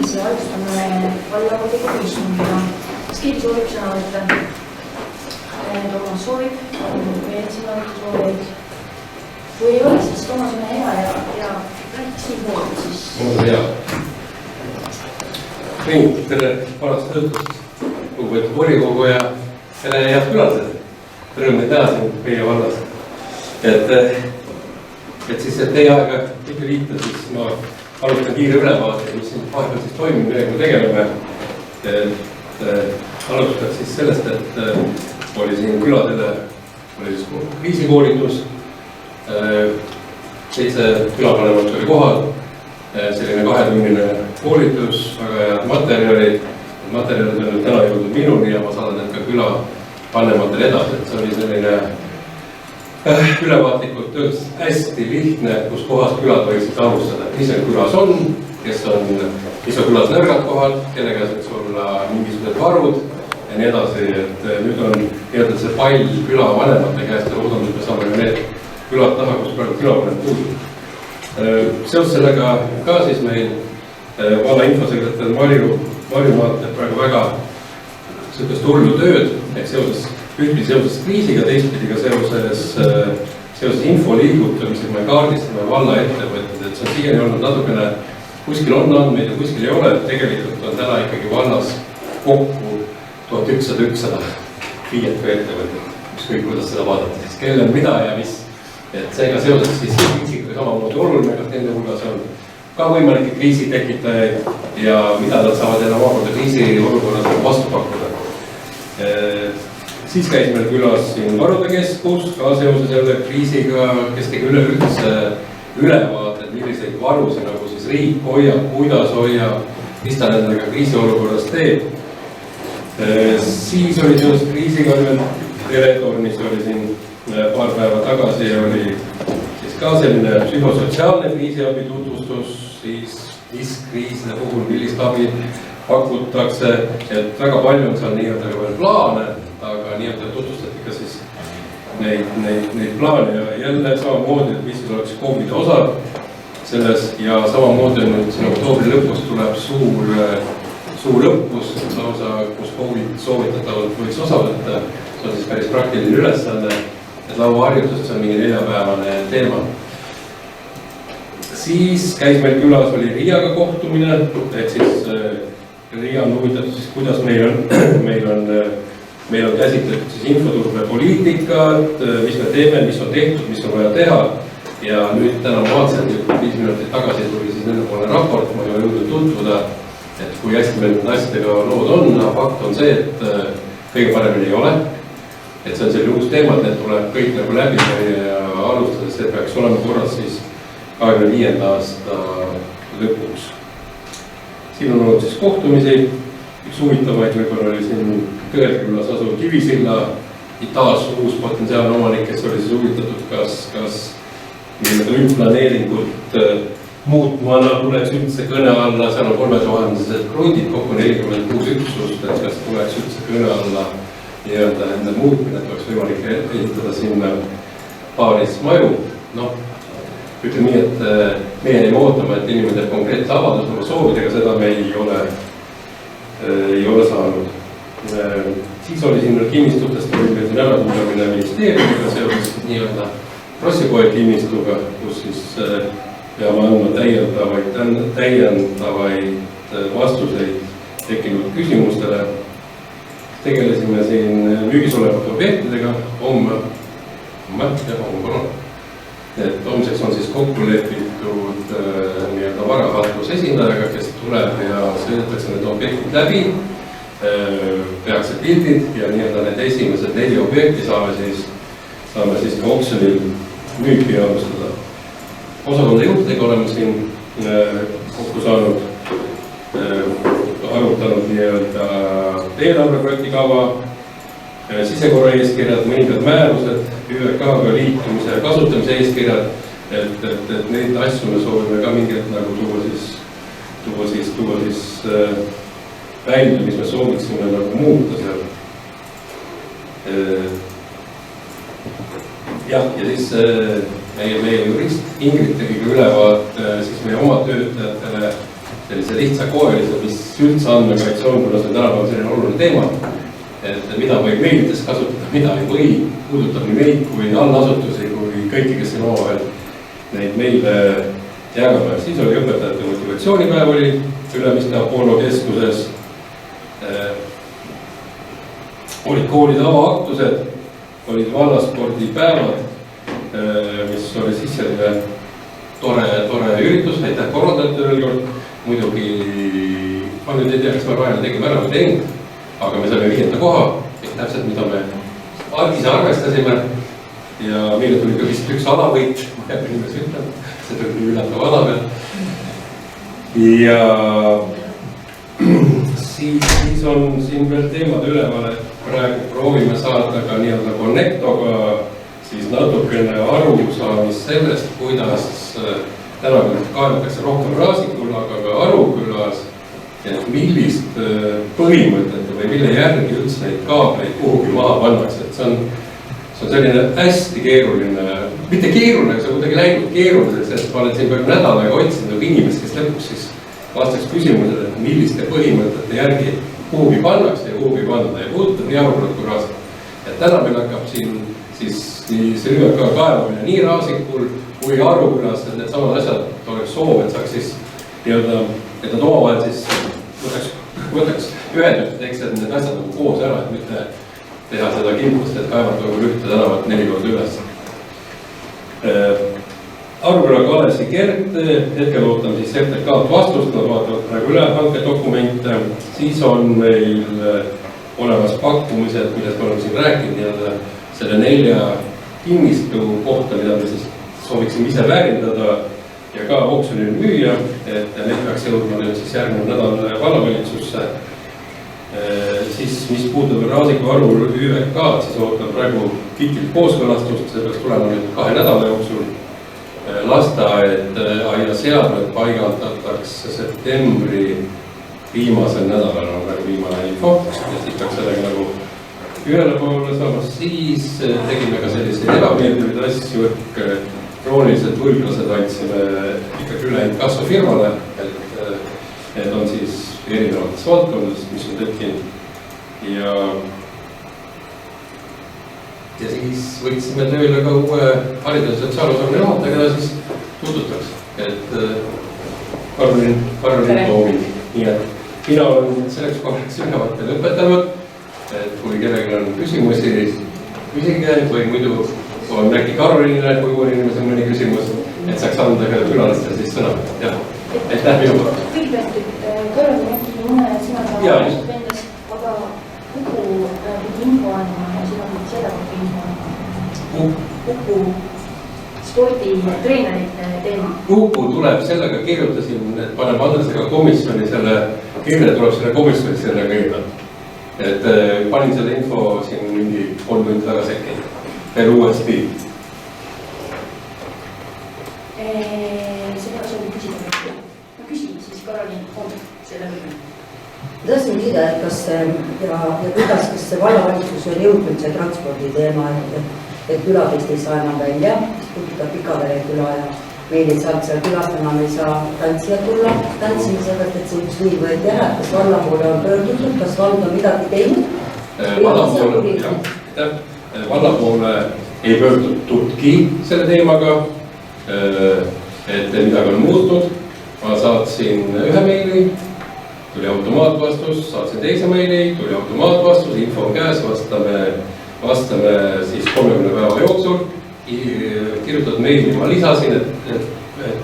siis alustame vallavolikogu istungiga. Kas keegi soovib sõna võtta? Toomas soovib, veel sõna soovid. Kui ei ole, siis Toomas on hea ja rääkiks nii poolt siis. Mul on hea. Nii, tere parast õhtust, lugupeetud volikogu ja head külased. Rõõm neid näha siin meie vallas. Et siis, et teie aega ikka liita, siis ma alustan kiire ülevaate, mis siin vahepeal siis toimib, millega me tegeleme. Alustaks siis sellest, et oli siin küladele oli siis kriisikoolitus, 7 külapanemat oli kohal, selline 2-tunnine koolitus, väga head materjalid on nüüd täna jõudnud minuni ja ma saadan need ka külapanematele edasi, et see oli selline ülevaatlikult töös hästi lihtne, kus kohas külad võiksid alustada, mis seal külas on, mis on külas nõrgad kohad, kellega võiks olla mingisugused varud ja nii edasi, et nüüd on nii-öelda see pall külavanemate käest ja loodame, et me saame need külad taha, kus praegu külavanem puudub. Seoses sellega ka siis meil valla infosekretär Marju Maat teeb praegu väga sellist hullu tööd, ehk ühtpidi seoses kriisiga, teistpidi ka seoses info liigutamisega me kaardistame valla ettevõtted, et see on siiani olnud natukene, kuskil on andmeid ja kuskil ei ole, tegelikult on täna ikkagi vallas kokku 1100 FIE-t või ettevõtted, ükskõik kuidas seda vaadata, siis kellel mida ja mis, et seega seoses siis kriisiga samamoodi oluline, kas nende hulgas on ka võimalikke kriisitekitajaid ja mida nad saavad jälle omakorda kriisi olukorras vastu pakkuda. Siis käis meil külas siin varude keskus, ka seoses jälle kriisiga, kes tegi üleüldse ülevaated, milliseid varusid nagu siis riik hoiab, kuidas hoiab, mis ta nendega kriisiolukorras teeb. Siis oli seoses kriisiga veel Teletornis oli siin paar päeva tagasi ja oli siis ka selline psühhosotsiaalne kriisiabi tutvustus, siis mis kriiside puhul, millist abi pakutakse, et väga palju on seal nii-öelda ka veel plaane, aga nii-öelda tutvustati ka siis neid plaane ja jälle samamoodi, et mis oleks COVID-i osa selles ja samamoodi nüüd siin oktoobri lõpus tuleb suur õppus, kus COVID soovitatavalt võiks osa võtta. See on siis päris praktiline ülesanne, et lauaharjutused on mingi 4-päevane teema. Siis käis meil külas, oli Riiaga kohtumine, et siis Riia on huvitatud siis, kuidas meil on käsitletud siis infoturbe poliitikat, mis me teeme, mis on tehtud, mis on vaja teha. Ja nüüd täna ma vaatasin, et 5 minutit tagasi tuli siis nendepoolne raport, ma ei ole jõudnud tutvuda, et kui hästi meil asjadega lood on, fakt on see, et kõige paremini ei ole. Et see on selline uus teema, et need tuleb kõik nagu läbi ja alustades, see peaks olema korras siis 25. aasta lõpuks. Siin on olnud siis kohtumisi, üks huvitavaid võib-olla oli siin Kõerkülas asuv Kivisilla, Itaas uus potentsiaalne omanik, kes oli siis huvitatud, kas üldplaneeringut muutmana tuleks üldse kõne alla, seal on 3000 krundid, kokku 46 üksust, et kas tuleks üldse kõne alla nii-öelda nende muutmine, et oleks võimalik ehitada sinna paaris maju. Noh, ütleme nii, et meie ei ootama, et inimene teeb konkreetse avaldus oma soovidega, seda me ei ole saanud. Siis oli siin kinnistutest oli meil siin ärakuulamine ministeeriumiga seoses nii-öelda Rossipoe kinnistuga, kus siis peame andma täiendavaid vastuseid tekkinud küsimustele. Tegelesime siin müügis olevate objektidega et homseks on siis kokku lepitud nii-öelda varahaldus esindajaga, kes tuleb ja sõidetakse need objektid läbi, tehakse pildid ja nii-öelda need esimesed 4 objekti saame siis ka oksjonil müüki alustada. Osakonda juhtidega oleme siin kokku saanud, arutanud nii-öelda eelarveprojekti kava, sisekorra eeskirjad, mõningad määrused, ÜRK-ga liitumise ja kasutamise eeskirjad, et neid asju me soovime ka mingit nagu tuua siis välja, mis me sooviksime nagu muuta seal. Jah, ja siis meie jurist Ingrid tegi ülevaate siis meie oma töötajatele sellise lihtsa koelise, mis üldse andmekaitse on, kuna see on tänapäeval selline oluline teema. Et mida võib meilides kasutada, mida ei või, puudutab nii meid kui allasutusi kui kõiki, kes siin omavahel neid meile jagame. Siis oli õpetajate motivatsioonipäev oli Ülemiste Apollo keskuses. Olid koolide avaaktused, olid vallaspordipäevad, mis oli siis selline tore üritus, aitäh korraldajate veel kord. Muidugi, ma nüüd ei tea, kas me Raele tegime ära või teinud, aga me saime 5. koha, täpselt mida me ise arvestasime. Ja meile tuli ka vist üks alavõit, ma jääb inimes ütlema, see tuli üllatav ala peal. Ja siis on siin veel teemad üleval, et praegu proovime saada ka nii-öelda Connectoga siis natukene arusaamist sellest, kuidas tänapäeval kaevatakse rohkem Raasikul, aga ka Arukülas, et millist põhimõtet või mille järgi üldse neid kaableid kuhugi maha pannakse, et see on selline hästi keeruline, mitte keeruline, see on kuidagi läinud keeruliseks, et ma olen siin peaaegu nädalaga otsinud inimest, kes lõpuks siis vastaks küsimusele, et milliste põhimõtete järgi kuhugi pannakse ja kuhugi panna ja puudutab nii Arukülat kui Raasikul. Et täna meil hakkab siin siis see ÜRK kaevamine nii Raasikul kui Arukülas, et need samad asjad oleks soov, et saaks siis nii-öelda, et nad omavahel siis võtaks ühendust, teeks need asjad nagu koos ära, et mitte teha seda kindlust, et kaevata nagu ühte tänavat 4 korda üles. Aruküla Kalesi Kert, hetkel ootame siis FTK-t vastust, nad vaatavad praegu üle hankedokumente, siis on meil olemas pakkumised, millest me oleme siin rääkinud, nii-öelda selle 4 kinnistu kohta, mida me siis sooviksime ise väärindada ja ka oksjonil müüa, et need peaks jõudma nüüd siis järgmine nädal vallavalitsusse. Siis, mis puudutab Raasiku Arul ÜVK, siis ootab praegu kitilt kooskõlastust, see peaks tulema nüüd 2 nädala jooksul. Lasteaed ja seadmed paigaldatakse septembri viimasel nädalal, on praegu viimane info, ja siis peaks sellega nagu ühele poole saama. Siis tegime ka selliseid ebameeldivaid asju, kroonilised võlglased andsime ikkagi üle inkassofirmale, et need on siis erinevates valdkondades, mis on tekkinud. Ja siis võtsime tööle ka uue haridus- ja sotsiaalosakonna juhataja, keda siis tutvutaks, et Karolin Toomi. Nii et mina olen selleks korraks ülevaate lõpetanud, et kui kellelgi on küsimusi, küsige või muidu on äkki Karolinile, kui uue inimesel mõni küsimus, et saaks anda ka külalistele siis sõna. Jah, aitäh minu poolt. Kõigepealt, Karolin äkki mõne sõnaga vendas, aga kuhu info andma ja sina pidi seda info andma? Kuhu sporditreenerite teema? Kuhu tuleb sellega, kirjutasin, et paneb Andresega komisjoni selle kirja, tuleb selle komisjoni selle kõige. Et panin selle info siin mingi 3 tundi tagasi äkki veel uuesti. Seda soovin küsida. Ma küsin siis Karolin on selle võime. Tahtsin küsida, et kas ja kuidas, kas see vallavalitsus on jõudnud see transpordi teema, et küladest ei saa enam välja, mis puudutab Pikavere küla ja meil ei saa seal külastama, me ei saa tantsijad tulla tantsimisega, et see üks liin võeti ära, kas valla poole on pöördutud, kas vald on midagi teinud? Valla poole ei pöördutudki selle teemaga, et midagi on muutnud. Ma saatsin 1 meili, tuli automaatvastus, saatsin 2 meili, tuli automaatvastus, info on käes, vastame siis 30 päeva jooksul. Kirjutatud meili ma lisasin, et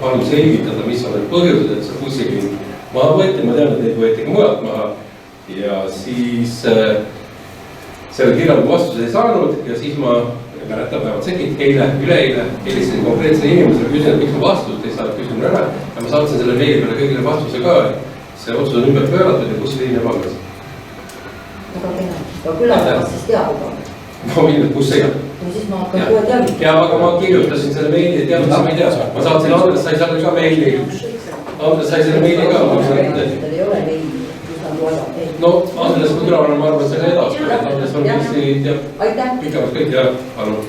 palun selgitada, mis on need põhjused, et see bussiliin maha võeti, ma tean, et neid võeti ka mujalt maha. Ja siis selle kirjaliku vastuse ei saanud ja siis ma mäletan sekid üleeile helistasin konkreetsele inimesele, küsin, et miks ma vastust ei saa, küsin ära ja ma saatsin selle meili peale kõigile vastuse ka, et see otsus on ümber pööratud ja bussiliin jääb alles. Väga kena, aga külastas siis teab juba. Ma võin, et buss ei ole. No siis ma hakkan kohe teadma. Ja aga ma kirjutasin selle meili, et teadma, ma ei tea. Ma saatsin Andres, sai selle ka meili. Andres sai selle meili ka. Tal ei ole meili. No, Andres kui külaline, ma arvan, selle edasi. Andres on vist aitäh. Pikemalt kõik ja palun.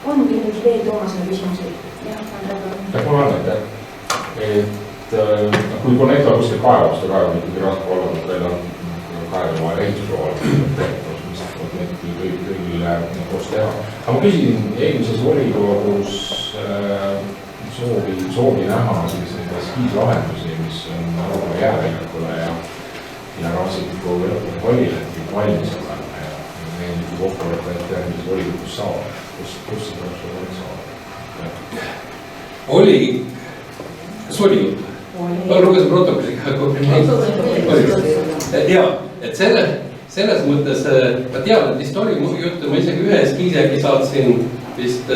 On mingi veel Toomasele küsimusi? Jah, Andres. Ma arvan, et kui Connector kuskil kaevab, seda kaevab ikkagi Raasku vallad, meil on kaevama ehitusloa mis need kõigile koos teha. Aga ma küsin eelmises volikogus soovi näha selliseid eskiislahendusi, mis on Arumäe jääväljakule ja Raasiku hallile valmis olema ja meeldiku kokkulepe, et järgmises volikogus saab. Kus seda oleks saada? Oli, kas oli juttu? Ma lugesin protokolli ka. Jaa, et selles mõttes, ma tean, et vist oli muidugi juttu, ma isegi ühe eskiisi äkki saatsin vist... Sa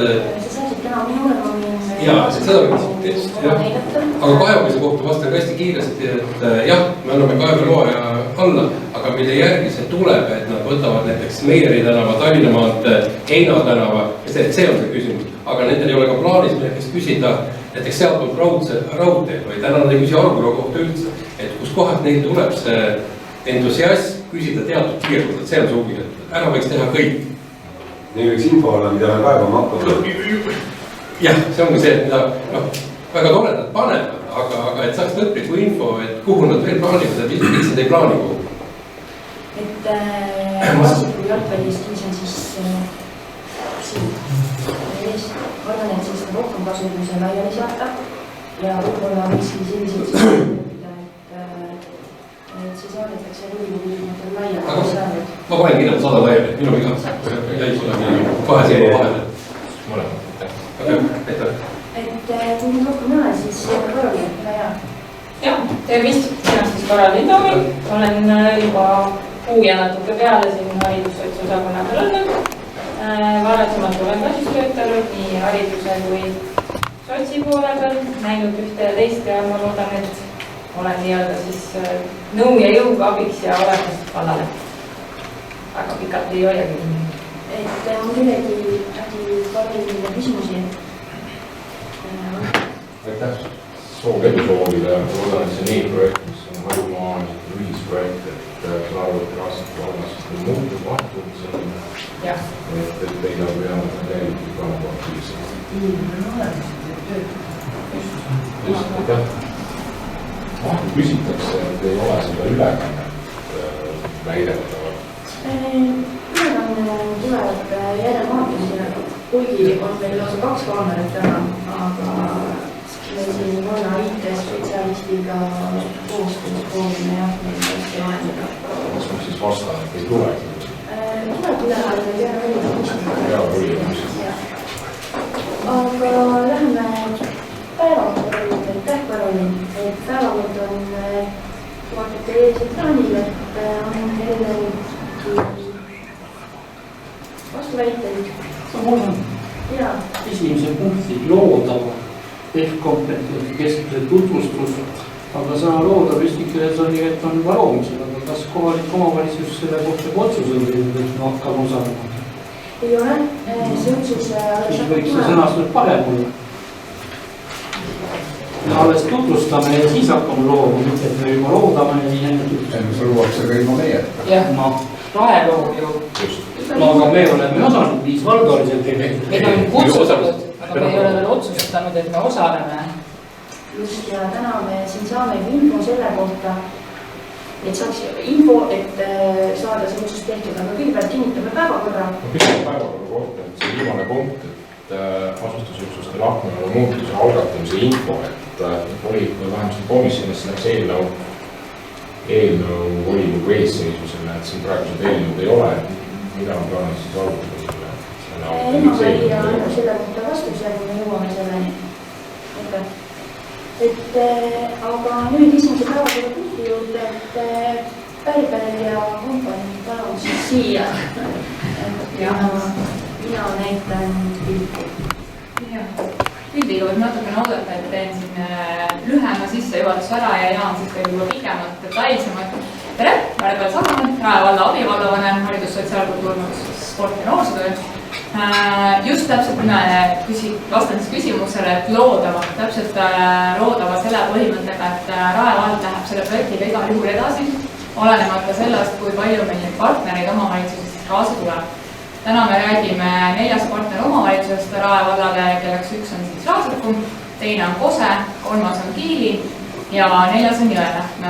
saatsid täna minule, ma jaa, seda võiks. Aga kaevamise kohta vastan hästi kiiresti, et jah, me anname kaeveloa ja alla, aga mille järgi see tuleb, et nad võtavad näiteks Meijeri tänava, Tallinna maantee, Heina tänava, see on see küsimus. Aga nendel ei ole ka plaanis näiteks küsida näiteks sealtpoolt raudteed või täna nad ei küsi Aruküla kohta üldse, et kus kohast neil tuleb see entusiasm küsida teatud piirkond, et see on see huvi, et ära võiks teha kõik. Neil võiks info olla, mida me kaevama hakkama. Jah, see ongi see, et mida väga toredad panevad, aga et saaks lõplikku info, et kuhu nad veel plaanivad, et miks nad ei plaani kuhu. Et Raasiku jalgpalliskiis on siis siin. Ma arvan, et siis rohkem kasu, kui see laiali saata ja võib-olla miski selliseid et siis annetakse volikogu liikmetel laiali. Ma panen kirjad 100 laiali, minu viga. Jäi sulle kahe seema vahele. Mõlemad. Et kui nüüd rohkem ei ole, siis Karoli, ole hea. Jah, tervist, mina siis Karoli Tomi. Olen juba kuu ja natuke peale siin haridussotsiosakonna peal olnud. Varasemalt olen ka siis töötanud nii hariduse kui sotsi poole peal, näinud ühte ja teist ja ma loodan, et olen nii-öelda siis nõu ja jõuga abiks ja olemas vallale. Väga pikalt ei olegi. Et on millegi Karolile küsimusi. Aitäh edu soovida. Loodan, et see nii-projekt, mis on Harumaa ühisprojekt, et Saarvõtte Raasiku vallas muutub vahetult selline. Jah. Et teil on peavad täielikult ka nagu aktiivselt. Just, aitäh. Vahtu küsitakse, et ei ole seda ülekannet väidetavalt. Ülekanne tuleb järelmaatlusele. Kuigi on meil lausa 2 kaamerat täna, aga me siin valla IT-spetsialistiga koostöös proovime jah, meil hästi lahendada. Kas ma siis vastan, et ei tule? Tuleb ülekanne aga läheme päevakord juurde, aitäh Karoli, et päevakord on vaatate ees ekraanil, et on erinevagi vastuväiteid. Jaa. Esimese punkti loodava ehk kompetentsi keskuse tutvustus, aga sõna loodav eesti keeles oli, et on juba loomisel, aga kas kohalik omavalitsus selle kohta otsuse või et me hakkame osalema? Ei ole, see otsus siis võiks see sõnastus parem olla. Me alles tutvustame ja siis hakkame looma, mitte et me juba loodame ja siis enne tutvustame. See luuakse ka ilma meie. Jah, rahe loob ju. No aga me oleme osanud, 5 valga oli seal tegelikult. Meid on kutsutud, aga me ei ole veel otsustanud, et me osaleme. Just ja täna me siin saame info selle kohta, et saaks info, et saada see otsus tehtud, aga kõigepealt kinnitame päevakorra. Ma küsin päevakorra kohta, et see viimane punkt, et asustusüksuste lahkmine muutuse algatamise info, et oli vähemasti komisjonis läks eelnõu volikogu eesseisusele, et siin praegused eelnõud ei ole, mida on plaanis siis arutada selle Ema-Maria annab selle kohta vastuse, kui me jõuame selleni. Aga nüüd esimese päevakorra punkti juurde, et Pärber ja kompanii palun siis siia. Mina näitan pilti. Pildiga võib natukene oodata, et teen siin lühema sissejuhatuse ära ja Jaan siis teeb juba pikemat, detailsemat. Tere, Pärber Sagamäe, Rae valla abivallavanem, haridus, sotsiaalkultuur, sport ja noorsootöö. Just täpselt mina vastan siis küsimusele, et loodava, täpselt loodava selle põhimõttega, et Rae vald läheb selle projektiga igal juhul edasi, olenemata sellest, kui palju meil neid partnereid omavalitsusest kaasa tuleb. Täna me räägime 4 partner omavalitsusest Rae vallale, kelleks üks on siis Raasiku, teine on Kose, 3. on Kiili ja 4. on Jõelähtme.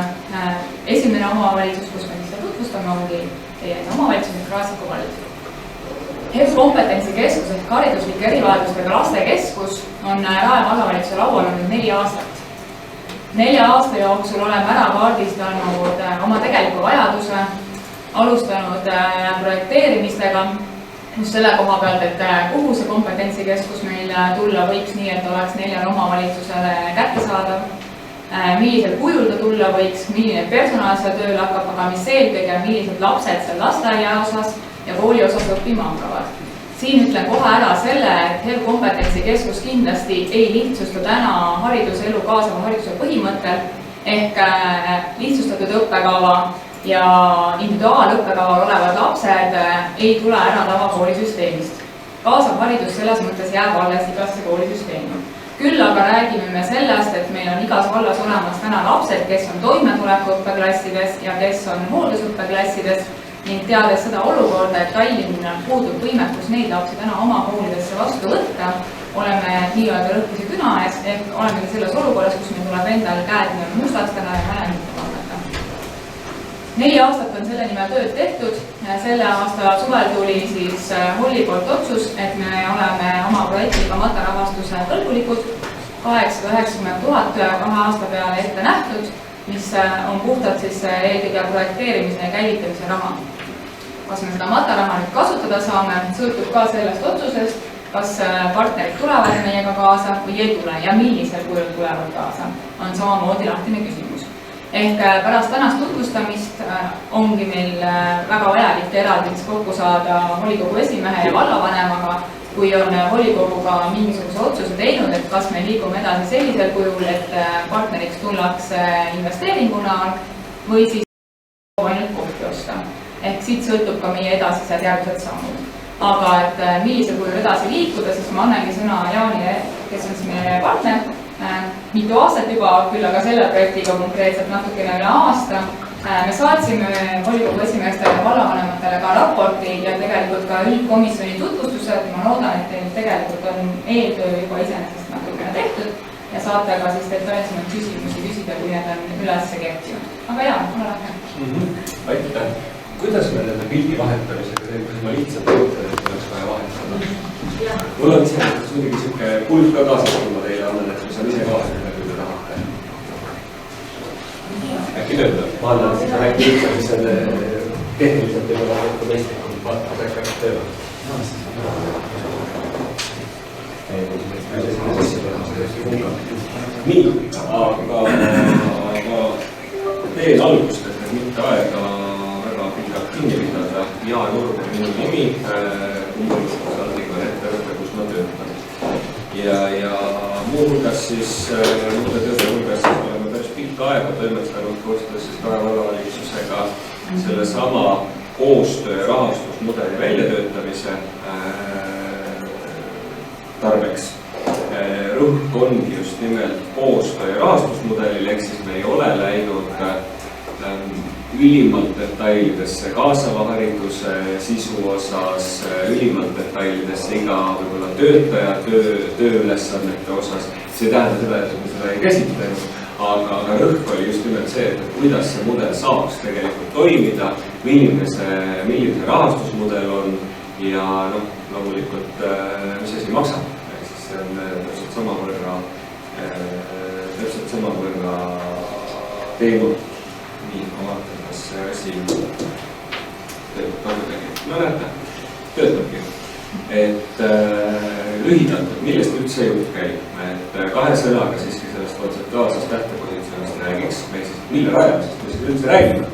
Esimene omavalitsus, kus me seda tutvustame, ongi teie omavalitsus ehk Raasiku vald. HEV kompetentsikeskus ehk hariduslike erivajadustega lastekeskus on Rae vallavalitsuse laual olnud 4 aastat. 4 aasta jooksul oleme ära kaardistanud oma tegeliku vajaduse, alustanud projekteerimistega just selle koha pealt, et kuhu see kompetentsikeskus meil tulla võiks nii, et oleks 4 omavalitsusele kättesaadav, millisel kujul ta tulla võiks, milline personal seal tööle hakkab, aga mis eelkõige, millised lapsed seal lasteaia osas ja kooli osas õppima hakkavad. Siin ütlen kohe ära selle, et HEV kompetentsikeskus kindlasti ei lihtsusta täna hariduselu kaasava hariduse põhimõttel ehk lihtsustatud õppekava ja individuaalõppekaval olevad lapsed ei tule ära tavakoolisüsteemist. Kaasav haridus selles mõttes jääb alles igasse koolisüsteemi. Küll aga räägime me sellest, et meil on igas vallas olemas täna lapsed, kes on toimetulekuõppeklassides ja kes on hooldusõppeklassides ning teades seda olukorda, et Tallinnal puudub võimekus neid lapsi täna oma koolidesse vastu võtta, oleme nii-öelda lõhkise küna ees, ehk olemegi selles olukorras, kus meil tuleb endal käed mustaks täna ja mälemmitte vaadata. 4 aastat on selle nimel tööd tehtud. Selle aasta suvel tuli siis Holli poolt otsus, et me oleme oma projektiga matarahastuse kõlbulikud, 890 000 2 aasta peale ette nähtud, mis on puhtalt siis eelkõige projekteerimise ja käivitamise raha. Kas me seda mataraha nüüd kasutada saame, sõltub ka sellest otsusest, kas partnerid tulevad meiega kaasa või ei tule ja millisel kujul tulevad kaasa, on samamoodi lahtine küsimus. Ehk pärast tänast tutvustamist ongi meil väga vajalik eraldiks kokku saada volikogu esimehe ja vallavanemaga, kui on volikoguga mingisuguse otsuse teinud, et kas me liigume edasi sellisel kujul, et partneriks tullakse investeeringuna või siis ainult kohti osta. Ehk siit sõltub ka meie edasised järgmised sammud. Aga et millisel kujul edasi liikuda, siis ma annangi sõna Jaanile, kes on siis meie partner. Mitu aastat juba, küll aga selle projektiga konkreetselt natukene üle aasta. Me saatsime volikogu esimeestele ja vallavanematele ka raporti ja tegelikult ka üldkomisjoni tutvustused. Ma loodan, et teil tegelikult on eeltöö juba iseenesest natukene tehtud ja saate ka siis detailsemaid küsimusi küsida, kui need on üles kerkinud. Aga jaa, ole lahke. Aitäh. Kuidas me nende pildi vahetamisega teeme, kas ma lihtsalt mõtlen, et oleks vaja vahetada? Mul on iseenesest muidugi siuke pult ka kaasas, kui ma teile annan, et mis on ise kaasas, kui te tahate. Äkki töötab? Ma annan siis äkki üldse, mis on tehniliselt juba vahetu mõistlikum, vaatad äkki tööle. Nii, aga teen algust, et mitte aega väga pikalt kinni pidada. Jaan Urb on minu nimi, kummulistusaldiga on ettevõte, kus ma töötan. Ja muuhulgas siis, muude tööde hulgas siis oleme päris pikka aega toimetanud koostöös siis Rae vallavalitsusega selle sama koostöö rahastusmudeli väljatöötamise tarbeks. Rõhk ongi just nimelt koostöö rahastusmudelil, ehk siis me ei ole läinud ülimalt detailidesse kaasava hariduse sisu osas, ülimalt detailidesse iga võib-olla töötaja tööülesannete osas. See tähendab seda, et me seda ei käsitlenud, aga rõhk oli just nimelt see, et kuidas see mudel saaks tegelikult toimida, milline rahastusmudel on ja loomulikult, mis asi maksab. See on täpselt samavõrra teinud. Nii, ma vaatan, kas see asi töötab midagi. No näete, töötabki. Et lühidalt, millest üldse jutt käib. Et 2 sõnaga siiski sellest kontseptuaalsest lähtepositsioonist räägiks. Mille rajamisest me siis üldse räägime.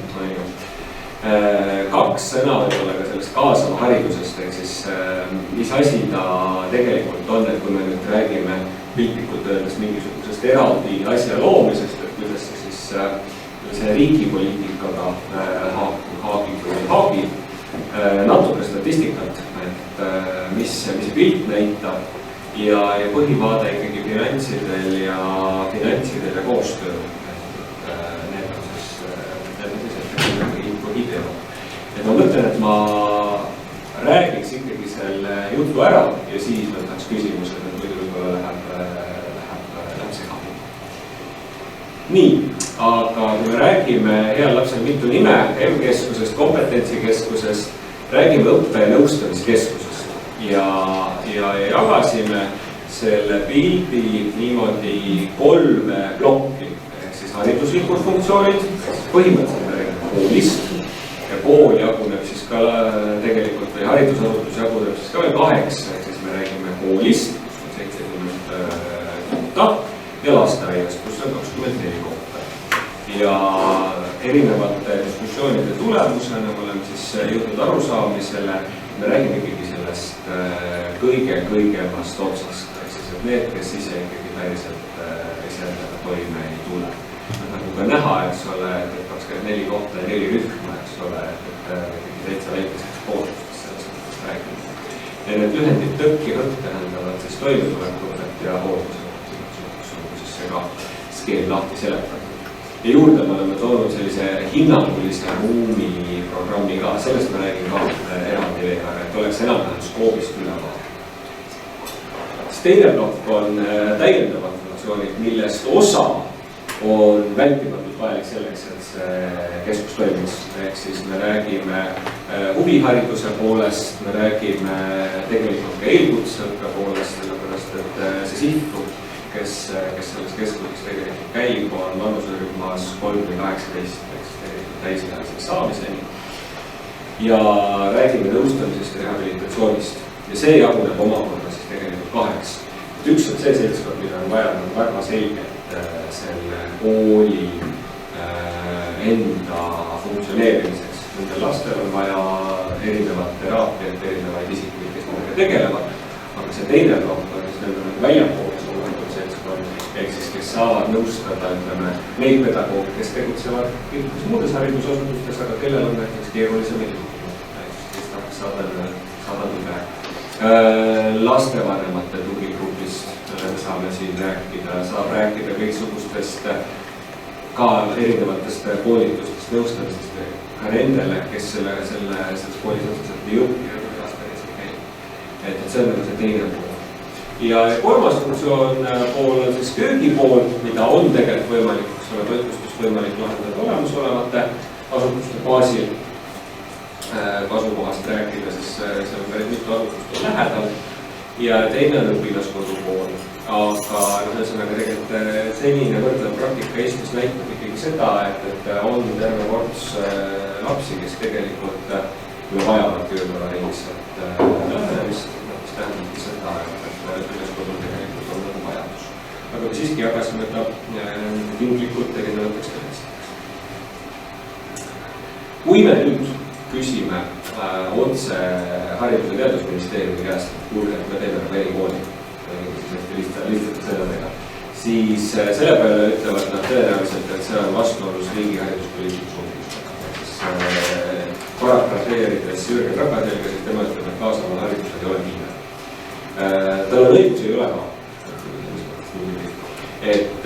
2 sõna võib-olla ka sellest kaasava haridusest, ehk siis mis asi ta tegelikult on, et kui me nüüd räägime piltlikult öeldes mingisugusest eraldi asja loomisest, et kuidas see siis selle riigipoliitikaga haagib, natuke statistikat, et mis pilt näitab ja põhivaade ikkagi finantsidel ja koostöö. Et ma mõtlen, et ma räägiks ikkagi selle jutu ära ja siis võtaks küsimused, et muidu võib-olla läheb segamini. Nii, kui me räägime heal lapsel mitu nime, M-keskusest, kompetentsikeskusest, räägime õppe- ja nõustamiskeskusest ja jagasime selle pildi niimoodi 3 plokki, ehk siis hariduslikud funktsioonid, põhimõtteliselt me räägime koolist ja kool jaguneb siis ka tegelikult või haridusasutus jaguneb siis ka veel 8, ehk siis me räägime koolist, kus on 70 kohta ja lasteaiast, kus on 24 kohta. Ja erinevate diskussioonide tulemusena me oleme siis jõudnud arusaamisele, me räägime ikkagi sellest kõige-kõigemast otsast, ehk siis et need, kes ise ikkagi päriselt iseendaga toime ei tule. Nagu ka näha, eks ole, et 24 kohta ja 4 rühma, eks ole, et täitsa väikeseks koolustest sellest mõttest räägime. Ja need lühendid tõkki rõtt tähendavad siis toimetulekuõpet ja hooldusõpet, siis see ka skeem lahti seletatud. Ja juurde me oleme toonud sellise hinnangulise ruumi programmi ka, sellest me räägin ka eraldi veel, et oleks enam-vähem skoobist ülevaade. Teine plokk on täiendavad funktsioonid, millest osa on vältimatult vajalik selleks, et see keskus toimiks. Ehk siis me räägime huvihariduse poolest, me räägime tegelikult ka eelkutseõppe poolest, sellepärast et see sihtgrupp, kes selles keskuses tegelikult käib, on vanuserühmas 3–18, ehk siis tegelikult täisealiseks saamiseni. Ja räägime nõustamisest ja rehabilitatsioonist. Ja see jaguneb omakorda siis tegelikult 2. Üks on see seltskond, mida on vaja väga selgelt selle kooli enda funktsioneerimiseks. Nendel lastel on vaja erinevat teraapiat, erinevaid isikuid, kes nendega tegelevad. Aga see teine plokk on siis nendel väljapoole suunatud seltskond, ehk siis kes saavad nõustada, ütleme, neid pedagooge, kes tegutsevad kõikides muudes haridusasutustes, aga kellel on näiteks keerulisem juhtum. Kes tahaks saada tuge. Lastevanemate tugigrupist saame siin rääkida, saab rääkida kõiksugustest ka erinevatest koolitustest, nõustamistest ka nendele, kes selles koolis otseselt ei õpi ja lasteaias ei käi. Et see on nagu see teine pool. Ja kolmas funktsioon pool on siis köögipool, mida on tegelikult võimalik, kus on toitlustust võimalik lahendada olemasolevate asutuste baasil. Asukohast rääkida, siis see on päris mitu asutust on lähedal ja teine on õpilaskodu pool. Aga ühesõnaga tegelikult senine võrdlev praktika Eestis näitab ikkagi seda, et on terve korts lapsi, kes tegelikult vajavad töökorraringset lähenemist, mis tähendabki seda, et õpilaskodul tegelikult on nagu vajadus. Aga me siiski jagasime ta tinglikult erinevateks tõesteks. Kui me nüüd küsime otse Haridus- ja Teadusministeeriumi käest, et kuulge, et me teeme nagu erikooli, lihtsalt sellega, siis selle peale ütlevad nad tõenäoliselt, et see on vastuolus riigi hariduspoliitika suunistega. Parafraseerides Jürgen Rakaselga, siis tema ütleb, et kaasava haridused ei ole kiire. Tal on õigus, ei ole ka. Et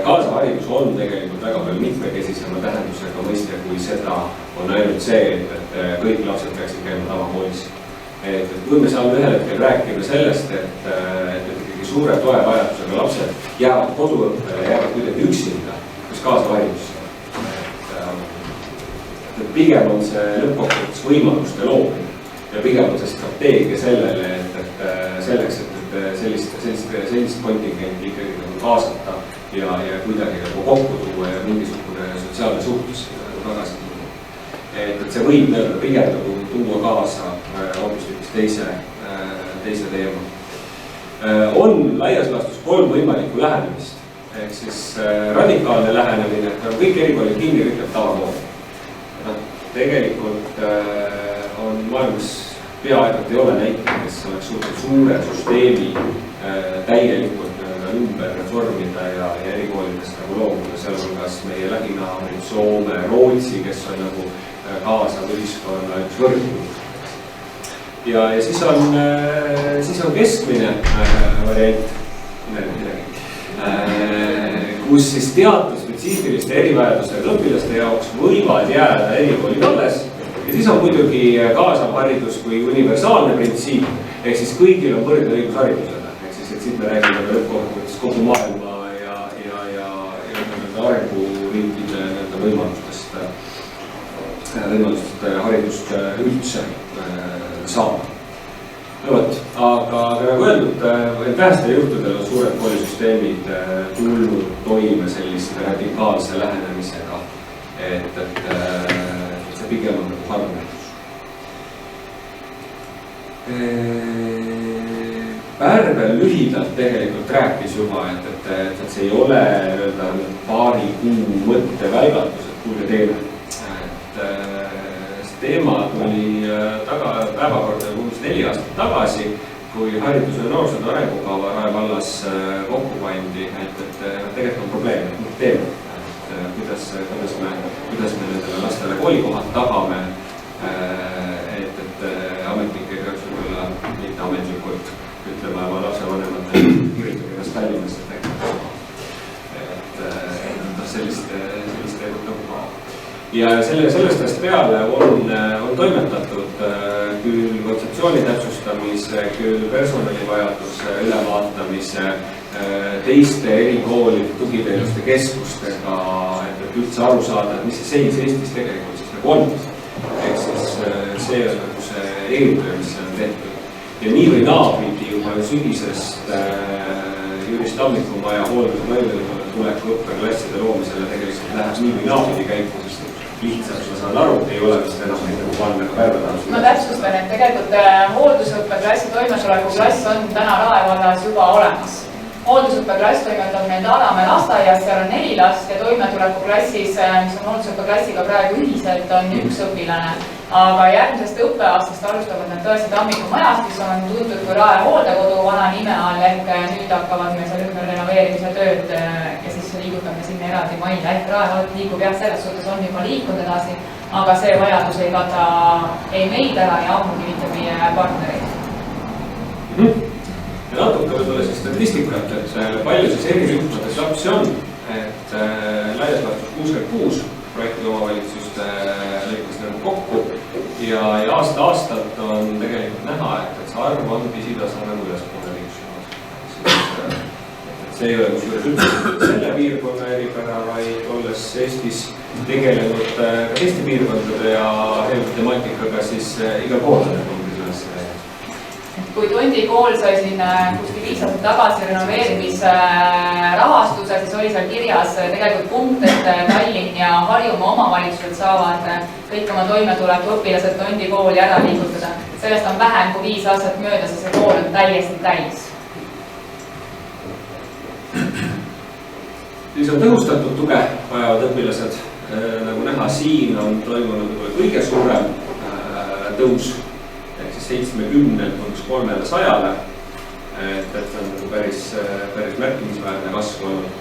kaasav haridus on tegelikult väga palju mitmekesisema tähendusega mõiste, kui seda on ainult see, et kõik lapsed peaksid käima tavakoolis. Et kui me saame ühel hetkel rääkida sellest, et ikkagi suure toevajadusega lapsed jäävad koduõppele ja jäävad kuidagi üksinda, kus kaasav haridus. Et pigem on see lõppkokkuvõttes võimaluste loomine ja pigem on see strateegia sellele, et selleks, et sellist kontingenti ikkagi kaasata ja kuidagi kokku tuua ja mingisugune sotsiaalne suhtlus tagasi tuua. Et see võib pigem tuua kaasa hoopis teise teema. On laias laastus 3 võimalikku lähenemist. Ehk siis radikaalne lähenemine, kõik erikoolid kinni ütleb tavakool. Tegelikult on maailmas peaaegu ei ole näiteid, kes oleks suutnud suure süsteemi täielikult ümber reformida ja erikoolidest nagu loomuda, sealhulgas meie lähinaabrid Soome, Rootsi, kes on nagu kaasav ühiskonna üks võrdlus. Ja siis on keskmine variant, kus siis teatud spetsiifiliste erivajadustega õpilaste jaoks võivad jääda erikoolid alles. Ja siis on muidugi kaasav haridus kui universaalne printsiip, ehk siis kõigil on võrdne õigus haridusele. Ehk siis, et siit me räägime lõppkokkuvõttes kogu maailma ja arenguriikide võimalustest haridust üldse saada. No vot, aga nagu öeldud, vähestel juhtudel on suured koolisüsteemid tulnud toime sellise radikaalse lähenemisega, et see pigem on nagu harv nähtus. Pärvel lühidalt tegelikult rääkis juba, et see ei ole paari kuu mõttevälgatus, et kuulge teeme. See teema tuli päevakorda umbes 4 aastat tagasi, kui hariduse ja noorsootöö arengukava Rae vallas kokku pandi, et tegelikult on probleem, et nüüd teeme. Kuidas me nendele lastele koolikohad tagame, et ametnik ei peaks võib-olla mitte ametlikult ütlema oma lapsevanematele kirjutage ennast Tallinnasse tegema. Sellist teemat nagu ka. Ja sellest ajast peale on toimetatud küll kontseptsiooni täpsustamise, küll personalivajaduse ülevaatamise, teiste erikoolide tugiteenuste keskustega, et üldse aru saada, et mis see seis Eestis tegelikult siis nagu on. Ehk siis see on nagu see eeltöö, mis on tehtud. Ja nii või naapidi juba sügisest Jüris Tammiku maja hoolduse tuleku õppeklasside loomisele tegelikult läheb nii või naapidi käiku, sest lihtsalt ma saan aru, et ei ole vist enam nagu panna ka päevatähus. Ma täpsustan, et tegelikult hooldusõppeklassi toimetuleku klass on täna Rae vallas juba olemas. Hooldusõppeklass toimetab meil Taalamäe lasteaias, seal on 4 last ja toimetuleku klassis, mis on hooldusõppeklassiga praegu ühiselt, on 1 õpilane. Aga järgmisest õppeaastast alustavad nad tõesti Tammiku majast, mis on tuntud kui Rae hooldekodu vana nime all, ehk nüüd hakkavad meil seal ümber renoveerimise tööd ja siis liigutame sinna eraldi majja, ehk Rae liigub jah, selles suhtes on juba liikunud edasi, aga see vajadus ei kata ei meid ära ja ammugi mitte meie partnereid. Ja natuke võib-olla siis statistikat, et palju siis eri rühmades lapsi on, et laias laastus 66 projekti omavalitsuste lõikas nagu kokku ja aasta-aastalt on tegelikult näha, et see arv on pisitasa nagu ülespoole liiksunud. See ei ole kusjuures üldse selle piirkonna eripära, vaid olles Eestis tegelenud ka teiste piirkondade ja temaatikaga, siis igal pool on numbrid üles. Kui Tondi kool sai siin kuskil 5 aastat tagasi renoveerimise rahastuse, siis oli seal kirjas tegelikult punkt, et Tallinn ja Harjumaa omavalitsused saavad kõik oma toimetuleku õpilased Tondi kooli ära liigutada. Sellest on vähem kui 5 aastat möödas ja see kool on täiesti täis. Siis on tõhustatud tuge vajavad õpilased. Nagu näha, siin on toimunud kõige suurem tõus. 70 umbes 300, et on päris märkimisväärne kasv olnud.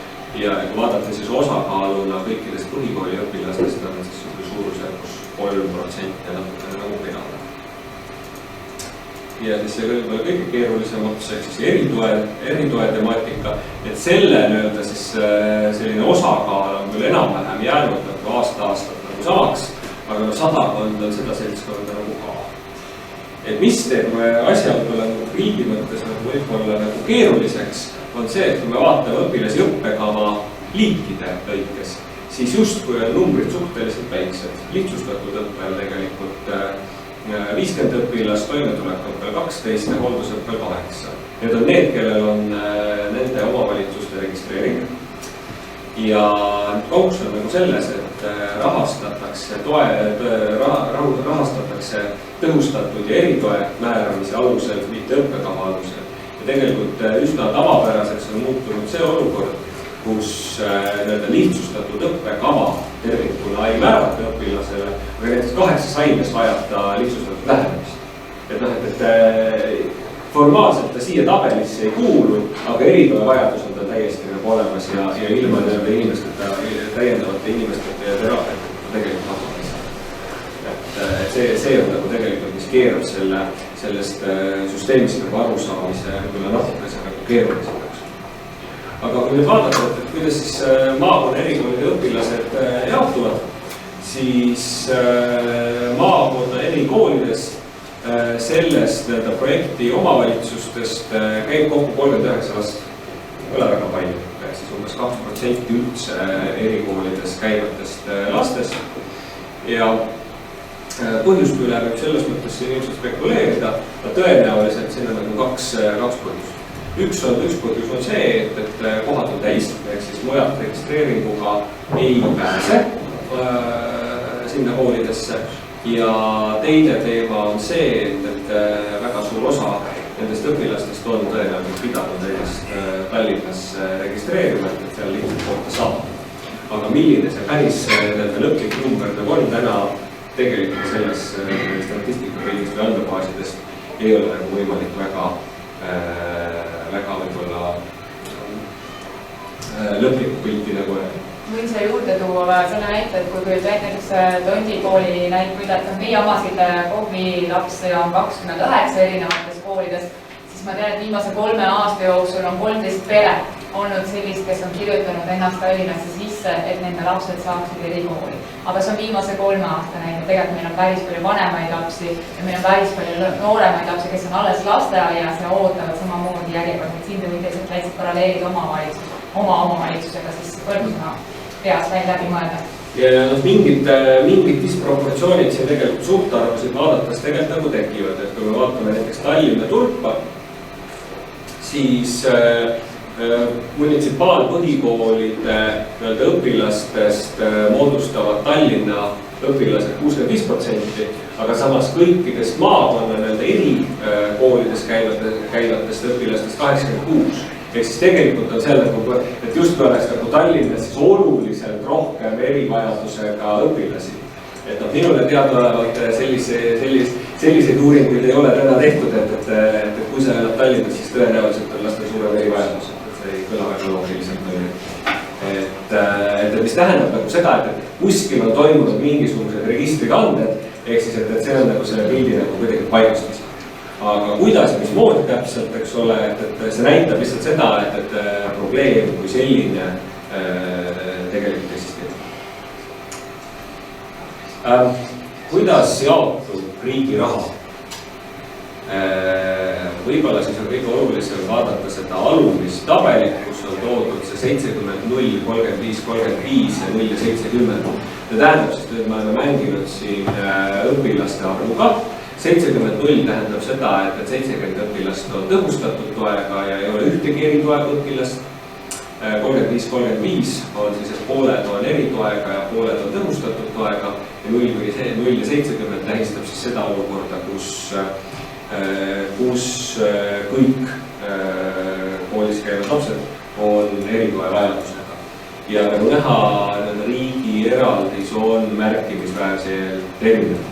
Ja kui vaadata siis osakaaluna kõikidest põhikooli õpilastest on siis suurusjärgus 3% natukene nagu peale. Ja siis see kõige keerulisem ots, ehk siis eritoe temaatika, et selle siis selline osakaal on küll enam-vähem jäänud nagu aasta-aastalt nagu samaks, aga sadakond on seda seltskonda nagu ka. Et mis teeb asja riigi mõttes võib-olla nagu keeruliseks, on see, et kui me vaatame õpilasi õppekava liikide lõikes, siis justkui on numbrid suhteliselt väiksed. Lihtsustatud õppel tegelikult 50 õpilast, toimetulekuõppel 12 ja hooldusõppel 8. Need on need, kellel on nende omavalitsuste registreering. Ja kauks on nagu selles, et rahastatakse tõhustatud ja eritoe määramise alusel, mitte õppekava alusel. Ja tegelikult üsna tavapäraseks on muutunud see olukord, kus lihtsustatud õppekava tervikuna ei määrata õpilasele, aga näiteks 8 aines vajata lihtsustatud lähenemist. Et formaalselt ta siia tabelisse ei kuulu, aga eritoe vajadus on ta täiesti nagu olemas ja ilma täiendavate inimestete ja teraapiatega tegelikult hakkab. See on nagu tegelikult, mis keerab sellest süsteemist nagu arusaamise natukese nagu keerulisemaks. Aga kui nüüd vaadata, et kuidas siis maakonna erikoolide õpilased jaotuvad, siis maakonna erikoolides sellest projekti omavalitsustest käib kokku 39 last. Ei ole väga palju, siis vist umbes 2% üldse erikoolides käivatest lastest. Ja põhjus, kui üle võib selles mõttes siin ilmselt spekuleerida, tõenäoliselt siin on nagu kaks põhjust. Üks põhjus on see, et kohad on täis, ehk siis mujalt registreeringuga ei pääse sinna koolidesse. Ja teine teema on see, et väga suur osa nendest õpilastest on tõenäoliselt pidanud ennast Tallinnas registreerima, et seal lihtsalt kohta saab. Aga milline see päris lõplik number nagu on täna tegelikult selles statistikapildist või andmebaasidest ei ole nagu võimalik väga võib-olla lõplikku pilti nagu öelda. Võin siia juurde tuua selle näite, et kui näiteks Tondi kooli näite, et meie omasid KOV-i lapsi on 29 erinevates koolides, siis ma tean, et viimase 3 aasta jooksul on 13 pere olnud sellist, kes on kirjutanud ennast Tallinnasse sisse, et nende lapsed saaksid erikooli. Aga see on viimase 3 aasta näide, tegelikult meil on päris palju vanemaid lapsi ja meil on päris palju nooremaid lapsi, kes on alles lasteaias ja ootavad samamoodi järjekordselt. Siin te võite lihtsalt paralleelid oma omavalitsusega siis võrdlusena peas läbi mõelda. Ja mingid disproportsioonid siin tegelikult suhtarvusid vaadates tegelikult nagu tekivad, et kui me vaatame näiteks Tallinna tulpa, siis munitsipaalpõhikoolide õpilastest moodustavad Tallinna õpilased 65%, aga samas kõikidest maakonna erikoolides käivatest õpilastest 86%. Ehk siis tegelikult on seal nagu, et justkui oleks nagu Tallinnas siis oluliselt rohkem erivajadusega õpilasi. Et minule teadaolevalt selliseid uuringuid ei ole täna tehtud, et kui sa elad Tallinnas, siis tõenäoliselt on lastel suurem erivajadus. See ei kõla väga loogiliselt mõni. Et mis tähendab nagu seda, et kuskil on toimunud mingisugused registrikanded, ehk siis, et see on nagu selle pildi nagu kuidagi paigustus. Aga kuidas, mismoodi täpselt, eks ole, et see näitab lihtsalt seda, et probleem kui selline tegelikult eksisteerib. Kuidas jaotub riigi raha? Võib-olla siis on kõige olulisem vaadata seda alumist tabelit, kus on toodud see 70, 0, 35, 35 ja 0 ja 70. See tähendab siis, et me oleme mänginud siin õpilaste arvuga. 70-0 tähendab seda, et 70 õpilast on tõhustatud toega ja ei ole ühtegi eritoega õpilast. 35-35 on siis, et pooled on eritoega ja pooled on tõhustatud toega. Ja 0 ja 70 tähistab siis seda olukorda, kus kõik koolis käivad lapsed on eritoe vajadusega. Ja nagu näha, riigi eraldis on märkimisväärselt erinev.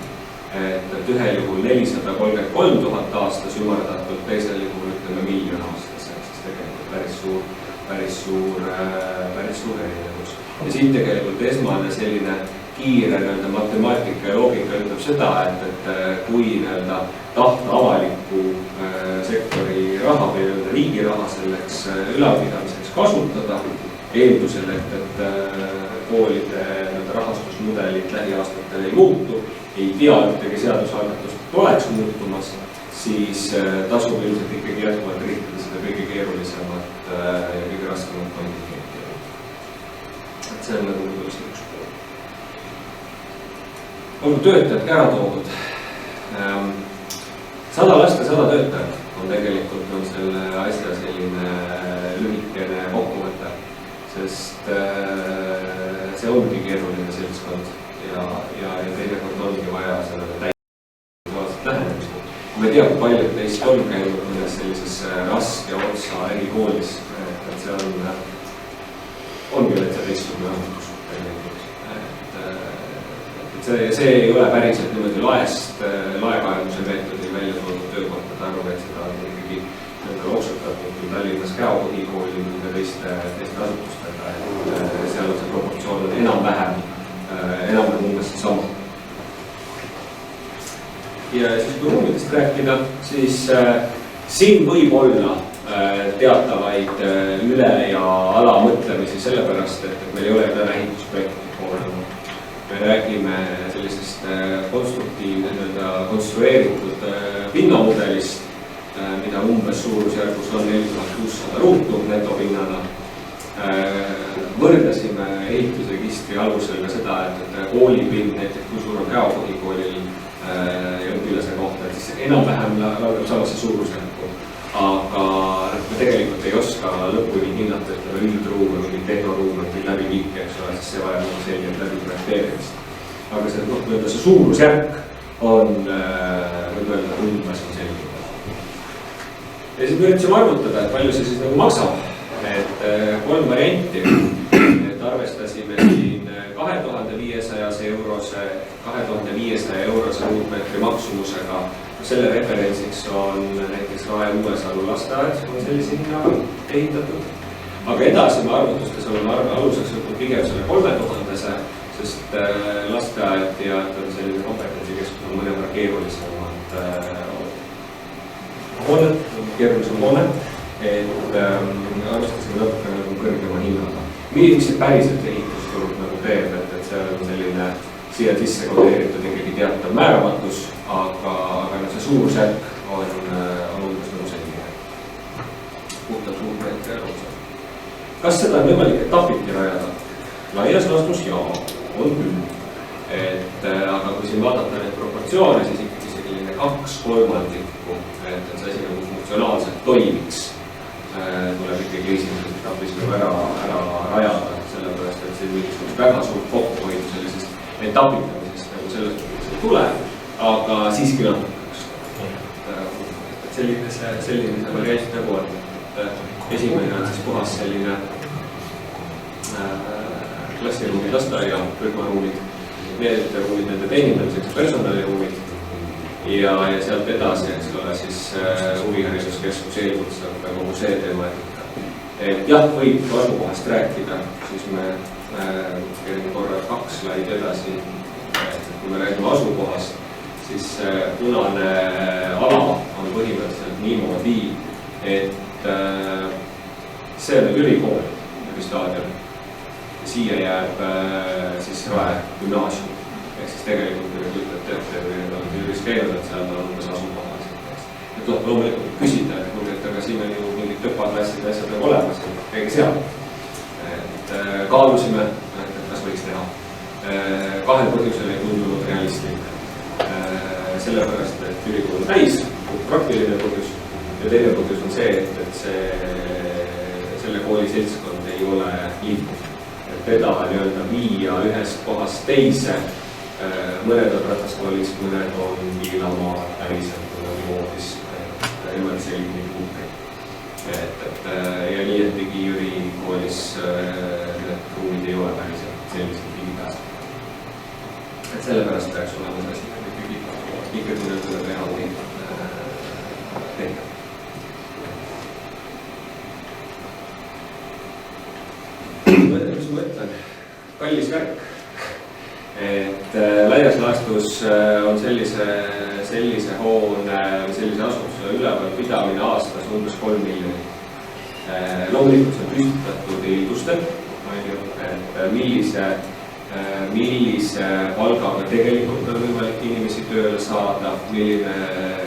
Et ühel juhul 433 000 aastas ümardatult, teisel juhul ütleme 1 000 000 aastas, siis tegelikult päris suur erinevus. Ja siit tegelikult esmane selline kiire matemaatika ja loogika ütleb seda, et kui tahta avaliku sektori raha või riigi raha selleks ülalpidamiseks kasutada, eeldusel, et koolide rahastusmudelid lähiaastatel ei muutu, ei tea ühtegi seadusalgatust oleks muutumas, siis tasub ilmselt ikkagi jätkuvalt riikides seda kõige keerulisemat ja kõige raskemat kvantiteeti. Et see on nagu üks pool. On töötajad ära toodud. 100 last ja 100 töötajad on tegelikult selle asja selline lühikene kokkuvõte, sest see ongi keeruline seltskond. Ja teinekord ongi vaja sellele täiendavalt lähenemist. Ma ei tea, kui paljud teist on käinud mõnes sellises raske otsa erikoolis, et see on küll teistsugune asutus tegelikult. See ei ole päriselt niimoodi laekaemuse meetodil välja toodud töökohtade arv, et seda on ikkagi oksutatud kui Tallinnas Käopõhikooli või ka teiste asutustega. Seal on see proportsioon enam-vähem umbes sama. Ja siis kui ruumidest rääkida, siis siin võib olla teatavaid üle- ja alamõtlemisi sellepärast, et meil ei ole täna ehitusprojekti poole. Me räägime sellisest konstrueeritud pinnamudelist, mida umbes suurusjärgus on 4600 ruutu netopinnana. võrdlasime ehitusregistri alusel ka seda, et koolipind, näiteks kui suur on Heapõhikoolil ja õpilase kohta, et siis enam-vähem langeb samasse suurusjärku. Aga me tegelikult ei oska lõpuni hinnata, et üldruume või tehnoruume või läbiviike, eks ole, siis see vajab nagu selgelt läbi projekteerimist. Aga see suurusjärk on, võib öelda, umbes on selline. Ja siis me üritasime arvutada, et palju see siis nagu maksab. Et 3 varianti, et arvestasime siin 2500 eurose ruutmeetri maksumusega. Selle referentsiks on näiteks Rae Uuesalu lasteaed, on sellise hinna ehitatud. Aga edasi me arvutustes oleme aluseks võtnud pigem selle 3000, sest lasteaed ja selline kompetentsikeskus on mõnevõrra keerulisemad hoone, et arvestasime natuke nagu kõrgema hinnaga. Mis see päriselt ehitusturg nagu teeb, et seal on selline siia sisse kodeeritud ikkagi teatav määramatus, aga see suurusjärk on umbes nagu selline puhtalt ruutmeetri alusel. Kas seda on võimalik etapiti rajada? Laias laastus jaa, on küll. Aga kui siin vaadata neid proportsioone, siis ikkagi selline 2/3, et see asi nagu funktsionaalselt toimiks, tuleb ikkagi esimesest etapis ära rajada, sellepärast, et see mingisugust väga suurt kokkuhoidu sellisest etapitamisest nagu selles mõttes ei tule, aga siiski natukaks. Selline see variant nagu on, et esimene on siis puhas selline klassiruumid, lasteaia, rühmaruumid, need ruumid nende teenindamiseks, personaliruumid ja sealt edasi, eks ole, siis huvihariduskeskus eelkutsab kogu see temaatika. Et jah, võib asukohast rääkida, siis me käime korra 2 slaid edasi. Kui me räägime asukohast, siis punane ala on põhimõtteliselt niimoodi, et see on ülikool, staadion. Siia jääb siis Rae gümnaasium, ehk siis tegelikult kui nüüd ütlete, või need on üris käinud, et seal on umbes asukohas. Et tuleb loomulikult küsida, et aga siin on ju mingid töpaklassid asjad nagu olemas, käige seal. Et kaalusime, et kas võiks teha. 2 põhjusel ei tundunud realistlik. Sellepärast, et ülikool on täis, praktiline põhjus. Ja teine põhjus on see, et selle kooli seltskond ei ole liitud. Teda nii-öelda viia ühest kohast teise, mõned on rataskoolis, mõned on Viilamaa päriselt, kui on moodis, niimoodi selline kuupri. Ja nii, et Digi-Jüri koolis need ruumid ei ole päriselt sellised ligipääsed. Et sellepärast peaks olema see ikkagi tuleb eraldi teha. Mis ma ütlen, kallis värk, et laias laastus on sellise hoone või sellise asutuse üleval pidamine aastas umbes 3 miljonit. Loomulikult see on püstitatud eeldustel, et millise palgaga tegelikult on võimalik inimesi tööle saada,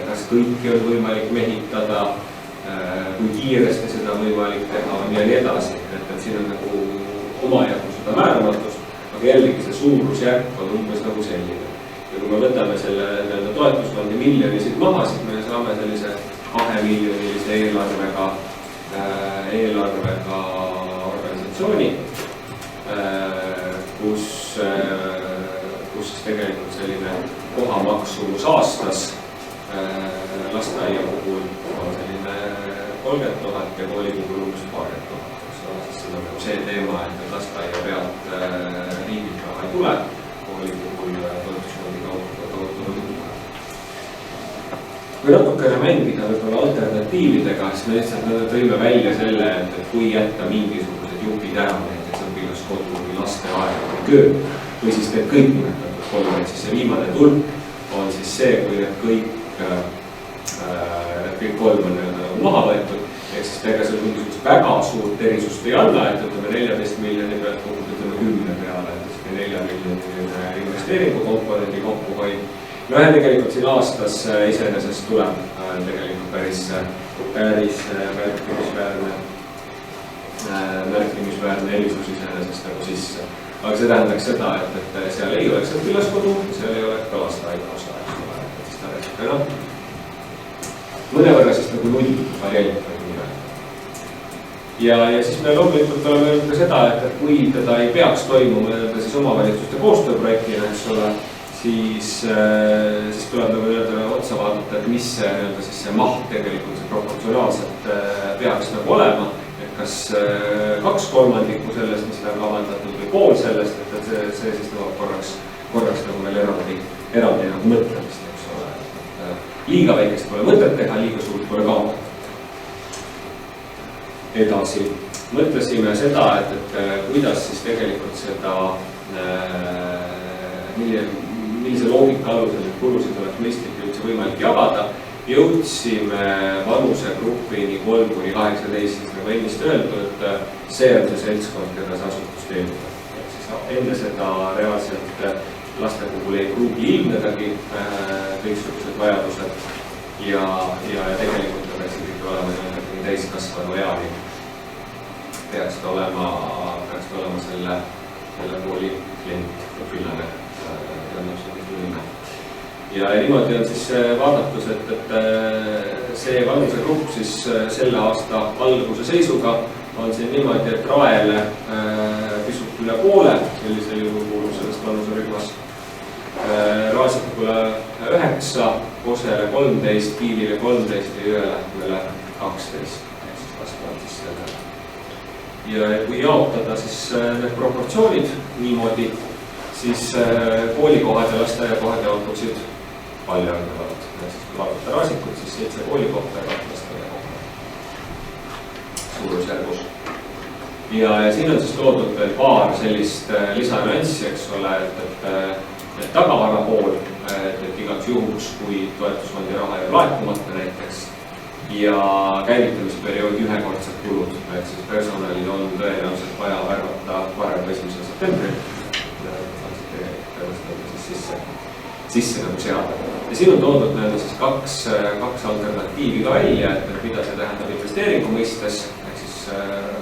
kas kõiki on võimalik mehitada, kui kiiresti seda võimalik teha ja nii edasi, et siin on nagu omajagu seda määramatust, aga jällegi see suurusjärk on umbes nagu selline. Ja kui me võtame selle toetusfondi miljonisid maha, siis me saame sellise 2 miljonilise eelarvega organisatsiooni, kus siis tegelikult selline kohamaksumus aastas lasteaia puhul on selline 30 000 ja kooli puhul umbes 20 000. See on see teema, et lasteaia pealt riigilt raha ei tule, kooli puhul toetusfondi kaudu tule. Kui natukene mängida võib-olla alternatiividega, siis me lihtsalt tõime välja selle, et kui jätta mingisugused jupid ära, näiteks õpilaskodu või lasteaed või kööp, või siis need kõik nimetatud kolm, siis see viimane tulp on siis see, kui need kõik kolm on maha võetud, ehk siis ega seal mingisugust väga suurt erisust ei anna, et ütleme 14 miljoni pealt kokku, ütleme 10 peale, et 4 miljoni investeeringu komponendi kokkuhoid. No ja tegelikult siin aastas iseenesest tuleb tegelikult päris märkimisväärne märkimisväärne erisus iseenesest nagu sisse. Aga see tähendaks seda, et seal ei oleks õpilaskodu, seal ei oleks ka lasteaia osa, eks ole, et siis ta räägib ka mõnevõrra siis nagu null variant. Ja siis me loomulikult oleme öelnud ka seda, et kui teda ei peaks toimuma siis omavalitsuste koostööprojektina, eks ole, siis tuleb nagu otsa vaadata, et mis see maht tegelikult see proportsionaalselt peaks nagu olema. Et kas 2/3 sellest, mis on kavandatud või pool sellest, et see siis nõuab korraks nagu veel eraldi nagu mõtlemist, eks ole. Liiga väikest pole mõtet teha, liiga suurt pole kaotada. Edasi mõtlesime seda, et kuidas siis tegelikult seda, millise loogika alusel neid kulusid oleks mõistlik üldse võimalik jagada. Jõudsime vanusegrupini 3–18, siis nagu ennist öeldud, et see on see seltskond, keda see asutus teenib. Siis enne seda reaalselt laste puhul ei pruugi ilmnedagi kõiksugused vajadused ja tegelikult peaksid ikka olema täiskasvanu eani. Peaksid olema selle kooli klient, õpilane. Ja niimoodi on siis vaadatus, et see vanusegrupp siis selle aasta alguse seisuga on siin niimoodi, et Raele pisut üle poole, sellisel juhul kuulub sellest vanuserühmast, Raasikule 9, Kosele 13, Kiilile 13 ja Jõelähtmele 12. Ja kui jaotada siis need proportsioonid niimoodi, siis koolikohad ja lasteaiakohad jaotuksid palju erinevalt. Kui vaadata Raasikut, siis 7 koolikohta ja 2 lasteaiakohta suurusjärgus. Ja siin on siis toodud veel paar sellist lisanüanssi, eks ole, et tagavara pool, et igaks juhuks, kui toetusfondi raha jääb laekumata näiteks, ja käivitamisperioodi ühekordsed kulud, et siis personalil on tõenäoliselt vaja värvata varem 1. septembril, sisse nagu seada. Ja siin on toodud siis kaks alternatiivi ka välja, et mida see tähendab investeeringu mõistes, ehk siis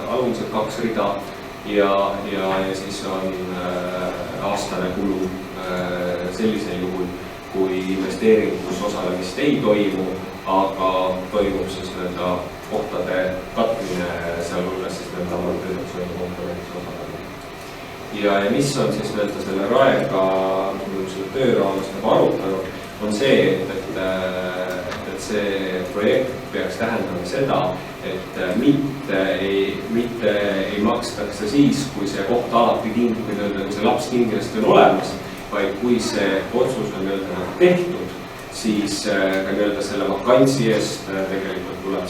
alumised 2 rida ja siis on aastane kulu sellisel juhul, kui investeeringus osalemist ei toimu, aga toimub siis kohtade katmine, sealhulgas siis amortisatsiooni komponentsi osalemine. Ja mis on siis selle Raega selle töö raames nagu arutanud, on see, et see projekt peaks tähendama seda, et mitte ei makstakse siis, kui see koht alati kui see laps kindlasti on olemas, vaid kui see otsus on tehtud, siis ka selle vakantsi eest tegelikult tuleb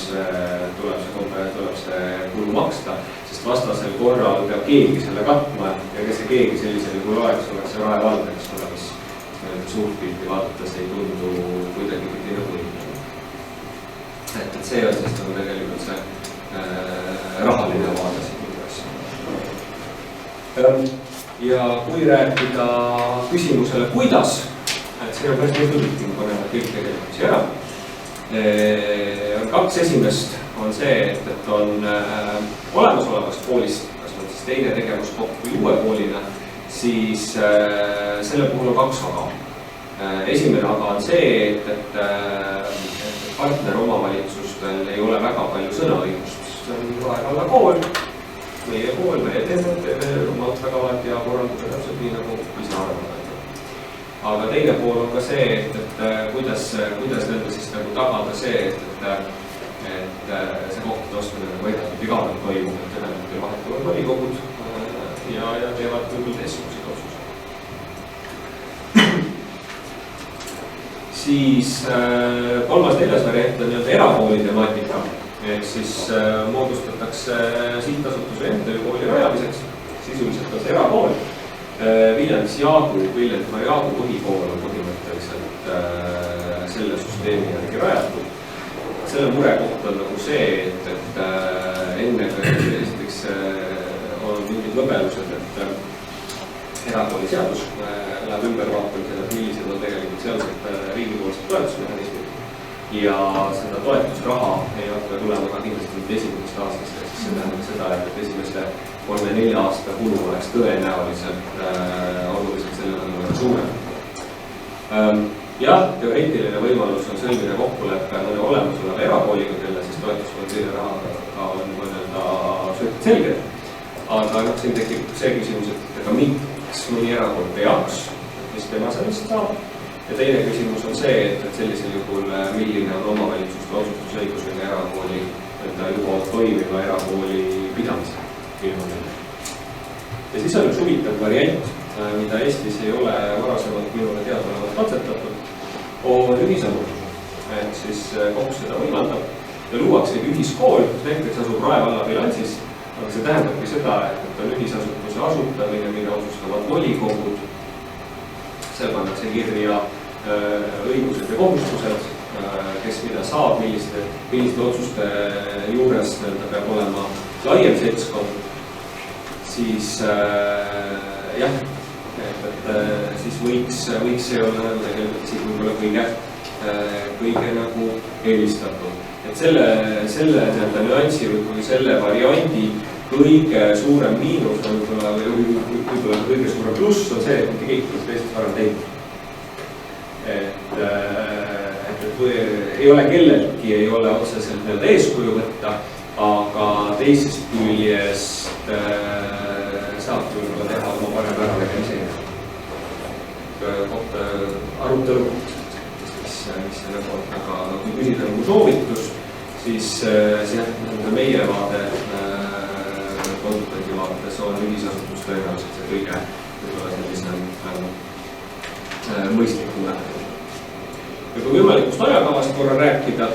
see kulu maksta, sest vastasel korral peab keegi selle katma ja kes see keegi sellisel juhul oleks see Rae vald, eks ole, mis suurt pilti vaadates ei tundu kuidagi pidi nagu õiglane. Et see on siis nagu tegelikult see rahaline vaade siin juures. Ja kui rääkida küsimusele, kuidas, et see on päris mitu tükki, ma panen kõik tegelikult siia ära. On 2 esimest, on see, et on olemasolevast koolist, kas on siis teine tegevuskoht või uue koolina, siis selle puhul on 2 aga. Esimene aga on see, et partneromavalitsustel ei ole väga palju sõnaõigust. See on Rae valla kool, meie teeme omad tagavad ja korralduse täpselt nii nagu ise arvavad. Aga teine pool on ka see, et kuidas nende siis nagu tagada see, et see kohtade ostmine nagu edasi igavalt toimub, et ühelt vahetuvad volikogud ja teevad küll teistsuguseid otsuseid. Siis 3. 4. variant on erakooli temaatika, ehk siis moodustatakse sihtasutus MTÜ kooli rajamiseks, sisuliselt on see erakool. Viljandimaa Jaagu põhikool on põhimõtteliselt selle süsteemi järgi rajatud. Selle murekoht on nagu see, et enne esiteks on mingid lõbelused, et erakooli seadus läheb ümbervaatamisele, millised on tegelikult sealsed riigipoolsed toetusmehhanismid. ja seda toetusraha ei hakka tulema ka kindlasti mitte esimesest aastast, ehk siis see tähendab seda, et esimeste 3-4 aasta kulu oleks tõenäoliselt oluliselt selle võrra suurem. Jah, teoreetiline võimalus on sõlmida kokkuleppe mõne olemasoleva erakooliga, kelle siis toetusfondide rahaga on mõnelda suhteliselt selged. Aga siin tekib see küsimus, et ega miks mõni erakool peaks, mis tema sellest saab. Ja teine küsimus on see, et sellisel juhul milline on omavalitsuste otsustusõigusega erakooli juba toimiva erakooli pidamisel. Ja siis on üks huvitav variant, mida Eestis ei ole varasemalt minule teadolevalt katsetatud, on ühisasutus. Et siis KOKS seda võimaldab ja luuaksegi ühiskool, kus näiteks asub Rae valla bilansis, aga see tähendabki seda, et on ühisasutuse asutamine, mida otsustavad volikogud. Seal pannakse kirja õigused ja kohustused, kes mida saab, milliste otsuste juures peab olema laiem seltskond, siis jah, et siis võiks see olla tegelikult siis võib-olla kõige nagu eelistatud. Et selle nüansi või selle variandi kõige suurem miinus on võib-olla kõige suurem pluss on see, et mitte keegi pole Eestis varem teinud. Et ei ole kelleltki, ei ole otseselt eeskuju võtta, aga teisest küljest saab võib-olla teha oma parem ärategemise kohta arutelu, mis selle poolt, aga kui küsida nagu soovitus, siis meie vaade konsultandi vaates on ühisasutus tõenäoliselt see kõige sellisem mõistlikum lähtepunkt. Ja kui võimalikust ajakavast korra rääkida,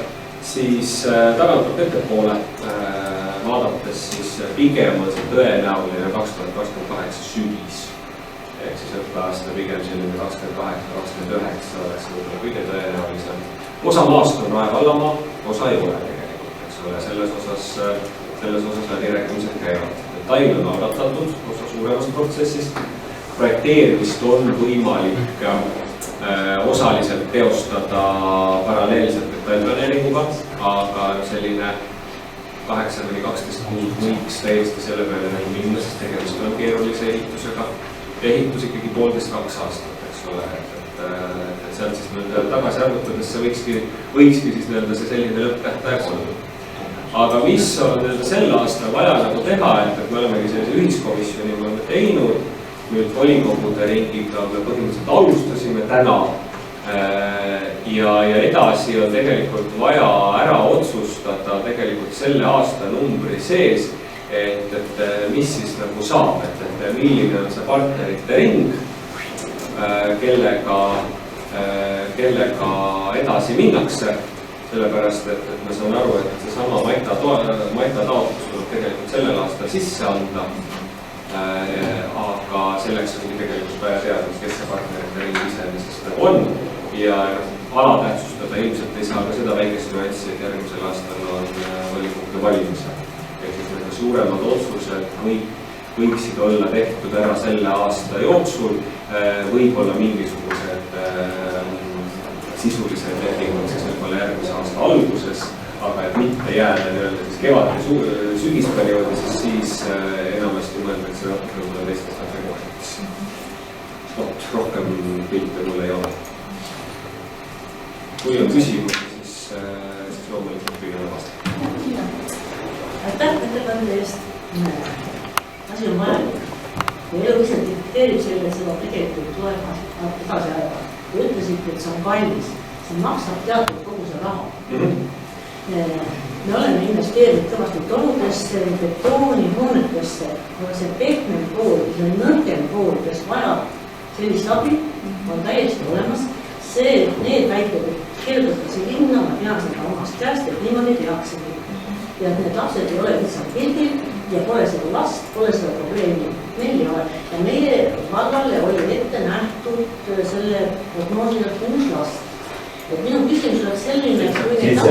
siis tagantpoolt ettepoole vaadates siis pigem on see tõenäoline 2028 sügis. Ehk siis õppeaasta pigem selline 28-29 oleks võib-olla kõige tõenäolisem. Osa maast on Rae vallamaa, osa ei ole tegelikult, eks ole. Selles osas läbirääkimised käivad. Detail on algatatud osa suuremast protsessist. Projekteerimist on võimalik osaliselt teostada paralleelselt detailplaneeringuga, aga selline 8-12 kuud võiks täiesti selle peale minna, sest tegemist on keerulise ehitusega. Ehitus ikkagi 1,5–2 aastat, eks ole, et sealt siis tagasi arvutades see võikski siis see selline lõpptähtaeg olla. Aga mis on sel aastal vaja nagu teha, et me olemegi sellise ühiskomisjoni oleme teinud, nüüd volikogude ringiga me põhimõtteliselt alustasime täna ja edasi on tegelikult vaja ära otsustada tegelikult selle aasta numbri sees, et mis siis nagu saab, et milline on see partnerite ring, kellega edasi minnakse, sellepärast, et me saan aru, et see sama Maita taotlus tuleb tegelikult sellel aastal sisse anda, aga selleks ongi tegelikult vaja teada, kes see partnerite ring iseenesest on ja alatähtsustada ilmselt ei saa ka seda väikest nüanssi, et järgmisel aastal on volikogude valimised. Ehk siis need suuremad otsused võiksid olla tehtud ära selle aasta jooksul, võib-olla mingisugused sisulised lepingud siis võib-olla järgmise aasta alguses, aga et mitte jääda siis kevad- ja sügisperioodi, siis enamasti mõeldakse natuke teistest kategooriatest. Rohkem pilte mul ei ole. Kui on küsimusi, siis loomulikult püüame vastata. Aitäh ettekande eest. Asi on vajalik. Kui elu ise dikteerib selle, seda tegelikult tuleb edasi ajada. Kui ütlesite, et see on kallis, see maksab teatud koguse raha. Me oleme investeerinud kõvasti torudesse, betoonihoonetesse, aga see pehmem pool, see nõrgem pool, kes vajab sellist abi, on täiesti olemas. See, et need väited kirjutatakse linna, ma tean seda omast käest, et niimoodi teaksegi. Ja et need lapsed ei ole lihtsalt pildil ja pole seda last, pole seda probleemi. Meil ei ole. Ja meie vallale oli ette nähtud selle prognoosile 6 last. Et minu küsimus oleks selline, et kui neid 7+2.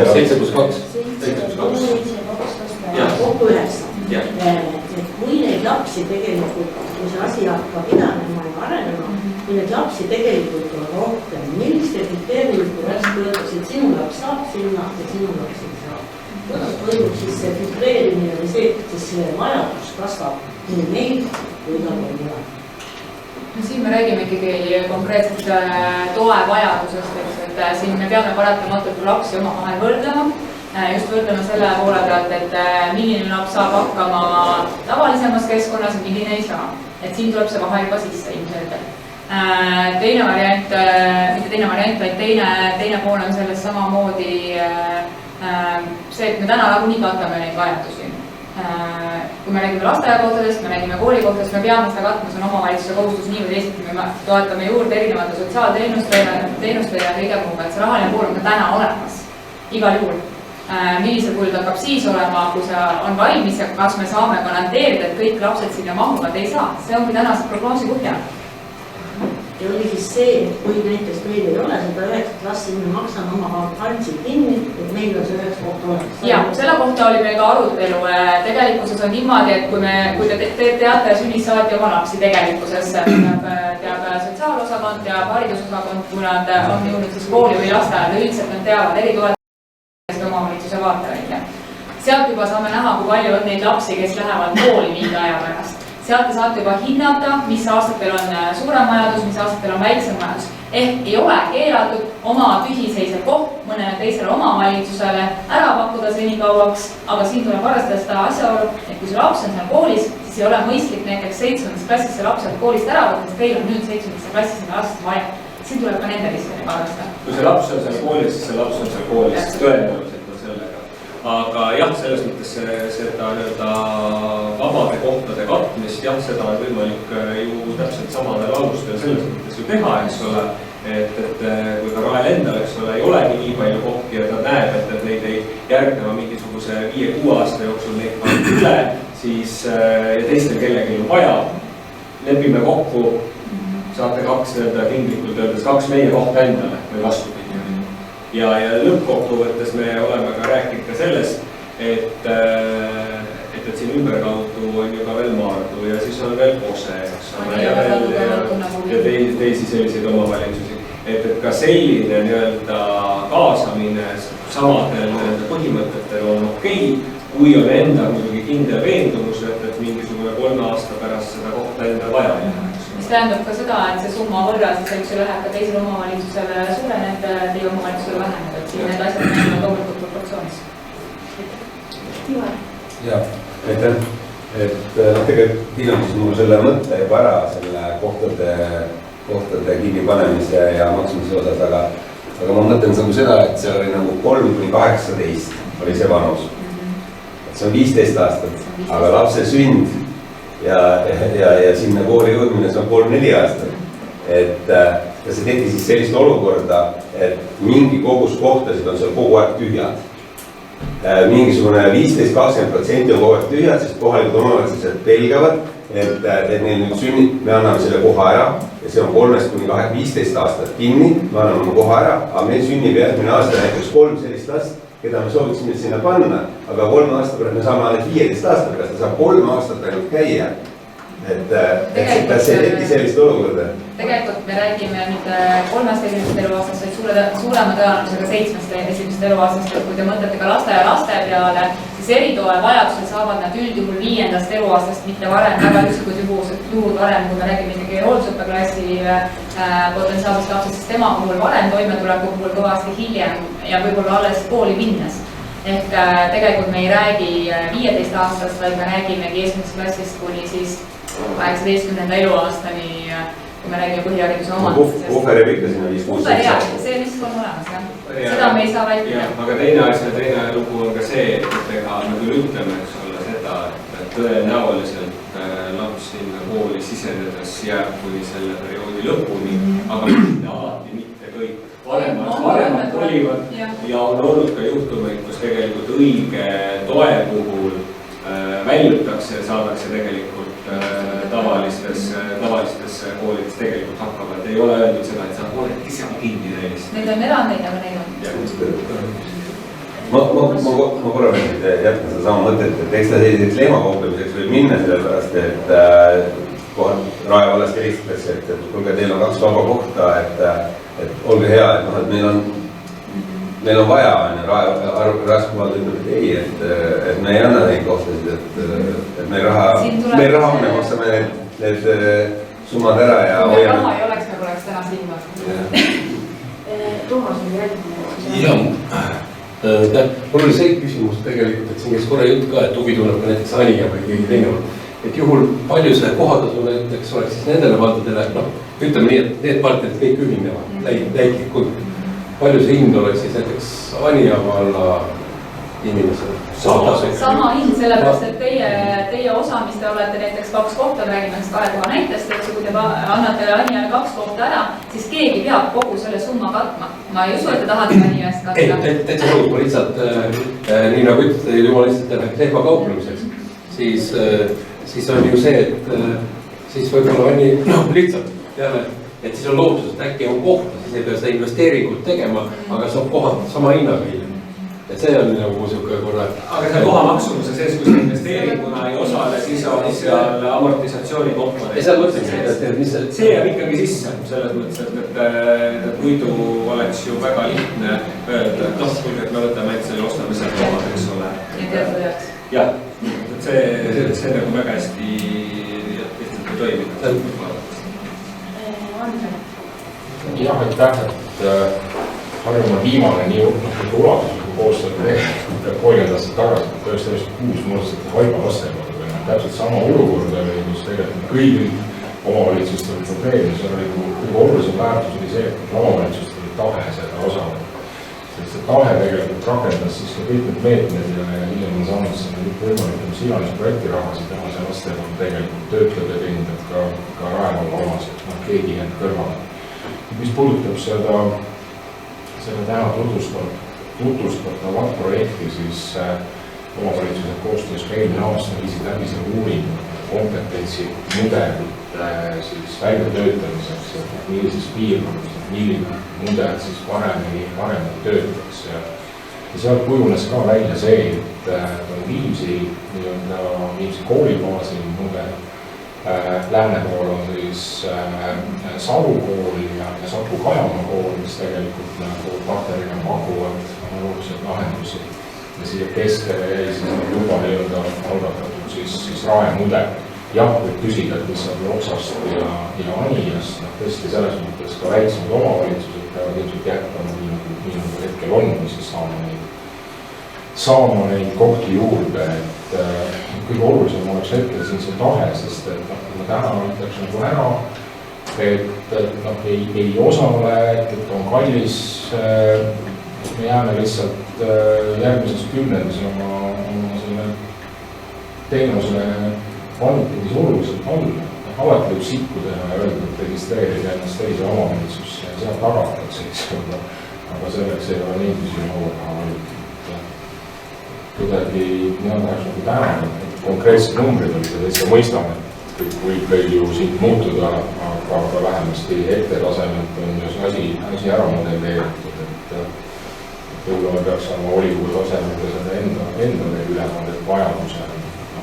kokku 9. Et kui neid lapsi tegelikult, kui see asi hakkab idanema ja arenema, kui neid lapsi tegelikult on rohkem, milliste kriteeriumite värst võetakse et sinu laps saab sinna ja sinu laps ei saa. Kuidas toimub siis see filtreerimine või see, siis see vajadus kasvab nii meil kui ka meil. No siin me räägime ikkagi konkreetselt toe vajadusest, et siin me peame paratamatult lapsi omavahel võrdlema. Just võrdleme selle poole pealt, et milline laps saab hakkama tavalisemas keskkonnas ja milline ei saa. Et siin tuleb see vahe juba sisse ilmselgelt. Teine variant, mitte teine variant, vaid teine pool on sellest samamoodi see, et me täna nagunii katame neid vajadusi. Kui me räägime lasteaiakohtadest, me räägime koolikohtadest, me peame seda katma, see on omavalitsuse kohustus nii või teisiti, me toetame juurde erinevate sotsiaalteenuste ja kõige muuga, et see rahaline pool on ka täna olemas, igal juhul. Millisel kujul ta hakkab siis olema, kui see on valmis ja kas me saame garanteerida, et kõik lapsed sinna mahuvad, ei saa. See ongi tänase prognoosi põhjal. Ja oli siis see, et kui näiteks meil ei ole seda 9 klassi, me maksame oma kantsid kinni, et meil on see 9 kohta olemas. Ja, selle kohta oli meil ka arutelu. Tegelikkuses on niimoodi, et kui te teate sünnist saati oma lapsi tegelikkuses, teab sotsiaalosakond, teab haridusosakond, kui nad on jõudnud siis kooli või lasteaeda, üldiselt nad teavad eritoetust omavalitsuse vaateväljja. Sealt juba saame näha, kui palju on neid lapsi, kes lähevad kooli mingi aja pärast. Sealt te saate juba hinnata, mis aastatel on suurem vajadus, mis aastatel on väiksem vajadus. Ehk ei ole keelatud oma tühiseisev koht mõnele teisele omavalitsusele ära pakkuda senikauaks, aga siin tuleb arvestada seda asjaolu, et kui see laps on seal koolis, siis ei ole mõistlik näiteks 7. klassis see laps koolist ära võtta, sest teil on nüüd 7. klassis sinna lasta vaja. Siin tuleb ka nende riskidega arvestada. Kui see laps on seal koolis, siis see laps on seal koolis, tõenäoliselt on sellega. Aga jah, selles mõttes seda vabade kohtade katmist, jah, seda on võimalik ju täpselt samadel alustel selles mõttes ju teha, eks ole. Et kui ka Rael endal, eks ole, ei olegi nii palju kohti ja ta näeb, et neid ei järgneva mingisuguse 5-6 aasta jooksul neid pannud üle, siis ja teistel kellegi on vaja, lepime kokku, saate 2 tinglikult öeldes 2 meie kohta endale või vastupidi. Ja lõppkokkuvõttes me oleme ka rääkinud ka sellest, et siin ümberkaudu on ju ka veel Maardu ja siis on veel Kose, eks ole, ja teisi selliseid omavalitsusi. Et ka selline kaasamine samadel põhimõtetel on okei, kui on enda muidugi kindel veendumus, et mingisugune 3 aasta pärast seda kohta enda vaja ei lähe. Mis tähendab ka seda, et see summa võrra siis läheb ka teisele omavalitsusele suureneb, teie omavalitsusele väheneb, et siin need asjad on loomulikult proportsioonis. Jah, aitäh. Tegelikult ilmselt mul selle mõtte juba ära selle kohtade kinnipanemise ja maksmise osas, aga ma mõtlen seda, et see oli 3–18 oli see vanus. See on 15 aastat, aga lapse sünd ja sinna kooli jõudmine, see on 3–4 aastat. Ja see tegi siis sellist olukorda, et mingi kogus kohtasid on seal kogu aeg tühjad. Mingisugune 15–20% on kogu aeg tühjad, sest kohalikud omavalitsused pelgavad, et neil nüüd sünnib, me anname selle koha ära ja see on 3–15 aastat kinni, me anname oma koha ära, aga meil sünnib järgmine aasta näiteks 3 sellist last, keda me sooviksime sinna panna, aga 3 aasta pärast me saame ainult 15 aastat pärast, ta saab 3 aastat ainult käia. Kas see teki sellist olukorda? Tegelikult me räägime mitte 3 esimesest eluaastast, vaid suurema tõenäosusega 7 esimesest eluaastast, et kui te mõtlete ka laste ja laste peale, siis eritoe vajadusel saavad nad üldjuhul 5. eluaastast, mitte varem, väga üksikud juhud varem, kui me räägime ikkagi hooldusõppeklassi potentsiaalsest lapsest, siis tema puhul varem, toimetuleku puhul kõvasti hiljem ja võib-olla alles kooli minnes. Ehk tegelikult me ei räägi 15 aastast, vaid me räägimegi esimesest klassist kuni siis 18. eluaastani, kui me räägime põhihariduse omandamisest. Puhver jääb ikka sinna 5-6. Puhver jääb, see risk on olemas, jah. Seda me ei saa vältida. Aga teine lugu on ka see, et me küll ütleme, eks ole, seda, et tõenäoliselt laps sinna kooli sisenedes jääb kuni selle perioodi lõpuni, aga alati mitte kõik. Vanemad kolivad ja on olnud ka juhtumeid, kus tegelikult õige toe puhul väljutakse ja saadakse tegelikult tavalistes koolides tegelikult hakkama, et ei ole öeldud seda, et sa oled ise kinni neist. Need on erandeid, aga neid on. Ma korra jätkan seda sama mõtet, et eks ta selliseks leemakauplemiseks võib minna, sellepärast et Rae vallast helistatakse, et kuulge, teil on 2 vaba kohta, et olge hea, et meil on meil on vaja, Raskmaal ütleb, et ei, et me ei anna neid kohtasid, et meil raha on, me maksame need summad ära ja kui raha ei oleks, nagu oleks täna silma. Toomas on järgmine. Jah, mul oli see küsimus tegelikult, et siin käis korra jutt ka, et huvi tunneb ka näiteks Anija või keegi teine. Et juhul palju see kohatasu näiteks oleks siis nendele valdadele, ütleme nii, et need partnerid kõik ühinevad, läiklikult. Palju see hind oleks siis näiteks Anija valla inimesele? Sama hind, sellepärast, et teie osa, mis te olete näiteks 2 kohta, räägime 2 koha näitest, kui te annate Anijale 2 kohta ära, siis keegi peab kogu selle summa katma. Ma ei usu, et te tahate Anija eest katta. Ei, täitsa nõus, ma lihtsalt, nii nagu ütlete, juba lihtsalt lehva kauplemiseks, siis on ju see, et siis võib-olla Anni, lihtsalt jälle, et siis on lootus, et äkki on kohta, siis ei pea seda investeeringut tegema, aga saab kohad sama hinnaga hiljem. Et see on nagu siuke korra. Aga see koha maksumuse sees, kui investeeringuna ei osale, siis on seal amortisatsiooni komponent. Ei, seal mõtlesin, et see jääb ikkagi sisse, selles mõttes, et muidu oleks ju väga lihtne öelda, et kuulge, et me võtame ainult selle ostamisel kohad, eks ole. Ja teatud jaoks. Jah, et see nagu väga hästi lihtsalt ei toiminud. Jah, aitäh, et Harjumaa viimane nii ulatusliku koostööd tegelikult 30 aastat tagasi, 1996 moodustati Haigla lastekodu. Täpselt sama olukord oli, kus tegelikult kõigil omavalitsustel oli probleem, see oli kõige olulisem väärtus oli see, et omavalitsustel oli tahe seda osaleda. See tahe tegelikult rakendas siis ka kõik need meetmed ja hiljem on saanud seda kõik võimalikum Silanis projekti rahasid teha, see lastekodu tegelikult töötleb ja teenindab ka Raekolla omasid, keegi jäänud kõrvale. Mis puudutab seda täna tutvustatavat projekti, siis omavalitsused koostöös ka eelmine aasta viisid läbi selle uuringu kompetentsi mudelite siis väljatöötamiseks, et millises piirkonnas, milline mudel siis paremini töötaks. Ja sealt kujunes ka välja see, et on Viimsi koolibaasi mudel. Lääne pool on siis Salu kool ja Saku Kajamaa kool, mis tegelikult nagu partnerina pakuvad analoogseid lahendusi. Ja siia keskele jäi siis juba algatatud siis Rae mudel. Jah, võib küsida, et mis on Loksast ja Anijast, tõesti selles mõttes ka väiksemad omavalitsused peavad ilmselt jätkama nii nagu hetkel on, siis saama neid kohti juurde, et kõige olulisem oleks hetkel siin see tahe, sest et ma täna ütleks nagu ära, et ei osale, et on kallis, me jääme lihtsalt järgmises kümnendis oma selle teenuse kvaliteedis oluliselt alla. Alati võib sikku teha ja öelda, et registreerida ennast teise omavalitsusse ja seal tagatakse, aga selleks ei ole neid visioone valitud. Kuidagi tahaks nagu täna, et konkreetsed numbrid olid ja täitsa mõistame, et kõik võib veel ju siit muutuda, aga vähemasti hetke tasemelt on ju asi ära modelleeritud, et võib-olla me peaks olema volikogu tasemelt ja seda enda veel ülevaade vajaduse,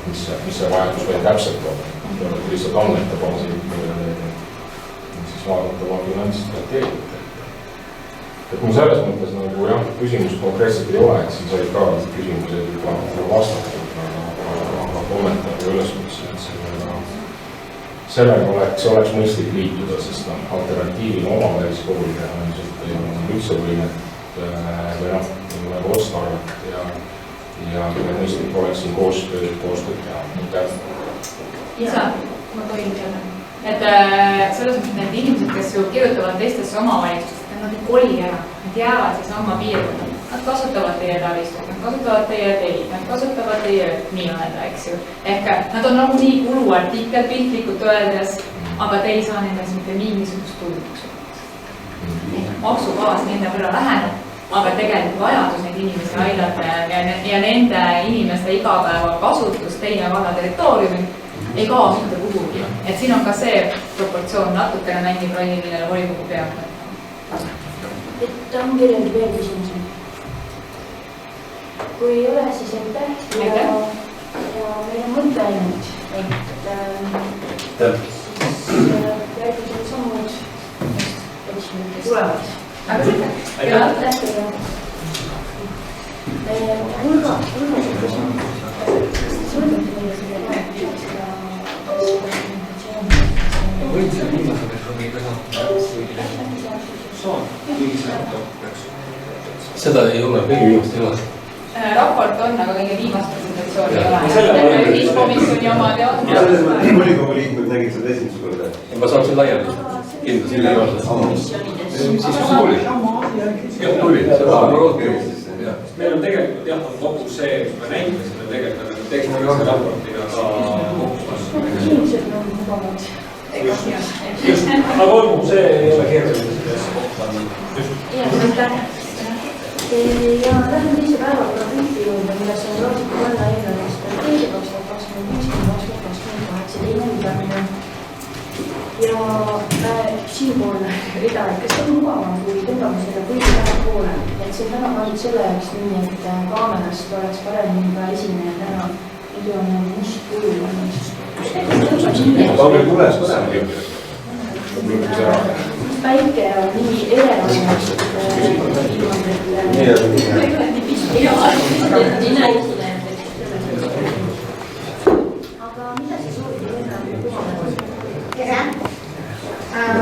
mis see vajadus veel täpselt on. Lihtsalt andmete baasil, siis vaadata oma finantsstrateegiat. Et mul selles mõttes nagu jah, küsimus konkreetselt ei ole, et siin said ka küsimused juba vastatud, aga kommentaari üleskutse, et sellega oleks mõistlik liituda, sest alternatiivina omaväliskooli teha ei ole üldse võimet või ei ole otstarvet ja mõistlik oleks siin koostööd teha. Isa, ma tohin teada, et selles mõttes need inimesed, kes ju kirjutavad teistesse omavalitsustesse, nad ei koli ära, nad jäävad siis oma piirkonda. Nad kasutavad teie taristut, nad kasutavad teie teid, nad kasutavad teie nii-öelda, eks ju. Ehk nad on nagu nii kuluartikkel piltlikult öeldes, aga te ei saa nendest mitte mingisugust tulumaksu. Maksubaas nende võrra väheneb, aga tegelikult vajadus neid inimesi aidata ja nende inimeste igapäeva kasutus teie valla territooriumil ei kao mitte kuhugi. Et siin on ka see proportsioon natukene mängib rolli, millele volikogu peab. Et on kellelgi veel küsimusi. Kui ei ole, siis aitäh ja meil on mõte ainult, et siis järgmised sammud tulevad. Aga aitäh! võin selle viimase versiooni teha. Saan, kuigi see peaks. Seda ei ole kõige viimast ei ole. Raport on, aga kõige viimast presentatsiooni ei ole. Ühiskomisjoni omad ja on. Selles mõttes volikogu liikmed nägid seda esimest korda. Ma saaksin laiali. Kindlasti ei ole. Siis tuli. Jah, tuli. Seda on roodkirjas. Meil on tegelikult jah, on kogus see, mis me näitasime tegelikult tekstilise raportiga ka kogus. Inimesed on mugavad. Aga olgu, see ei ole keeruline selles kohta. Ja lähen teise päevakorrapunkti juurde, milles on Raasiku valla eelarve strateegia 2021–2028 teine lugemine. Ja siinpoolne rida, et kas on mugavam, kui tõmbame selle kõige poole. Et see on täna pandud selle jaoks nii, et kaamerast oleks paremini ka esineja täna. Muidu on must kuju. Kaamel kules põnev. Päike on nii erenenud. Aga mida see soovib eelarve kuhamata? Tere!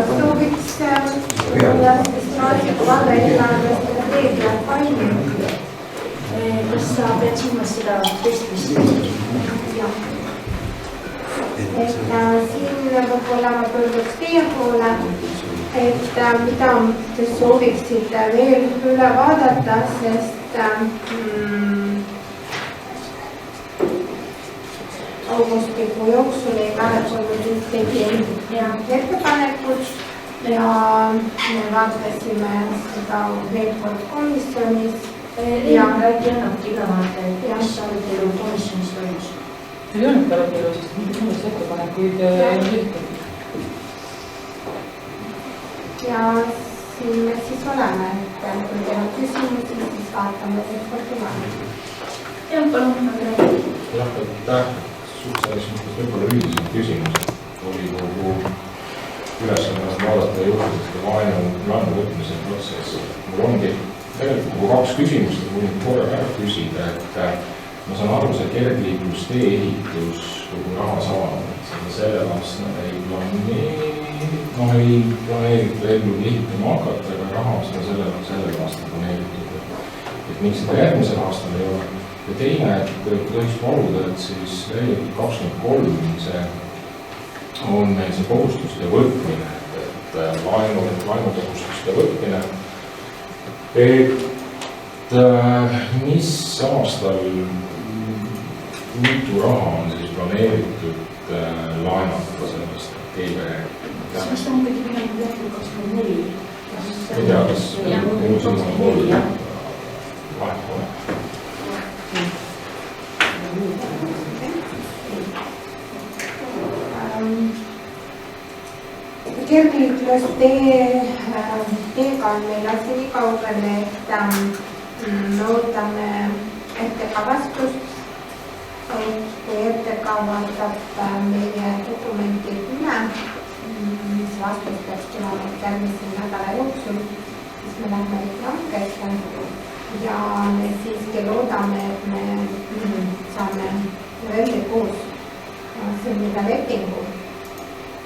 Sooviks Raasiku valla eelarve strateegia faili. Kas sa pead silmas seda testlist? Jah. Siin võib-olla ma pöörduks teie poole, et mida te sooviksite veel üle vaadata, sest augustikuu jooksul ei mäletanud ühtegi ettepanekut ja me vaatasime seda veel kord komisjonis. Räägi annabki ülevaate, mis arutelu komisjonis toimus. Ei olnud arutelu, sest mingit muudest ettepanekuid ei tehtud. Ja siin me siis oleme, et kui teil on küsimusi, siis vaatame veel kord üle. Jah, palun, Andrei. Jah, suhteliselt võib-olla üldised küsimused. Volikogu ülesanne vaadata juhtida seda laenu võtmise protsessi. Mul ongi tegelikult kaks küsimust, et võin korraga ära küsida, et ma saan aru, see kergliiklustee ehitus, kogu raha saanud, seda sellel aastal ei planeeritud ellu ehitama hakata, aga raha on seda sellel aastal planeeritud. Et miks seda järgmisel aastal ei ole? Ja teine, et tohiks paluda, et siis laialt 23 see on meil see kohustuste võtmine, et laenukohustuste võtmine. Et mis aastal mitu raha on siis planeeritud laenata selle strateegia? Kas ta on ikkagi pigem 24? Ei tea, kas minu sõnum on vahet ole. Kergliiklusteega on meil asi nii kaugele, et me ootame RTK vastust, et kui RTK vaatab meie dokumendid üle, mis vastus peaks tulema järgmisel nädala jooksul, siis me lähme hankesse ja me siiski loodame, et me saame novembrikuus sõlmida lepingu.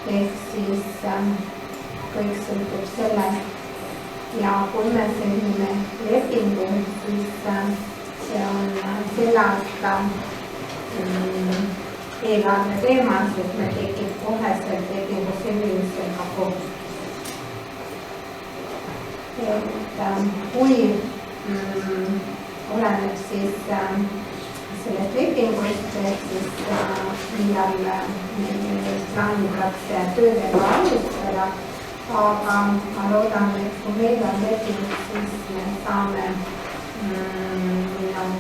Ehk siis kõik sõltub sellest ja kui me sõlmime lepingu, siis see on selle aasta eelarve teemas, et me tekib koheselt lepingu sõlmimisel ka kohustus. Et kui oleneb siis sellest lepingust, et siis millal plaanitakse töödega alustada, aga ma loodan, et kui meil on leping, siis me saame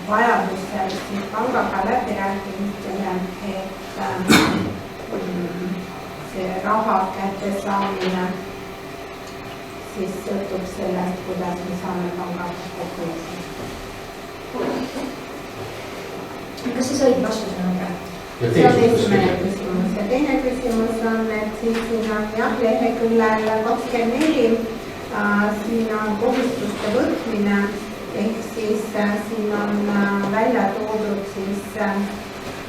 vajadusel siis pangaga läbirääkimistele, et see raha kättesaamine siis sõltub sellest, kuidas me saame pangaga kokku leppida. Kas sa said vastuse nõnda? See on esimene küsimus ja teine küsimus on, et siis siin on jah, leheküljel 24, siin on kohustuste võtmine ehk siis siin on välja toodud siis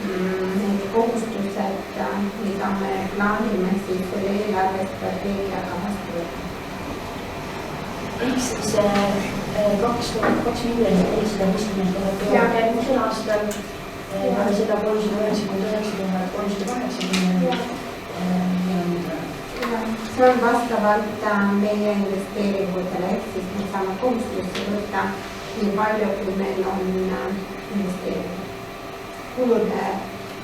need kohustused, mida me plaanime siis selle eelarvestrateegiaga vastu võtta. Ehk siis 2 miljonit 450 000 eurot järgmisel aastal, peale seda 399 380 see on vastavalt meie investeeringutele, ehk siis me saame kohustusi võtta nii palju, kui meil on investeeringuid. Kulude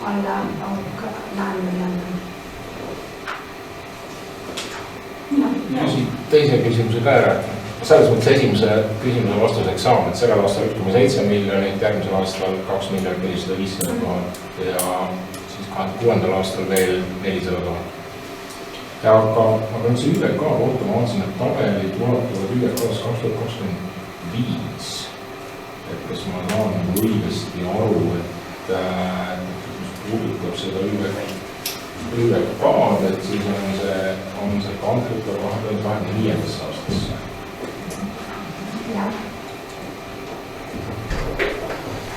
alla auk laenumine on. Küsin teise küsimuse ka ära. Selles mõttes esimese küsimuse vastuseks saame, et sellel aastal 1,7 miljonit, järgmisel aastal 2 miljonit 450 000 ja siis 2006. aastal veel 400 000. Ja aga nüüd see ÜVK kohta ma vaatasin, et tabelid ulatuvad ÜVK-s 2025. Et kas ma saan õigesti aru, et mis puudutab seda ÜVK-d, et siis on see kantud 2025. aastasse.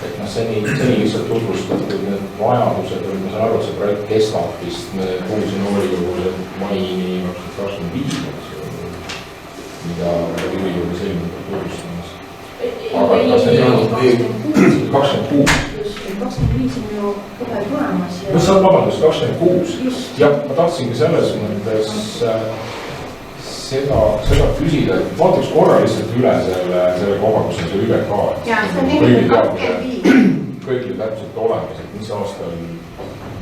Et seni lihtsalt tutvustatud need vajadused, ma saan aru, et see projekt kestab vist, me kuulsin volikogus, et maini 2025, mida Jüri oli selgelt tutvustamas. Aga kas need on 26? 25 on ju kohe tulemas. No see on vabandust, 26. Ja ma tahtsingi selles mõttes seda küsida, et vaataks korra lihtsalt üle selle koha, kus on see ÜVK. Ja, see on 425. Kõik oli täpselt olemas, et mis aastal,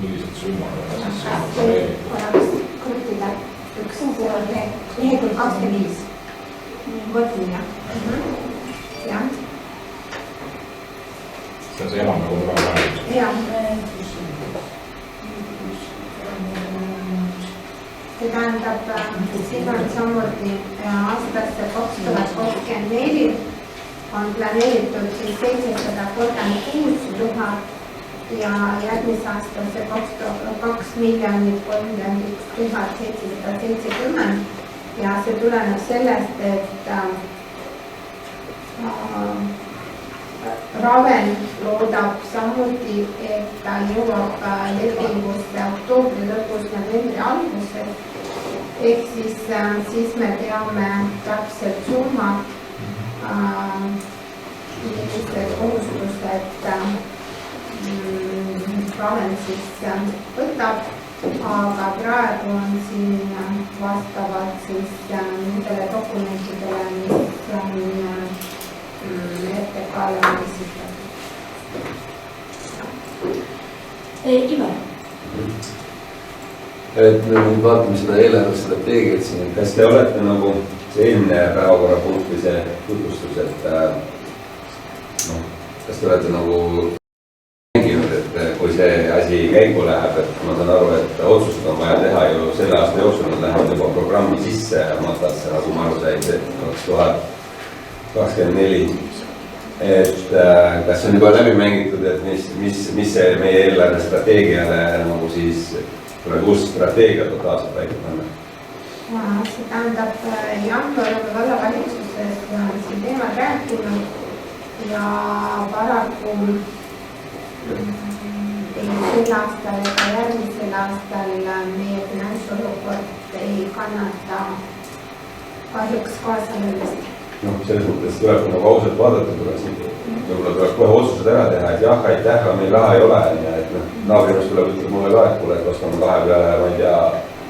millised summad on siis korrutida üks lehekülg 25. Võtmine. Jah. See on see enam nagu väga vähe. Jah. See tähendab, siin on samuti aastasse 2024 on planeeritud siis 736 000 ja järgmise aastasse 2 331 770 ja see tuleneb sellest, et Raven loodab samuti, et ta jõuab lepingusse oktoobri lõpus, novembri alguses. Ehk siis me teame täpselt summa, millised kohustused Raven siis võtab, aga praegu on siin vastavalt siis nendele dokumentidele, mis on RTK-le on esitatud. Ivar. Et me vaatame seda eelarvestrateegiat siin, et kas te olete nagu see eelmine päevakorrapunkt või see tutvustus, et kas te olete nagu mänginud, et kui see asi käigu läheb, et ma saan aru, et otsused on vaja teha ju selle aasta jooksul, nad lähevad juba programmi sisse matasse, nagu ma aru sain, 2024. Et kas on juba läbi mängitud, et mis see meie eelarvestrateegiale nagu siis tuleb uus strateegia totaalselt paika panna? See tähendab, jah, me oleme vallavalitsuses siin teemal rääkinud ja paraku sel aastal ega järgmisel aastal meie finantsolukord ei kannata kahjuks kaasa sellest. Selles mõttes tuleb nagu ausalt vaadata, võib-olla tuleks kohe otsused ära teha, et jah, aitäh, aga meil raha ei ole, et naabrinnast tuleb ütleb mulle ka, et kuule, et ostame vahepeale, ma ei tea,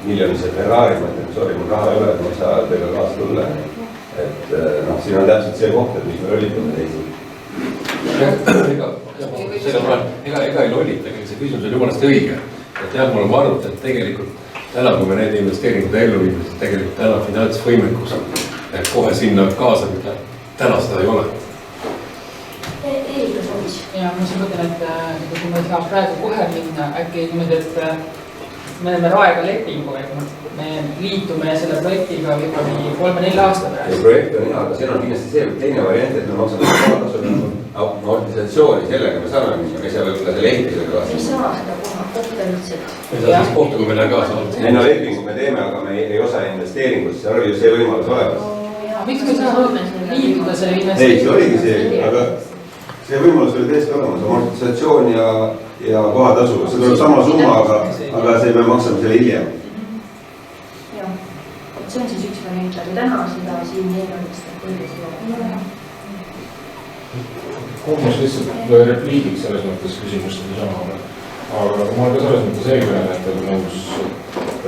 miljonise Ferrari, ma ütlen, sorry, mul raha ei ole, et ma ei saa teiega kaasa tulla. Et siin on täpselt see koht, et mis me lollitame teisi. Ega ei lollita, see küsimus on jumalast õige. Et jah, mul on arvut, et tegelikult täna, kui me need investeeringud ellu viime, siis tegelikult täna finantsvõimekus kohe sinna kaasa, mida täna seda ei ole. Eelika soovis. Ja ma siin mõtlen, et kui me ei saa praegu kohe minna, äkki niimoodi, et me oleme raega lepingu, et me liitume selle projektiga võib-olla 3-4 aasta pärast. See projekt on hea, aga siin on kindlasti see teine variant, et me maksame amortisatsiooni, sellega me saame minna, me ei saa võib-olla selle ehitusega kaasa. Ei saa seda kohta lihtsalt. Me ei saa siis kohta, kui me läheme kaasa. Enne lepingu me teeme, aga me ei osa investeeringut, siis on ju see võimalus olemas. miks me ei saa liituda selle ei, see oligi see, aga see võimalus oli täiesti olemas, amortisatsioon ja kohatasu, see tuleb sama summa, aga see me maksame selle hiljem. Jah, et see on siis üks variant, aga täna seda siin eelarvest põhjus ei ole. Kogus lihtsalt repliigiks selles mõttes küsimust ei saa, aga ma olen ka selles mõttes eelkõnelejatel nõus, et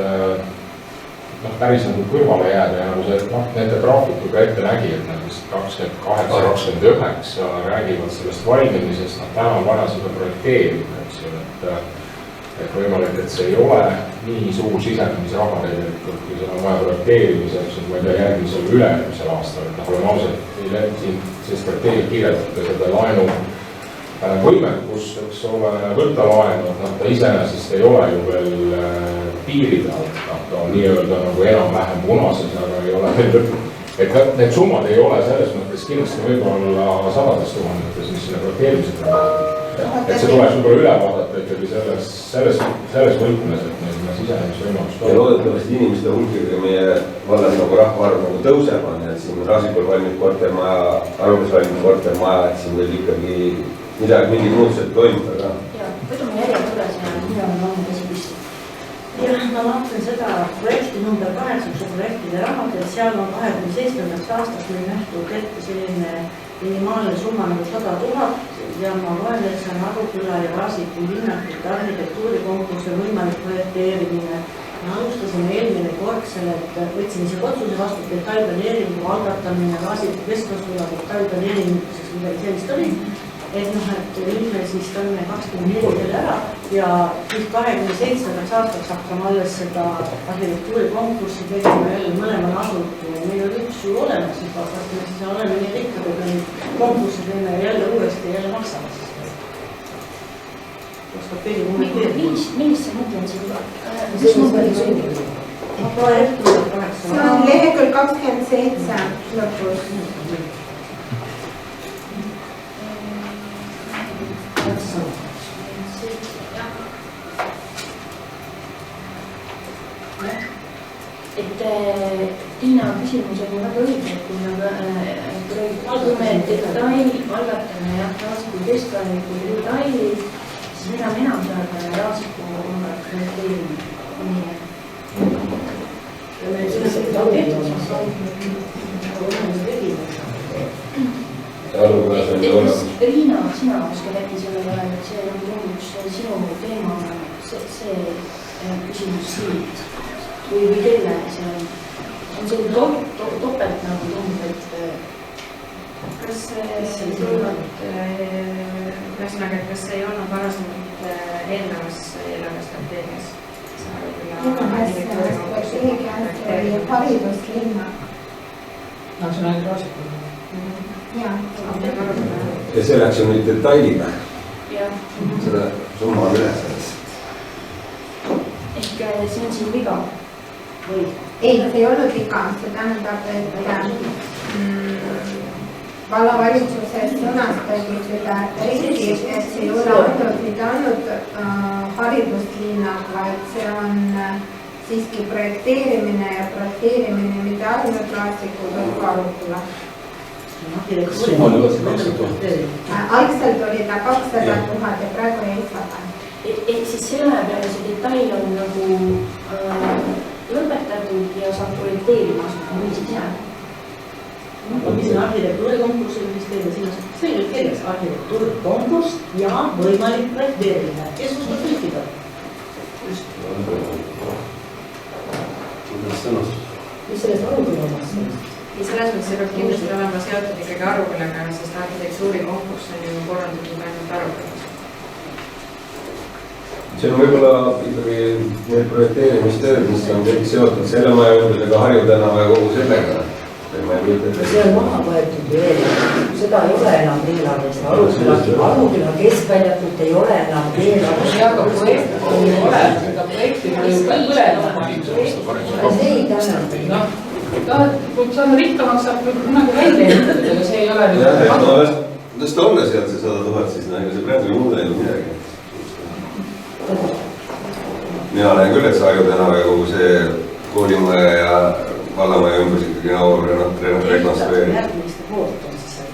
päris nagu kõrvale jääda ja nagu see, nende graafikuga ette nägi, et nad vist 28-29 räägivad sellest valmimisest, nad täna on vaja seda projekteerida, eks ju, et võimalik, et see ei ole nii suur sisenemisraha tegelikult, kui seda on vaja projekteerimiseks, et ma ei tea, järgmisel ülemisel aastal, et oleme ausalt, see strateegia kirjeldab seda laenu võimekust, eks ole, võtta laenu, et ta iseenesest ei ole ju veel piiri pealt, ta on nii-öelda nagu enam-vähem punases, aga ei ole veel lõpuks. Et need summad ei ole selles mõttes kindlasti võib-olla sadades tuhandetes, mis sinna projekteerimised on. Et see tuleks võib-olla üle vaadata ikkagi selles võtmes, et meil sisenemisvõimalust on. Ja loodetavasti inimeste hulgiga meie vallas nagu rahvaarv nagu tõuseb on, et siin Raasipol valmib kortermaja, Arvus valmib kortermaja, et siin võib ikkagi mingi muutused toimuda ka. Ja, võtame järjekorras ja mida on olnud esimest. Jah, ma vaatan seda projekti number 8, projektide rahad, et seal on 27. aastast meil nähtud ette selline minimaalne summa nagu 100 000 ja ma loen, et see on Aruküla ja Raasiku linnakute arhitektuurikonkursi võimalik projekteerimine. Me alustasime eelmine kord selle, et võtsime see otsuse vastu detailplaneeringu algatamine Raasiku Keskkonnaküla detailplaneeringuses midagi sellist oli. Et nüüd me siis tõmme 24 ära ja siis 27. aastaks hakkame alles seda arhitektuurikonkurssi tegema jälle mõlemal asutud. Meil oli üks ju olemas juba, kas me siis oleme nii rikkad, et me konkurssi teeme jälle uuesti ja jälle maksame siis. Millist see mõte on siin? See on lehekülg 27 lõpus. Et Tiina küsimus on väga õige, et kui me detaili algatame Raasiku keskvaliku detaili, siis mida me enam saada Raasiku projekteerimine. Riina, sina oskad äkki selle vahel, et see on üks sinu teema, see küsimus siit. Või kelle see on see topelt nagu tundub, et kas see tulnud, ühesõnaga, et kas see ei olnud varasemalt eelnevas eelarvestrateegias? Hariduslinna. No see on ainult Raasiku. Ja see läks ju nüüd detailina. Seda summa on üle selles. Ehk see on siin viga? Ei, see ei olnud viga, see tähendab, et vallavalitsuses sõnastati seda riigi, et see ei ole mitte ainult hariduslinnad, vaid see on siiski projekteerimine ja projekteerimine mitte ainult Raasiku, vaid ka Aruküla. Algselt oli ta 200 000 ja praegu jäi 100. Ehk siis selle peale see detail on nagu lõpetatud ja saab projekteerima asuda, või siis jääb? Mis on arhitektuurikonkursi ministeeriumi, siin on selgelt kirjas arhitektuurikonkurss ja võimalik projekteerimine. Kes oskab tõlkida? Just. Mis sellest Arukülamas on? Ja selles mõttes see peab kindlasti olema seotud ikkagi Arukülaga, sest arhitektuurikonkurss on ju korraldatud ainult Arukülas. See on võib-olla ikkagi need projekteerimistööd, mis on kõik seotud selle maja juurdega, Harju tänava ja kogu sellega. See on maha võetud ju eelarvest, seda ei ole enam eelarvest, Aruküla keskväljakut ei ole enam eelarvest. Ja aga projekti ei ole, seda projekti ei ole ju põlema. See ei tähenda. Kui saame rikkamaks, saab kunagi välja ehitada, aga see ei ole nüüd... Las ta olla sealt see 100 000, siis see praegu ei muuda ju midagi. Mina näen küll, et see Harju tänava ja kogu see koolimaja ja vallamaja ümbrus ikkagi Naur rekonstrueerida. järgmiste poolt on siis see.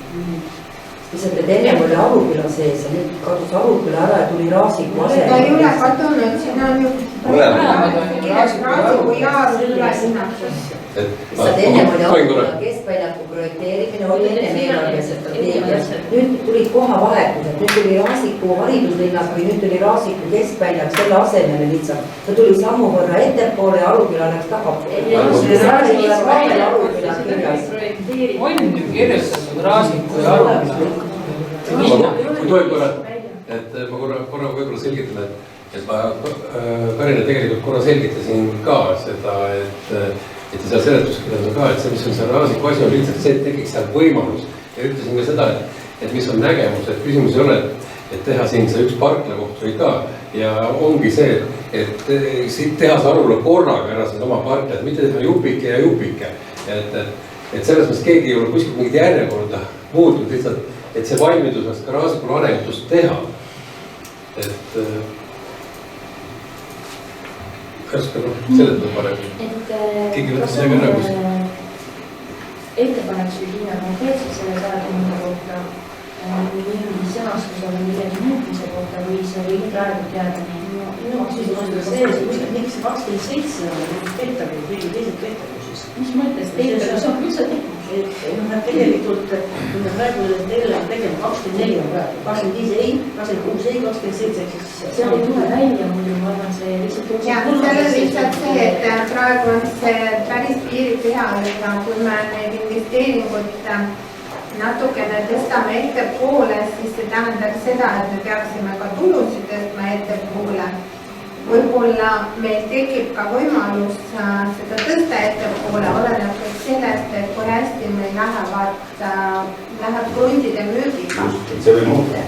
lihtsalt, et ennem oli Aruküla sees ja nüüd kadus Aruküla ära ja tuli Raasiku ta ei ole asemele. kadunud, siin on ju Raasiku ja Aruküla linnakus. lihtsalt ennem oli Aruküla keskväljaku projekteerimine, oli ennem eelarves strateegias. nüüd tulid kohavahetused, nüüd tuli Raasiku hariduslinnak või nüüd tuli Raasiku keskväljak selle asemele lihtsalt. ta tuli sammu võrra ettepoole ja Aruküla läks tagapoole. seal ei ole kahel Aruküla kirjas. on ju kirjutatud Raasiku ja Aruküla. kui tohib korra, et ma korra võib-olla selgitan, et ma Karina tegelikult korra selgitasin ka seda, et seal seletuskirjas on ka, et see, mis on seal Raasiku asi, on lihtsalt see, et tekiks seal võimalus. Ja ütlesin ka seda, et mis on nägemus, et küsimus ei ole, et teha siin see üks parklakoht või ka. Ja ongi see, et siit teha see Aruküla korraga ära see sama parkla, et mitte teha jupike ja jupike. Et selles mõttes keegi ei ole kuskil mingit järjekorda muutnud lihtsalt, et see valmidus oleks ka Raasikul arendust teha. Et Karska, seletada parem. Keegi võttes see ka nagu ettepanek sai Liina konkreetselt selle seaduste kohta mingi sõnastusele millegi muutmise kohta või see või praegu teada nii? Minu küsimus on see, miks 27 on tehtavid või teised tehtavuses? Mis mõttes tehtavuses on üldse tehtavuses? Tegelikult, kui me praegu teile tegema 24 on praegu, 25 ei, 26 ei, 27 siis... Seal ei tule välja muidu, ma arvan, see lihtsalt... Ja, seal on lihtsalt see, et praegu on see päris piiri peal ja kui me need investeeringud natukene tõstame ettepoole, siis see tähendaks seda, et me peaksime ka tulusid tõstma ettepoole. Võib-olla meil tekib ka võimalus seda tõsta ettepoole, oleneb kõik sellest, et kui hästi meil läheb krundide müügiga. See või muuta.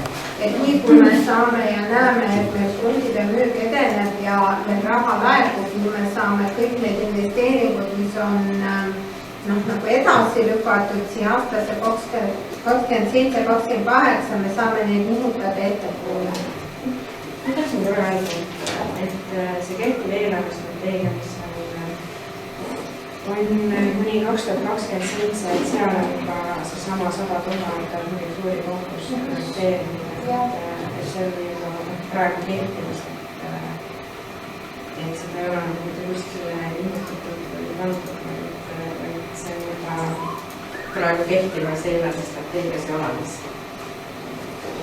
Et nii kui me saame ja näeme, et meil krundide müük edeneb ja meil raha laekub, nii me saame kõik need investeeringud, mis on nagu edasi lükatud siia aastasse 27-28, me saame neid nihutada ettepoole. Ma tahtsin korra öelda, et see kehtiv eelarvestrateegia, mis on kuni 2027, et seal on ka seesama 100 000 suuri konkurss projekteerimine, et see oli juba praegu kehtivas, et seda ei ole mitte kuskile niinimetatud või kantud, vaid see on juba praegu kehtivas eelarvestrateegias ja olemas.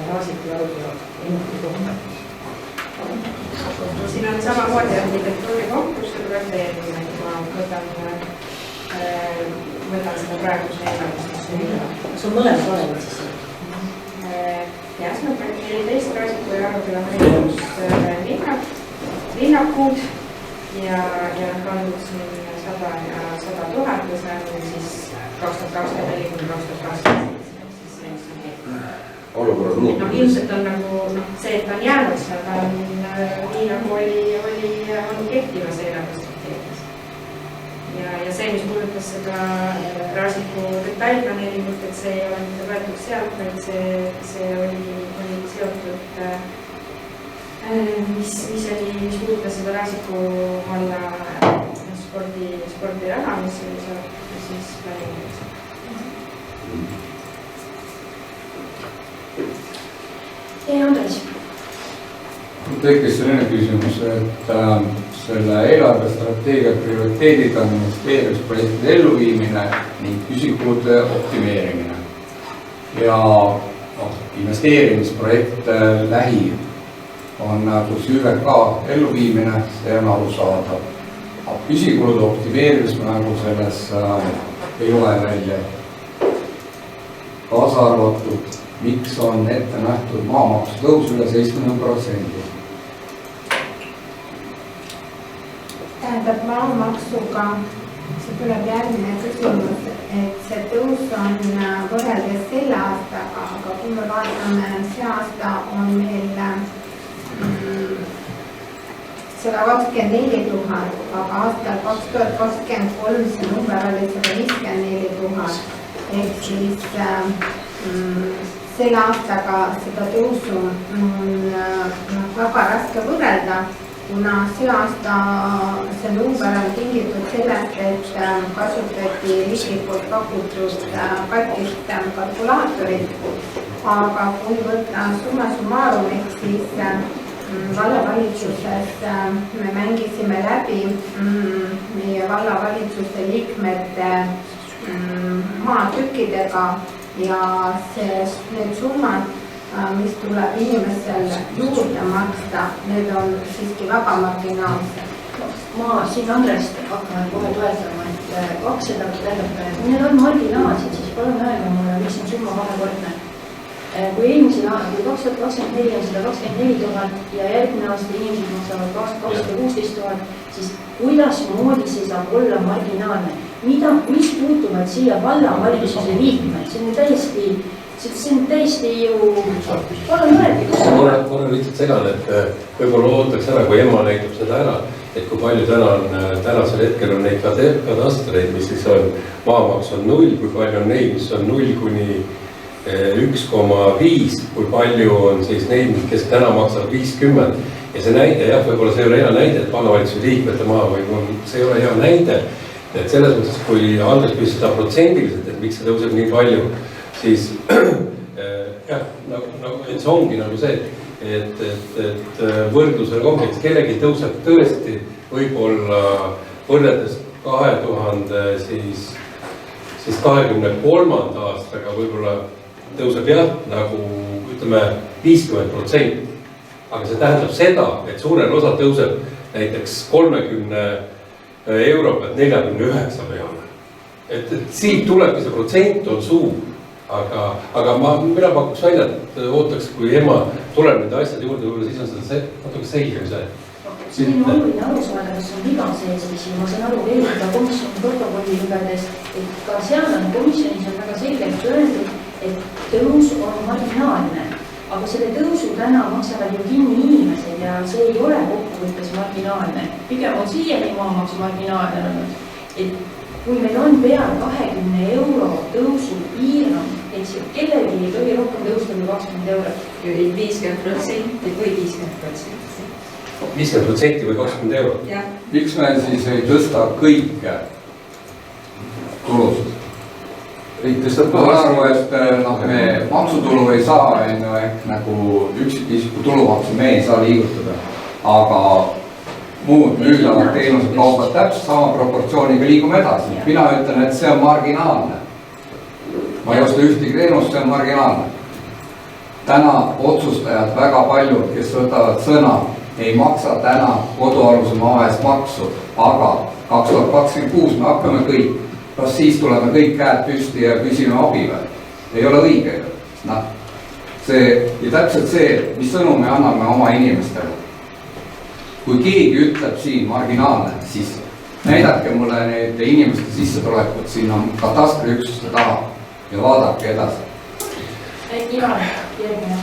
Raasiku ja Aruküla linnaku. Siin on samamoodi arhitektuuri konkursi projekteerimine, ma võtan seda praeguse eelarvest. Kas on mõlemad olemas siis? Ja, see on 14 Raasiku ja Aruküla linnakud ja kandud siin 100 ja 100 000 ja see on siis 2024-2027. Olukorras muutub. Ilmselt on nagu see, et ta on jäänud, aga nii nagu on kehtivas eelarvestrateegias. Ja see, mis puudutas seda Raasiku detailplaneeringut, et see ei ole mitte võetud sealt, vaid see oli seotud, mis puudutas seda Raasiku valla spordiraha, mis oli seotud siis planeerimisega. Ja Andres. Tekkis selline küsimus, et selle eelarvestrateegia prioriteedid on investeerimisprojektide elluviimine ning püsikulude optimeerimine. Ja investeerimisprojekt lähi on nagu ÜVK elluviimine, see on arusaadav. Püsikulude optimeerimist nagu selles ei ole välja. Kaasa arvatud, miks on ette nähtud maamaksu tõus üle 70%? Tähendab maamaksuga, see tuleb järgmine küsimus, et see tõus on võrreldes selle aastaga, aga kui me vaatame, see aasta on meil 124 000, aga aastal 2023 see number oli 154 000, ehk siis selle aastaga seda tõusu on väga raske võrrelda kuna see aasta see number on tingitud sellest, et kasutati riiklikult pakutud katkist kalkulaatorit, aga kui võtta summa summarum, ehk siis vallavalitsuses me mängisime läbi meie vallavalitsuste liikmete maatükkidega ja need summad, mis tuleb inimestel juurde maksta, need on siiski väga marginaalsed. Ma siin Andrest hakkan kohe toetama, et 200 tähendab, kui need on marginaalsed, siis palun öelda mulle, mis on summa vahekordne. Kui eelmisel aastal, kui 2024 on 124 000 ja järgmine aasta inimesed maksavad 216 000, siis kuidasmoodi see saab olla marginaalne? Mis puutuvad siia vallavalitsuse liikmed? See on täiesti ju... Palun öeldi, kus on? Ma olen lihtsalt segan, et võib-olla ootaks ära, kui Emma näitab seda ära, et kui palju tänasel hetkel on neid kadastreid, mis siis on, maamaks on 0, kui palju on neid, mis on 0 kuni 1,5, kui palju on siis neid, kes täna maksavad 50 ja see näide, jah, võib-olla see ei ole hea näide, et vallavalitsuse liikmete maa või see ei ole hea näide, et selles mõttes, kui Andres küsis seda protsendiliselt, et miks see tõuseb nii palju, siis jah, et see ongi nagu see, et võrdlusel ongi, et kellegi tõuseb tõesti võib-olla võrreldes 2023. aastaga võib-olla tõuseb jah, nagu ütleme 50%, aga see tähendab seda, et suurel osa tõuseb näiteks 30 euro pealt 49 peale. Et siit tulebki see protsent on suur, aga mina pakuks välja, et ootaks, kui Emma tuleb nende asjade juurde, võib-olla siis on seda natuke selgem see. Siin on oluline aru saada, kas on viga sees, ja ma saan aru veel ka komisjoni protokolli lugedes, et ka seal on komisjonis on väga selgelt öeldud, et tõus on marginaalne, aga selle tõusu täna maksavad ju kinni inimesed ja see ei ole kokkuvõttes marginaalne. Pigem on siiani maamaksu marginaalne olnud, et kui meil on peal 20 euro tõusu piirang, et kellelgi ei tohi rohkem tõusta kui 20 eurot. 50% või 50%. 50% või 20 eurot? Miks me siis ei tõsta kõike tulusid? Riik tõstab ka aru, et me maksutulu ei saa ehk nagu üksikisiku tulumaksu me ei saa liigutada, aga muud müüdavad teenused kaubad täpselt sama proportsiooniga liigume edasi. Mina ütlen, et see on marginaalne. Ma ei osta ühtegi teenust, see on marginaalne. Täna otsustajad väga paljud, kes võtavad sõna, ei maksa täna kodualuse maa eest maksu, aga 2026 me hakkame kõik. Kas siis tuleme kõik käed püsti ja küsime abi või? Ei ole õige. Ja täpselt see, mis sõnumi anname oma inimestele. Kui keegi ütleb siin marginaalne, siis näidake mulle need inimeste sissetulekut sinna katastriüksuste taha ja vaadake edasi. Ivan, järgmine.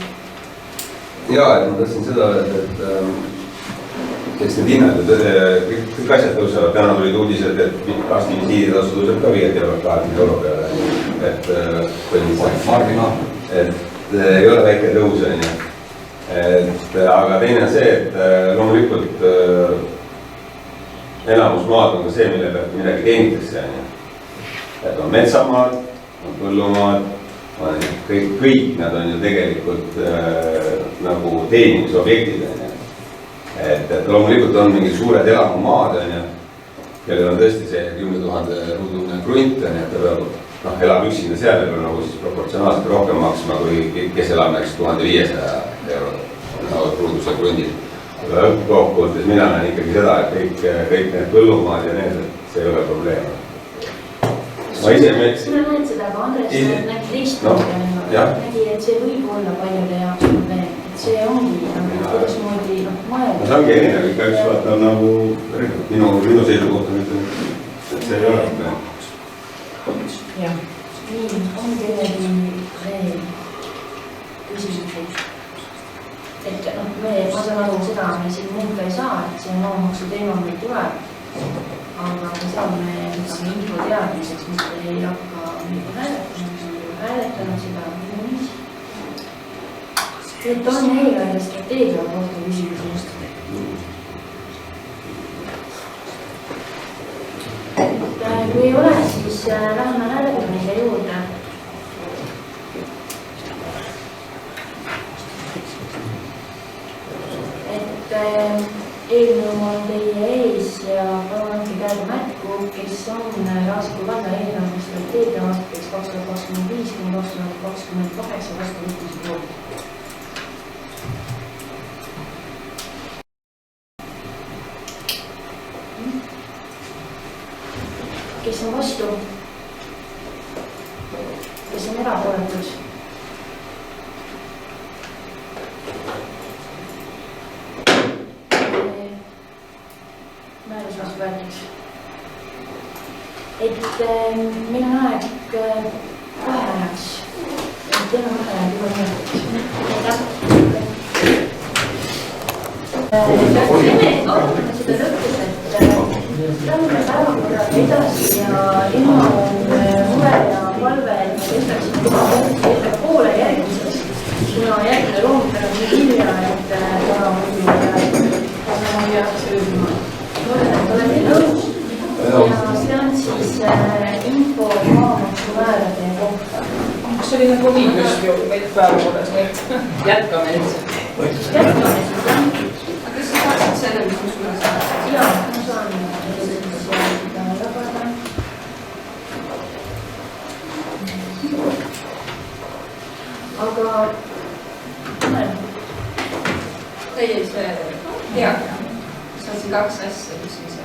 Jaa, et ma tahtsin seda öelda, et kes need hinnad, kõik asjad tõusevad, täna tulid uudised, et arstivisiiditasu tõuseb ka 5 eurot 20 euro peale. Et põhimõtteliselt, et ei ole väike tõus, aga teine on see, et loomulikult enamus maad on ka see, mille pealt midagi teenitakse. Et on metsamaad, on põllumaad, kõik nad on ju tegelikult nagu teenimisobjektid. Et loomulikult on mingid suured elamumaad, kellel on tõesti see 10 000 ruudune krunt, et ta peab, elab üksinda seal ja peab nagu siis proportsionaalselt rohkem maksma, kui kes elab näiteks 1500 eurot ruuduse krundil. Aga kokkuvõttes mina näen ikkagi seda, et kõik need põllumaad ja need, see ei ole probleem. Ma ise näed seda, aga Andres nägi teistmoodi, nägi, et see võib olla paljude jaoks probleem. See ongi, kuidasmoodi mõelda. See ongi erinev, ikka üks vaata on nagu minu seisukoht on ütlema, et see ei ole probleem. Jah. Nii, on kellegi veel küsimusi. Et ma saan aru seda, me siin muuta ei saa, et see maamaksu teema meil tuleb. Aga me saame info teadmiseks, mis ei hakka hääletanud seda. Et on eelarve strateegia kohta küsimus. ei ole, siis läheme hääletamise juurde. Eelnõu on teie ees ja palun andke käega märku, kes on Raasiku valla eelarve strateegia aastateks 2025–2028 vastuvõtmise poolt. Kes on vastu? Kes on erapooletud? Määrus vastu võetud. Meil on aeg vaheajaks. Teeme vaheajad juba mõeldud. Arutame seda lõpus, et lähme päevakorraga edasi ja ilma on mure ja palve, et me tõstaksime juba poole järgmisest, kuna järgmine loomper on nii hilja, et ta muidu jääb sööma. Olete nõus ja see on siis info maamaksumäärade kohta. Kas oli nagu viimus ju meil päevakorras, nii et jätkame üldse. Jätkame siis, jah. Aga kas sa saaksid selle, mis ma sulle saan? Jaa, ma saan jagada. Aga ei, see diagramm. See on siin 2 asja, mis on see.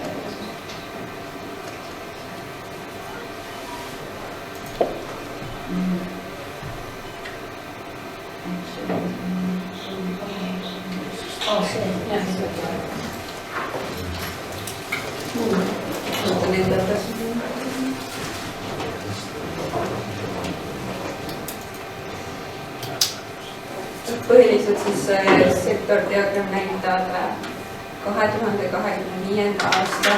Põhiliselt siis sektordiagramm näitab 2025. aasta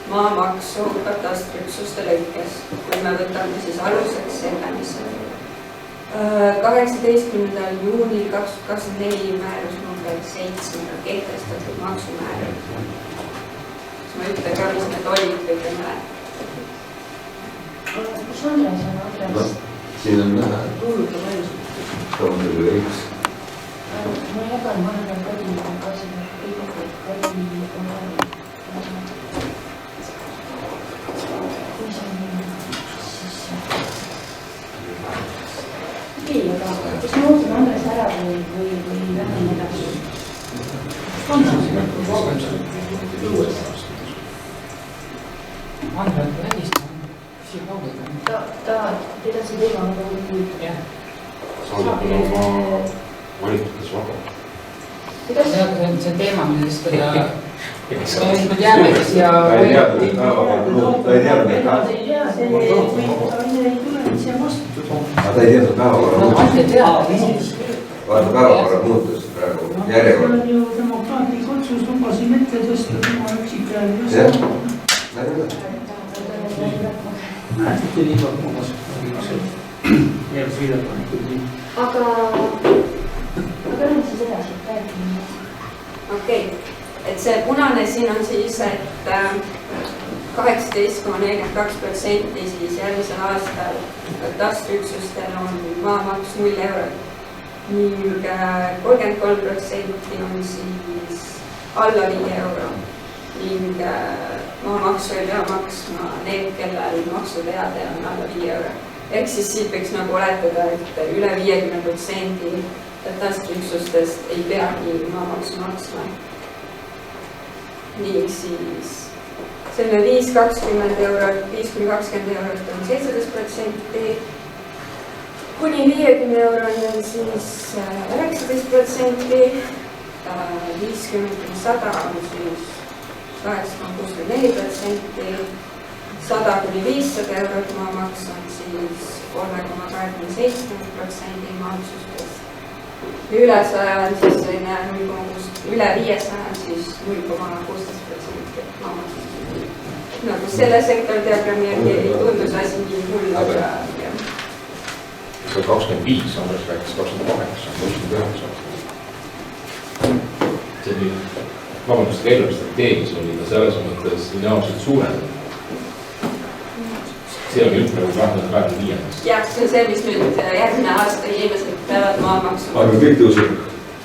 maamaksu katastriüksuste lõikes, kui me võtame siis aluseks selle, mis on 18. juunil 2024 määrus number 7 kehtestatud maksumäärad. Siis ma ütlen ka, mis need olid või te mäletate. Kus Andres on? Andres? Siin on näha. Kuulutab ainult. Toomil või üks. Ma jagan vahepeal kodinikuga ka seda ei, aga kas me ootame Andres ära või lähme edasi? Andres on välistanud, küsib laudaga. Teda see teema on väga huvitav. Saadab oma valitutes vaba. See teema, millest teda jääme siia. Ta ei teadnud päevakorda. Ta ei tule siia vastutada. Aga ta ei teadnud päevakorda muutust. Vaata päevakorra muutust praegu järjekord. See on ju demokraatlik otsus, lubasin ette tõsta tema üksikkäeline. Näete nii palju mugas, järg sõidapanekud nii. Aga lähme siis edasi, räägime. Okei, et see punane siin on siis, et 18,42% siis järgmisel aastal katastriüksustel on maamaks 0 eurot ning 33% on siis alla 5 euro ning maamaksu ei pea maksma need, kellel maksuteade on alla 5 euro. Ehk siis siit võiks nagu oletada, et üle 50% katastriüksustest ei peagi maamaksu maksma. Nii siis selle 5-20 eurot, 5-20 eurot on 17%, kuni 50 euroni on siis 19%, 50-100 on siis 8,64%, 100-500 eurot maamaks on siis 3,27% maksustest. Üle 100 on siis selline 0,6, üle 500 on siis 0,16% maamaksust. Nagu selle sektordiagrammi järgi ei tundus asi nii hull, aga jah. See 25, Andres rääkis 28, 29. See oli, vabandust, eelarvestrateegias oli ta selles mõttes lineaarselt suurendatud. see oli ütleme 2025. jah, see on see, mis nüüd järgmine aasta inimesed peavad maamaksu. aga kõik tõuseb.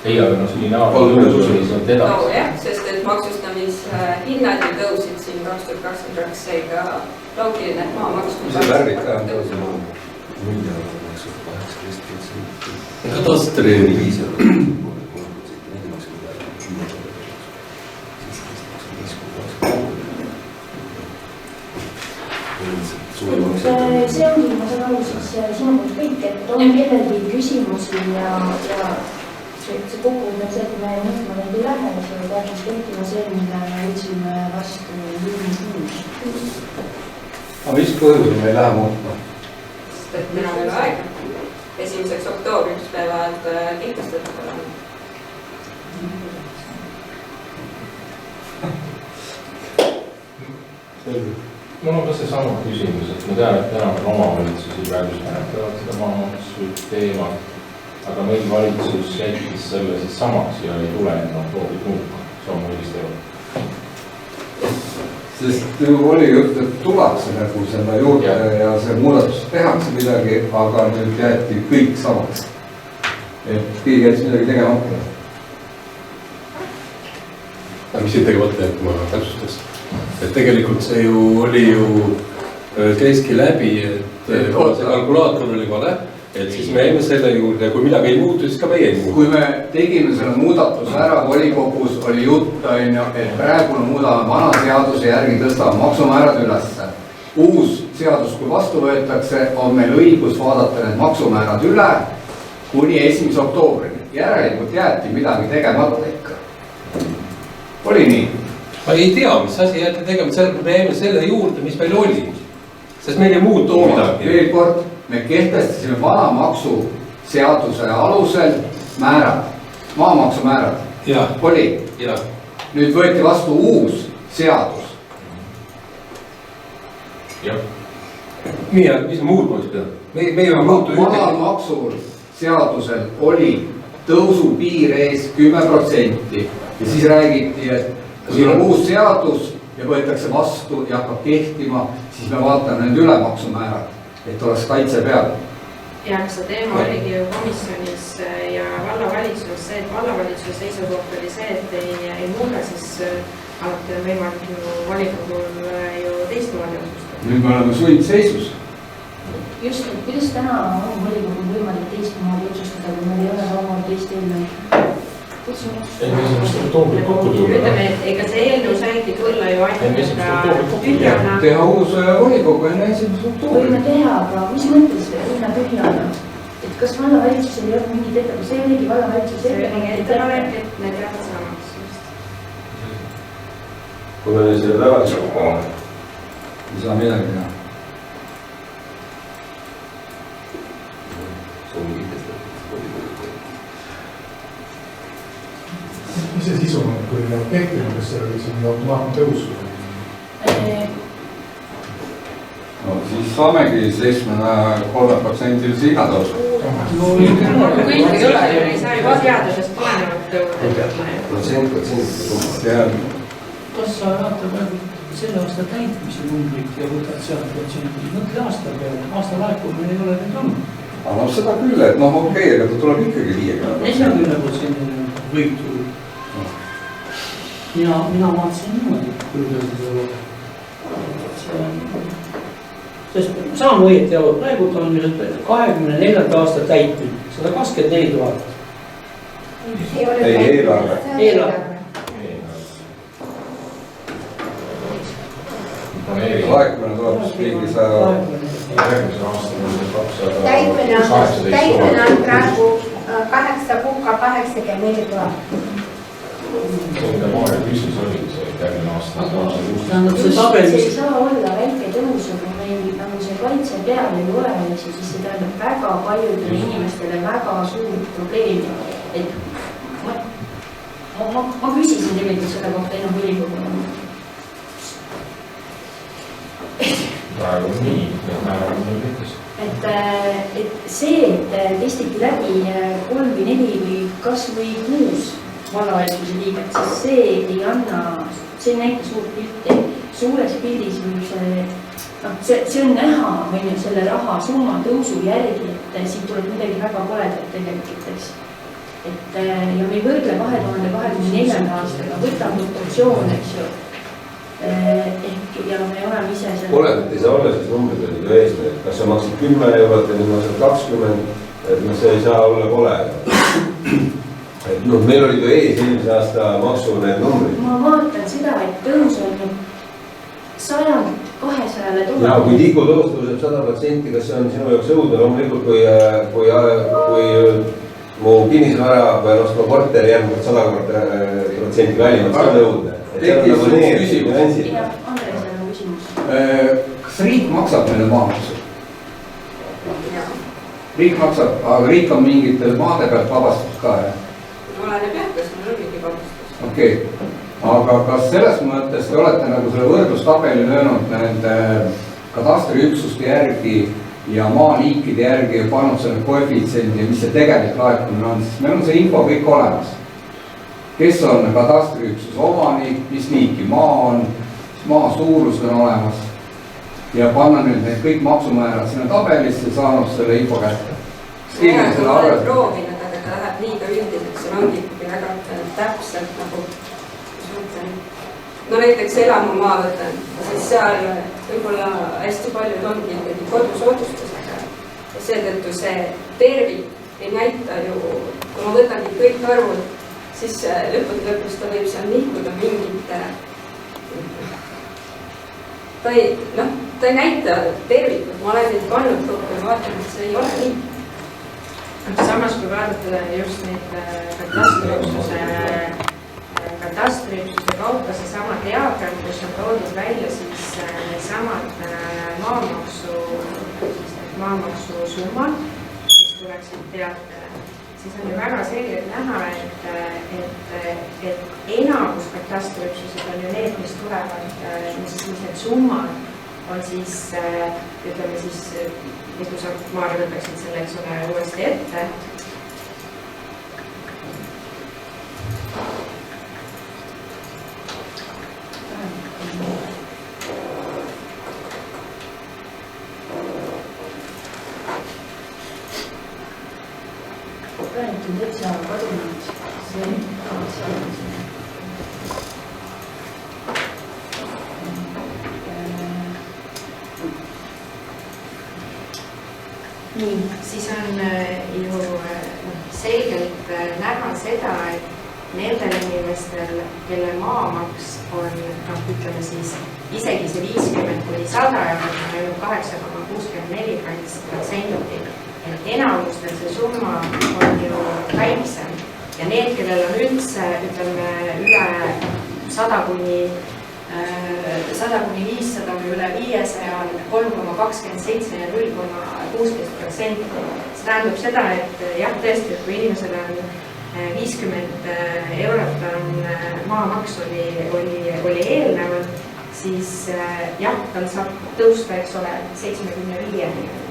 ei, aga no see lineaartõus oli sealt edasi. no jah, sest et maksustamishinnad ju tõusid siin 2022, seega loogiline, et maamaksu. see värvid ka on tõusnud. katastri 5 €. see ongi, ma saan aru siis sinu poolt kõik, et on kellelgi küsimusi ja see kokkuvõte on see, et me mõtlema neid ei lähe, see peaks kehtima see, mille me võtsime vastu juunikuus. aga mis põhjusel me ei lähe muutma? sest et meil on veel aega. 1. oktoobriks peavad kehtestatud olema. mul on ka seesama küsimus, et ma tean, et enam on omavalitsusi praegu menetlevad seda maamaksu teemat, aga meil valitsus jättis selle siis samaks ja ei tule enne oktoobrit muutma, see on mu õigesti aru. sest ju oli jutt, et tullakse nagu selle juurde ja see muudatus tehakse midagi, aga nüüd jäeti kõik samaks. et keegi jättis midagi tegemata. mis siin tegemata jääb, kui ma täpsustaks? et tegelikult see ju oli käiski läbi, et see kalkulaator oli vale, et siis me jäime selle juurde, kui midagi ei muutu, siis ka meie ei muutu. kui me tegime selle muudatuse ära volikogus, oli jutt, et praegu muudame vana seaduse järgi, tõstame maksumäärad ülesse. uus seadus, kui vastu võetakse, on meil õigus vaadata need maksumäärad üle kuni 1. oktoobrini. järelikult jäeti midagi tegemata ikka. oli nii? ma ei tea, mis asi jäeti tegema, me jäime selle juurde, mis meil oli. sest meil ei muutu midagi. veel kord, me kehtestasime vana maksuseaduse alusel määrad, maamaksumäärad. oli. nüüd võeti vastu uus seadus. jah. nii, mis muud poleks pidanud? me ei muutu ühtegi. vanal maksuseadusel oli tõusupiir ees 10% ja siis räägiti, et kui on uus seadus ja võetakse vastu ja hakkab kehtima, siis me vaatame need ülemaksumäärad, et oleks kaitse peal. ja see teema oligi ju komisjonis ja vallavalitsuses see, et vallavalitsuse seisukoht oli see, et ei muuda, siis alati on võimalik ju volikogul ju teistmoodi otsustada. nüüd me oleme sundseisus. just, et kuidas täna on volikogul võimalik teistmoodi otsustada, kui meil ei ole samamoodi teist eelnõu? ütleme, et ega see eelnõu saigi tulla ju ainult tühjana. teha uus volikogu enne 1. oktoobrit. võime teha, aga mis mõttes linna tühjana? et kas vallavalitsusel ei olnud mingit ettepanek, see oligi vallavalitsuse ettepanek, et need jäävad samaks. kui me selle tagasi hakkame, ei saa midagi teha. mis see sisu on, kui meil on kehtinud, kas seal oli siin automaatne tõus? no siis saamegi 73%-lise hinnatõusu. kõik ei ole, ei saa juba seadusest tulenevat tõuda. kas sa vaatad praegu selle aasta täitmise numbrit ja võtad sealt protsenti, mõtle aasta peale, aasta laekumine ei ole need olnud. aga no seda küll, et noh, okei, aga ta tuleb ikkagi 40% võitu. mina vaatasin niimoodi, kui sest saan õieti aru, praegu on 24. aasta täitmine, 124 000. ei, eelarve. laekumine tuleb siis mingi 100. järgmise aasta 200. täitmine on praegu 8 kuuga 84 000. see, mida Maarja küsis, oli see järgmine aasta. see ei saa olla väike tõus, aga meil nagu see kaitse peal ei ole, siis see tähendab väga paljudele inimestele väga suurt probleemi. et ma küsisin tegelikult selle kohta enam volikogule. praegu on nii, et määrab nii ütles. et see, et testiti läbi 3 või 4 või kas või 6 vallavalitsuse liiget, siis see ei anna, see ei näita suurt pilti. suures pildis võib see see on näha, on ju, selle rahasumma tõusu järgi, et siit tuleb midagi väga koledat tegelikult, eks. Ja me ei võrdle 2024. aastaga, võtab proportsioon, eks ju. Ehk ja me oleme ise seal... Koledat ei saa olla, siis numbrid olid ju eesmärk. Kas sa maksid 10 eurot ja nüüd maksad 20, et see ei saa olla kole. Meil olid ju ees eelmise aasta maksu need numbrid. Ma vaatan seda, et tõus on 100 200 $. Ja kui tiku tõus tõuseb 100%, kas see on sinu jaoks õudne? Loomulikult, kui mu kinnisvara või ostma korteri järgmine 100% kallimaks, see on õudne. Tekkis üks küsimus. Ja Andres on küsimus. Kas riik maksab meile maamaksu? Riik maksab, aga riik on mingitel maade pealt vabastus ka, jah? Oleneb jah, kas meil on mingi vabastus. Okei. Aga kas selles mõttes te olete nagu selle võrdlustabeli löönud nende katastriüksuste järgi ja maaliikide järgi ja pannud selle koefitsiendi, mis see tegelikult laekumine on, siis meil on see info kõik olemas. Kes on katastriüksuse omanik, mis liiki maa on, maa suurus on olemas ja panna nüüd need kõik maksumäärad sinna tabelisse ja saanud selle info kätte. Ja, kui ma olen proovinud, aga ta läheb liiga üldiseks, see ongi väga täpselt nagu no näiteks elamumaa võtan, siis seal võib-olla hästi paljud ongi ikkagi kodusoodustusega ja seetõttu see tervik ei näita ju, kui ma võtangi kõik arvud, siis lõpus ta võib seal nihkuda mingit ta ei näita tervikut, ma olen neid pannud kokku ja vaatan, et see ei ole nii. Samas kui vaadata just neid katastriüksuse kaupa seesama diagram, kus on toodud välja siis needsamad maamaksu summad, mis tuleksid teatele, siis on ju väga selgelt näha, et enamus katastriüksused on ju need, mis tulevad, mis need summad on siis, ütleme siis, mitu sa Maari võtaksid selle, eks ole, uuesti ette. Praegu täitsa kadunud see nii, siis on ju selgelt näha seda, et nendel inimestel, kelle maamaks on, ütleme siis, isegi see 50–100 eurot on ju 8,64%. Enamustel see summa on ju väiksem ja need, kellel on üldse, ütleme, üle 100–500 või üle 500 on 3,27 ja 0,16%. See tähendab seda, et jah, tõesti, et kui inimesel on 50 eurot on maamaks oli eelnevalt, siis jah, tal saab tõusta, eks ole, 75-ni.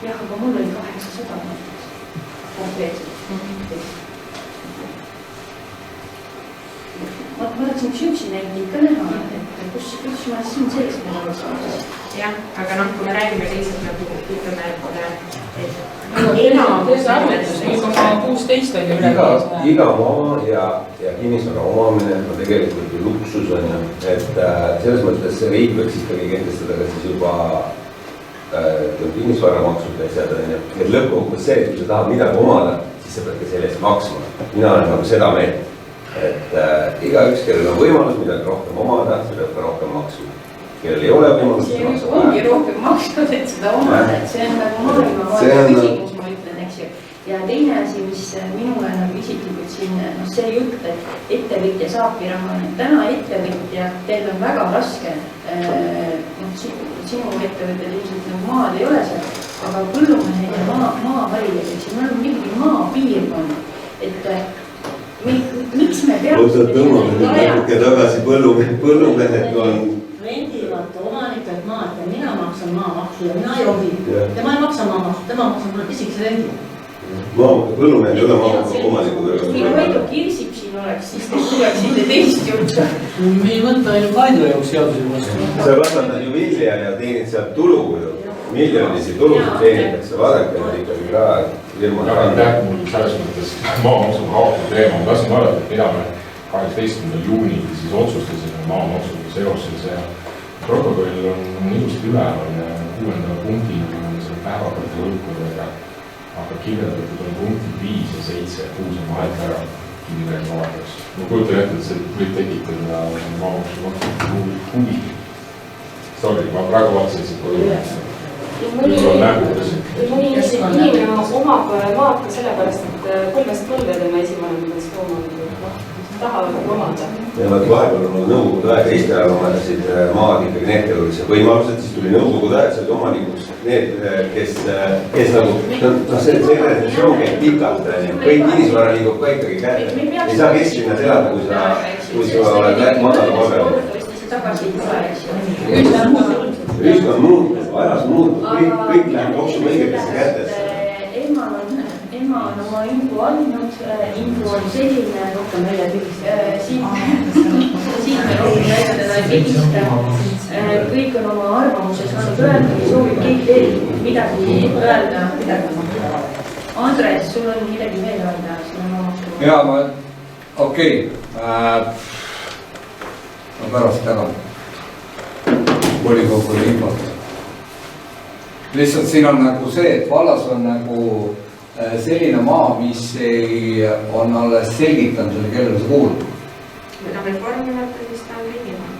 Jah, aga mul oli 800 konkreetselt. Ma tahaksin üks näiteid ka näha, et kus ma siin sees meil oleks. Jah, aga kui me räägime lihtsalt nagu ütleme, et iga maa ja kinnisvara omamine on tegelikult ju luksus, on ju, et selles mõttes see riik võiks ikkagi kehtestada ka siis juba kinnisvaramaksud ja asjad, on ju, et lõppkokkuvõttes see, et kui sa tahad midagi omada, siis sa pead ka selle eest maksma. Mina olen nagu seda meelt, et igaüks, kellel on võimalus midagi rohkem omada, see peab ka rohkem maksma. Kellel ei ole võimalus, see ongi rohkem maksnud, et seda omada, et see on nagu maailmavaade küsimus, ma ütlen, eks ju. Ja teine asi, mis minule nagu isiklikult siin, see jutt, et ettevõtja saabki raha, täna ettevõtja, teil on väga raske, sinu ettevõtted ilmselt nagu maad ei ole seal, aga põllumehed ja maavalijad, eks ju, meil on mingi maapiirkond, et miks me peame natuke tagasi põllumehed on rendivad omanikelt maad ja mina maksan maamaksu ja mina ei ohi. Tema ei maksa maamaksu, tema maksab mulle pisikese rendi. põllumehed ei ole omanikud. kui Kaido Kirsip siin oleks, siis te tuleksite teist juttu. me ei võta ju Kaido jaoks seaduse vastu. sa kasvatad ju vilja ja teenid sealt tulu ju. Miljonisi tulusid teenitakse, vaadake nüüd ikkagi ka firma. selles mõttes maamaksu kaotamise teema, ma tahtsin vaadata, et mida me 18. juunil siis otsustasime maamaksuga seoses ja protokoll on ilusti üleval ja 6. punktina on seal päevakorda hulkudega, aga kirjeldatud on punktid 5 ja 7 ja 6 on vahet ära midagi vaataks. Ma kujutan ette, et see võib tekitada maamaksu huvi. Sorry, ma praegu vaatasin siit kodu. mõni inimene omab maad ka sellepärast, et põlvest põlve tema esivanematest tahavad omada. Ja vahepeal on nõukogude aeg, Eesti ajal omandasid maad ikkagi need, kellel olid see võimalused, siis tuli nõukogude aeg, said omanikuks need, kes nagu, see realisatsioon käib pikalt, kõik kinnisvara liigub ka ikkagi kätte. Ei saa kesklinnas elada, kui sa oled madala palgal. Ühiskond muutub, ajas muutub, kõik läheb jooksuga õigetesse kätesse. Ema on oma info andnud, info on selline, rohkem välja pildistada. Siin me rohkem välja teda ei pildista. Kõik on oma arvamuse saanud öelda, soovib keegi veel midagi öelda. Andres, sul on midagi veel öelda? Jaa, okei. Ma pärast tagan volikogu infot. Lihtsalt siin on nagu see, et vallas on nagu selline maa, mis on alles selgitamisel, kellele see kuulub. Mida reformimata, siis ta on riigimaa.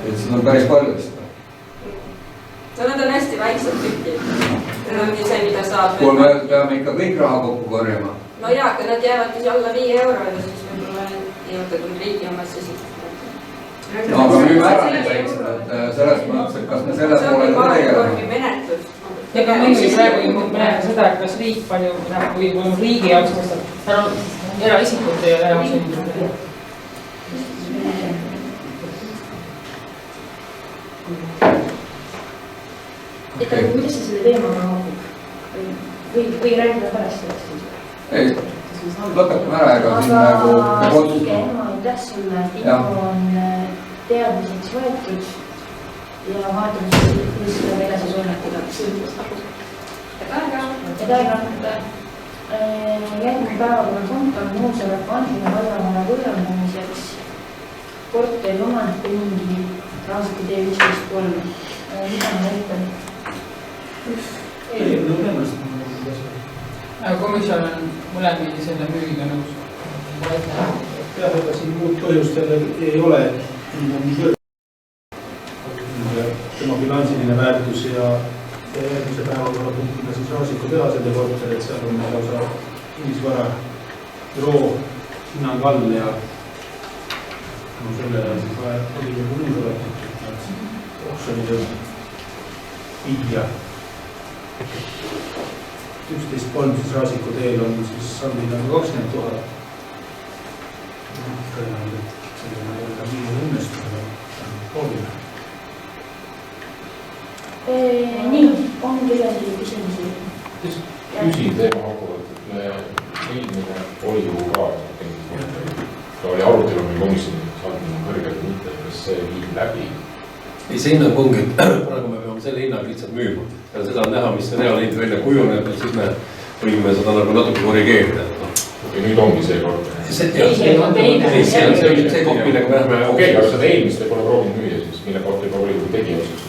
Et seda on päris palju vist. No nad on hästi väiksed tükid. Need ongi see, mida saab. Kui me peame ikka kõik raha kokku korjama. No jaa, aga nad jäävad siis alla 5 euro ja siis võib-olla ei võtta küll riigi omasse siit. No aga müüme ära need väiksed, et selles mõttes, et kas me selle poole ka tegeleme. Ega muidugi praegu me näeme seda, et kas riik palju, kui on riigi jaoks vastab, eraisikud ja eraisikud. Aga kuidas see selle teemaga haakub? Või räägime pärast sellest? Ei, lõpetame ära, ega siin nagu otsustama. Ema, aitäh sulle, info on teadmiseks võetud ja vaatame, mis seda edasi suunatada. Järgmine päevakorrapunkt on nõusoleku andmine vallamaja võõrandamiseks korteri omaniku mingi Raasiku tee 11.3. Mida ma näitan? Komisjon on mõlemini selle müügiga nõus. Jah, aga siin muud põhjustel ei ole. Tema bilansiline väärtus ja järgmise päevakorrapunktiga siis Raasiku tehasede korter, et seal on lausa kinnisvara büroo hinnang all ja sellele on siis vaja volikogu nõusolekut oksjonile viia. 11.3 siis Raasiku teel on siis sandhinnaga 20 000. Tõenäoliselt selline ei ole viie õnnestusega proovime. Nii, on kellelgi küsimusi? Küsin teema hakkuvalt, et me eelmine volikogu ka ta oli arutelu meil komisjoni saadmine kõrgelt mitte, kas see viib läbi? Ei, see hinnang ongi, et praegu me peame selle hinnang lihtsalt müüma. Ja seda on näha, mis see reaalhind välja kujuneb, et siis me võime seda nagu natuke korrigeerida. Ja nüüd ongi see kord. See koht, millega me lähme. Okei, aga seda eelmist ei pole proovinud müüa siis, mille kohta juba volikogu tegi otsus.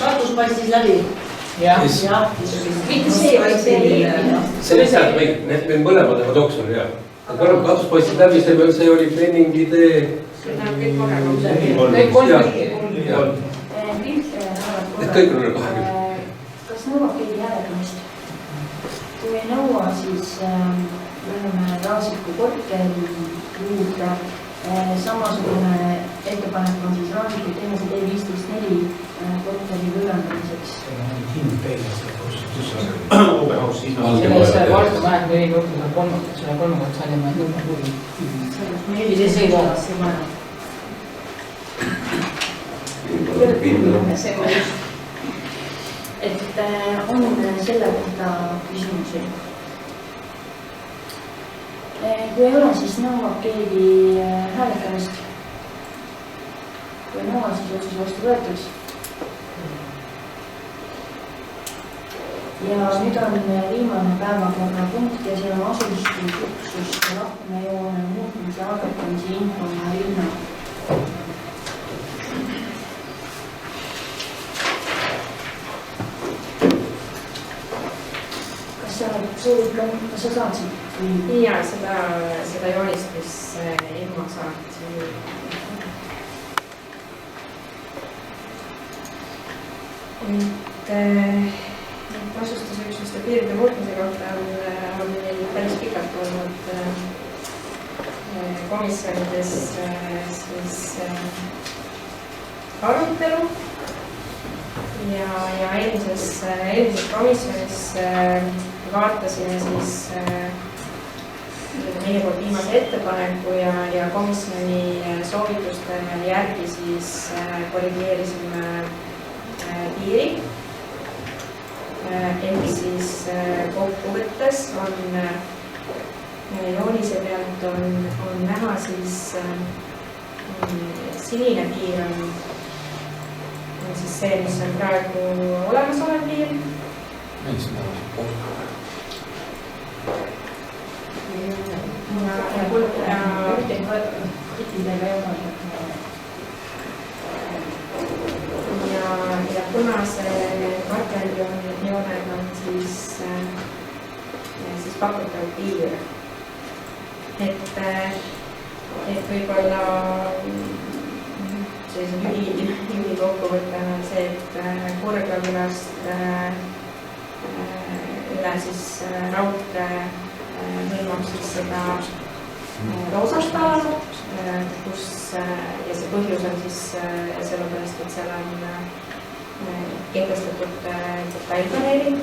Katus paistis läbi. Jah. Selle tähendab, need mõlemad lähevad oksjoni, jah. Katus paistis läbi, see oli Penningi tee. Kõik on üle 20. Kas nõuab keegi hääletamist? Kui ei nõua, siis läheme Raasiku korteri juurde. Samasugune ettepanek on siis Raasiku teenuse tee 15.4 korteri võõrandamiseks. Hind teile see Oberhaus hinnang. Selles valdkonnaeg või õigustada kolmekord salima. Millise seisukohast see maja? et on selle kohta küsimusi. Kui ei ole, siis nõuab keegi hääletamist. Kui ei nõua, siis otsus vastu võetud. Ja nüüd on viimane päevakorrapunkt ja see on asustusüksuste rahvajoone muutmise algatamise info ja ilma. Kas sa soovid ka, kas sa saatsid? Ja seda joonist, mis ilma saatis. Asustusüksuste piiride muutmise kohta on meil päris pikalt olnud komisjonides siis arutelu ja eelmises komisjonis vaatasime siis meie poolt viimase ettepaneku ja komisjoni soovituste järgi siis korrigeerisime piiri. Ehk siis kokkuvõttes on joonise pealt on näha siis sinine piir on siis see, mis on praegu olemasolev piir. Ja punase markerjooned on siis pakutav piir. Et võib-olla sellise ülikokkuvõttena on see, et Kurgakülast üle siis raudtee hõlmab siis seda Roosast alamu, kus ja see põhjus on siis sellepärast, et seal on kehtestatud detailplaneering.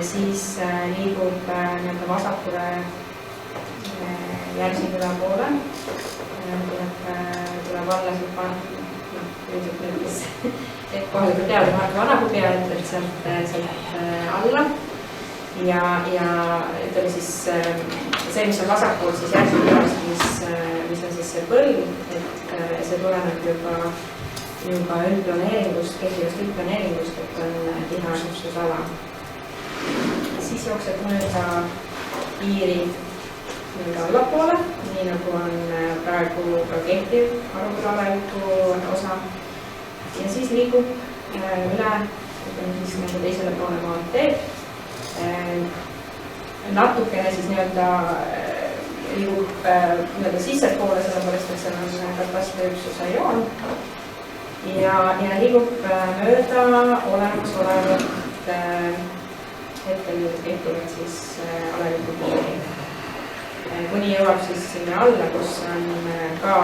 Siis liigub nii-öelda vasakule Järsiküla poole, tuleb alla sealt kohalikud teavad Vanapuu pea, et sealt alla. Ja ütleme siis see, mis on vasakul, siis Järsikülast, mis on siis see põld, et see tuleneb juba üldplaneeringust, kehtivast üldplaneeringust, et on tiheasustusala. Siis jookseb mööda piiri allapoole, nii nagu on praegu ka kehtiv Aruküla alajuku osa. Ja siis liigub üle siis nagu teisele poole maanteed. Natukene siis nii-öelda liigub nii-öelda sissepoole, sellepärast, et seal on katastriüksuse joon. Ja liigub mööda olemasolevat hetkel kehtivad siis alajuku piiri. Kuni jõuab siis sinna alla, kus on ka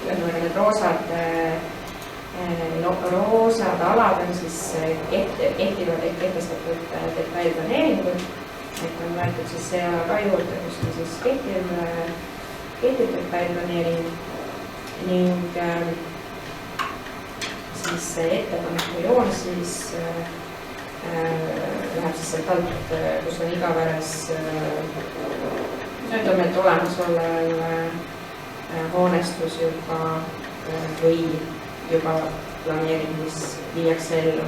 need roosad alad on siis kehtivad ehk kehtestatud detailplaneeringud. Et on võetud siis see ala ka juurde, kus on siis kehtiv detailplaneering ning siis ettepaneku joon siis läheb siis sealt alt, kus on igaveres ütleme, et olemasolev hoonestus juba või juba planeering, mis viiakse ellu.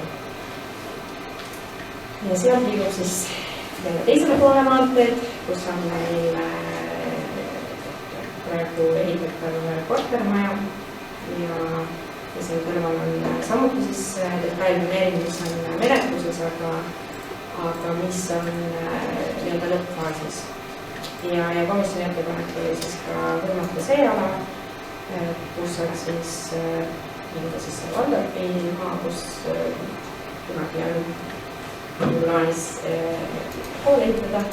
Ja sealt liigub siis teisele poole maanteed, kus on meil praegu ehitatav kortermaja ja seal kõrval on samuti siis detailplaneering, mis on menetluses, aga mis on nii-öelda lõppfaasis. Ja komisjoni ettepanek oli siis ka hõlmata see ala, kus on siis nii-öelda siis see Valdorfi maa, kus kunagi on plaanis kool ehitada.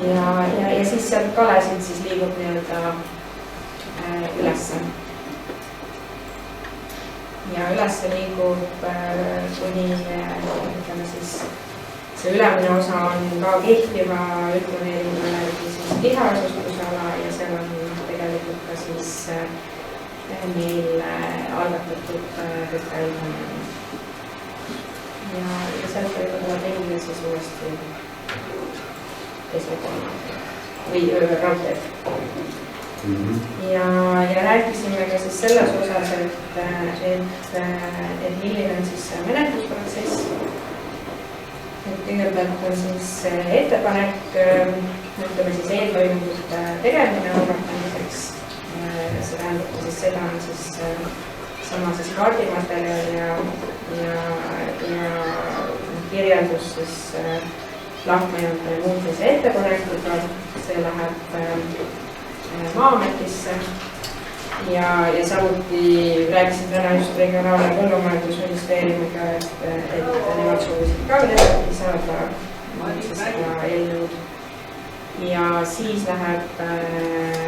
Ja siis sealt kalesid siis liigub nii-öelda ülesse. Ja ülesse liigub kuni, ütleme siis, see ülemine osa on ka kehtiva üldplaneeringu järgi siis tiheasustusala ja seal on tegelikult ka siis meil algatatud detailplaneering. Ja sealt võib olla tellida siis uuesti teise-kolma või raudteed. Ja rääkisime ka siis selles osas, et milline on siis menetlusprotsess. Kõigepealt on siis ettepanek, ütleme siis eeltoimingute tegemine algatamiseks. See tähendab siis seda on siis sama siis kaardimaterjal ja kirjeldus siis lahkmejoonte muutmise ettepanekuga. See läheb Maa-ametisse ja samuti rääkisin täna just Regionaal- ja Põllumajandusministeeriumiga, et nemad soovisid ka edasi saada seda eelnõud. Ja siis läheb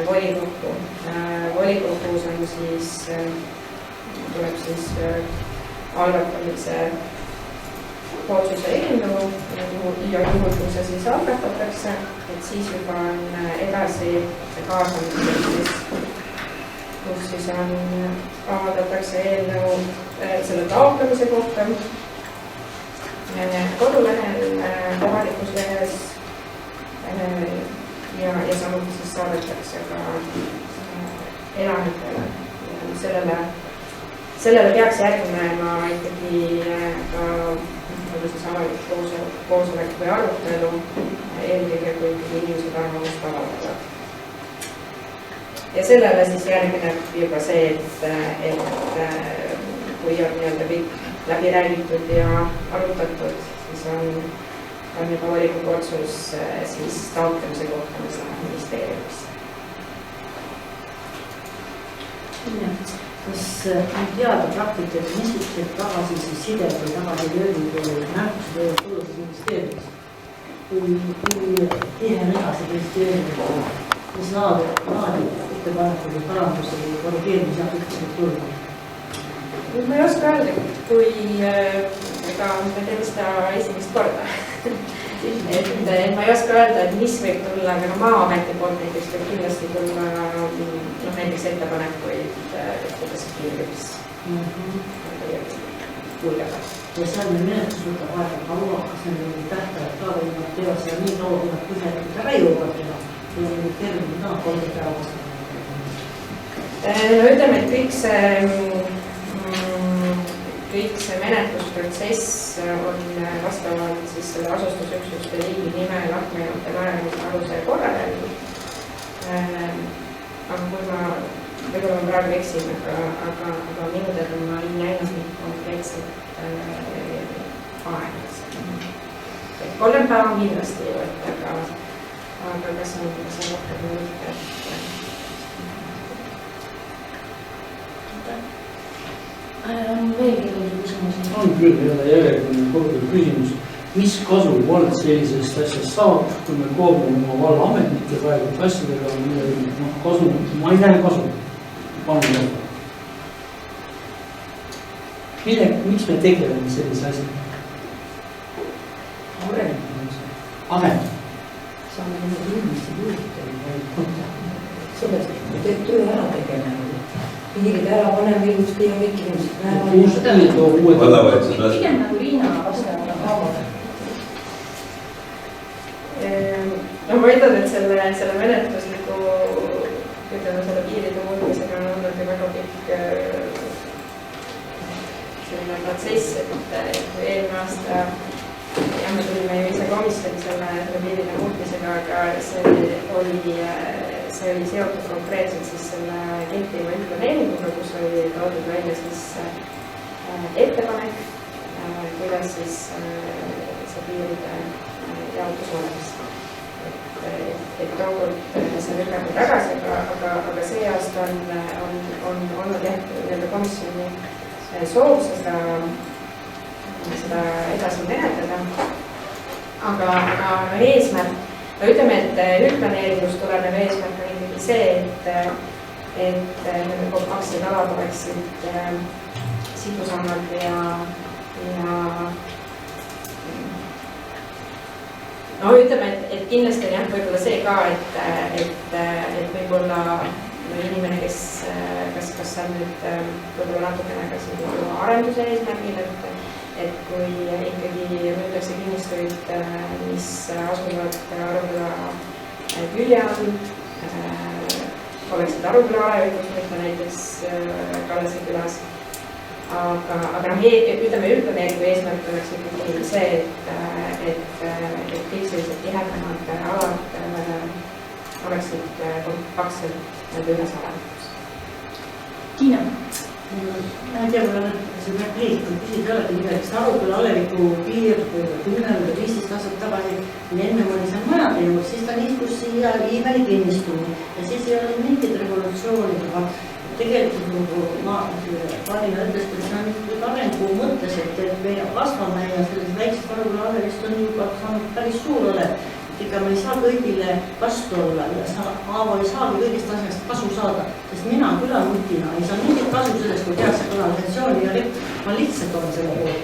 volikokku. Volikogus on siis, tuleb siis algatamise otsuse eelnõu ja juhul, kui see siis algatatakse, et siis juba on edasi see kaasamiseks, kus siis avaldatakse eelnõu selle taotlemise kohta kodulehel, kohalikus lehes ja samuti siis saadetakse ka elanikele. Sellele peaks järgnema ikkagi ka siis avalik koosolek või arutelu, eelkõige kui inimesed arvamust avaldavad. Ja sellele siis järgneb juba see, et kui on nii-öelda kõik läbi räägitud ja arutatud, siis on juba volikogu otsus siis taotlemise kohta, mis läheb ministeeriumisse. Kas on teada praktikat, missugused tagasiside või tagasilöögid või märkused võivad tulla siis ministeeriumis? Kui tihe on edasi ministeeriumit, mis laadi ettepanekud või parandusi või korrigeerimise võiksid tulla? Ma ei oska öelda, kui ega ma teen seda esimest korda. Ma ei oska öelda, et mis võib tulla, aga Maa-ameti poolt näiteks võib kindlasti tulla näiteks ettepanekuid, kuidas see piirjus kulgeda. Ja seal meil menetlus võtab aega kaua, kas neil on tähtajad ka või nad teevad seda nii kaua, kui nad põhjalikult ära jõuavad teha või on neid tervid ka 3 päeva vastu? Ütleme, et kõik see menetlusprotsess on vastavalt siis selle asustusüksuste liigi nime lahkmejoonte määramise aluse korrale. Aga kui võib-olla ma praegu eksin, aga minu teada ma ei näinud nii konkreetselt aega. 3 päeva kindlasti ei võtta, aga kas on rohkem või mitte. On veel kellegi küsimusi? On küll järjekordne korduv küsimus. Mis kasu vald sellisest asjast saab, kui me koormame oma valla ametnike praegu asjadega, kasu, ma ei näe kasu. Miks me tegeleme sellise asjaga? Arend. Saame need inimesi juurde. Sellest teeb töö ära tegema. Piirid ära paneme ilusti ja kõik inimesed näevad. Pigem nagu Liina vastavad kaamad. Ma ütlen, et selle menetlusliku, ütleme selle piiride muutmisega on olnud ju väga pikk selline protsess, et kui eelmine aasta ja me tulime ju ise komisjoni selle piiride muutmisega, aga see oli seotud konkreetselt siis selle kehtiva üldplaneeringuga, kus oli toodud välja siis ettepanek, kuidas siis see piiride jaotus oleks. Et tookord see lükati tagasi, aga see aasta on olnud jah komisjoni soov seda edasi menetleda. Aga eesmärk, ütleme, et üldplaneeringus tulenev eesmärk on ikkagi see, et kompaktsed alad oleksid sidusamad ja no ütleme, et kindlasti on jah, võib-olla see ka, et võib-olla inimene, kes kas kas see on nüüd võib-olla natukene ka siin arenduse eesmärgil, et kui ikkagi müütakse kinnistuid, mis asuvad Aruküla külje all, oleksid Aruküla alevikus, mitte näiteks Kallase külas. Aga ütleme, üldplaneeringu eesmärk oleks ikkagi see, et kõik sellised tihedamad alad oleksid kompaktselt ühes alevikus. Tiina? Ma ei tea, mul on selline lihtne küsida alati midagi, sest Aruküla aleviku piir 10 või 15 aastat tagasi, kui enne oli see majade juures, siis ta nihkus siia Iiväli kinnistuni ja siis ei ole mingit revolutsiooni, aga tegelikult nagu Marina ütles, et see on nüüd arengu mõttes, et me kasvame ja selles väiksest Aruküla alevist on juba saanud päris suur alev. Ega me ei saa kõigile vastu olla ja Aavo ei saagi kõigist asjast kasu saada, sest mina külamutina ei saa mingit kasu sellest, kui tehakse kanalisatsiooni ja ma lihtsalt olen selle poolt.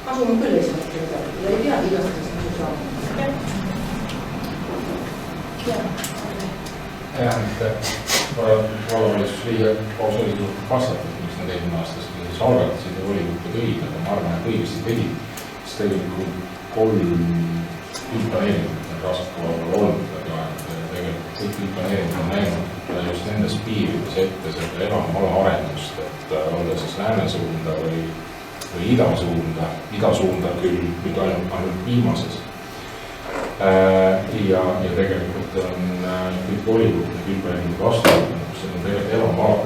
Kasu ma küll ei saa seda ja ei pea igastest kasu saama. Jah, vallavalitsus Riia Pausoliidu vastatud, miks nad eelmine aasta siis algatasid ja volikukku tõid, aga ma arvan, et õigesti tegid, sest tegelikult 3 üldplaneeringut on Raasiku vallal olnud, aga tegelikult kõik üldplaneeringud on näinud just nendes piirides ette seda elamala arendust, et olla siis lääne suunda või ida suunda küll, nüüd ainult viimases. Ja tegelikult on kõik volikukk ja üldplaneeringud vastu, kus on tegelikult elamalad,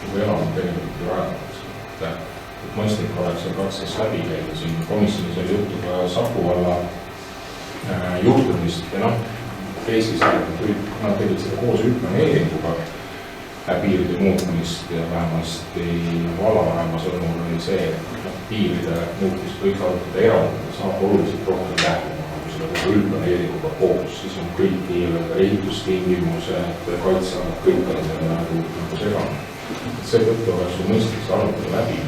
nagu elamad tegelikult ju rajatakse. Et mõistlik oleks seal protsess läbi käida, siin komisjonis oli juttu ka Saku valla juhtumist ja Eestis nad tegid seda koos üldplaneeringuga piiride muutmist ja vähemasti vallavanema sõnul oli see, et piiride muutmist võiks arutada eraldada, saab oluliselt rohkem tähelepanu, kui seda kogu üldplaneeringuga koos, siis on kõik nii-öelda ehitustingimused, kaitsealad, kõik on seal nagu segane. Seetõttu oleks ju mõistlik see arutada läbi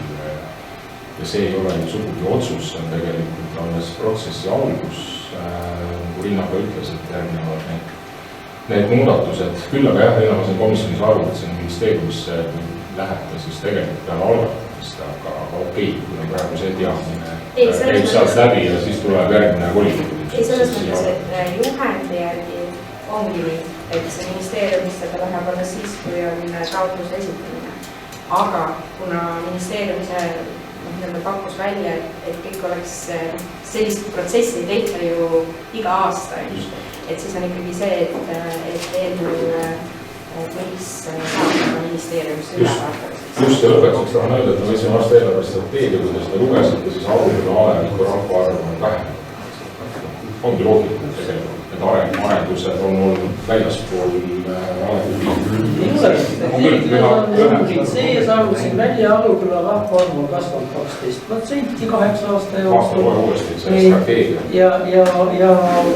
ja see ei ole ju sugugi otsus, see on tegelikult alles protsessi algus, kui Rinnaga ütles, et järgnevad need muudatused, küll aga jah, ma siin komisjonis aru, et see ministeeriumisse lähete siis tegelikult peale algatamist, aga okei, kui on praegu see teadmine, käib sealt läbi ja siis tuleb järgmine volikogu. Ei, selles mõttes, et juhendi järgi ongi nii, et see ministeeriumisse ta läheb alles siis, kui on taotluse esitamine. Aga kuna ministeerium ise pakkus välja, et kõik oleks sellist protsessi tehta ju iga aasta, et siis on ikkagi see, et eelnõu võiks saada ministeeriumisse üle vaatamiseks. Just ja lõpetuseks tahan öelda, et me võisime aasta eelarvestrateegia, kui te seda lugesite, siis Aruküla aleviku rahvaarv on vähenenud. Ongi loogika tegelikult, et arendused on olnud väljaspool see arvusin välja, Aruküla rahvaarv on kasvanud 12% 8 aasta jooksul. Ja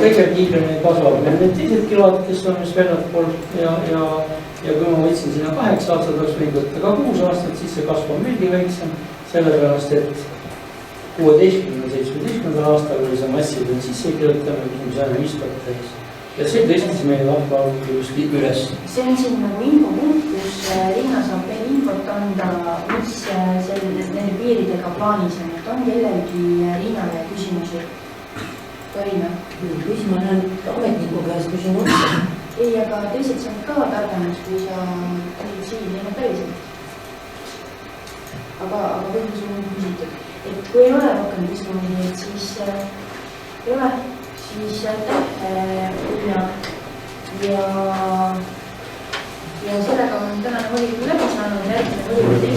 kõige kiiremini kasvab need teised kilad, kes on just väljapool ja kui ma võtsin sinna 8 aastat, oleks võinud võtta ka 6 aastat, siis see kasv on veelgi väiksem, sellepärast et 16-17 aastal oli see massiline sissekirjutamine, kus on 105 täis. Ja see tõstis meie rahvaarvu just üles. See on siin nagu infopunkt, kus Riina saab veel infot anda, mis nende piiridega plaanis on. On kellelgi Riinale küsimusi? Karina? Küsima olen ametniku käest küsinud. Ei, aga teised saavad ka targemaks, kui sa olid siin enne päriselt. Aga võib-olla sul on küsitud. Et kui ei ole rohkem küsimusi, siis ei ole, siis aitäh Ulla ja sellega on tänane volikogu läbi saanud, järgmine volikogu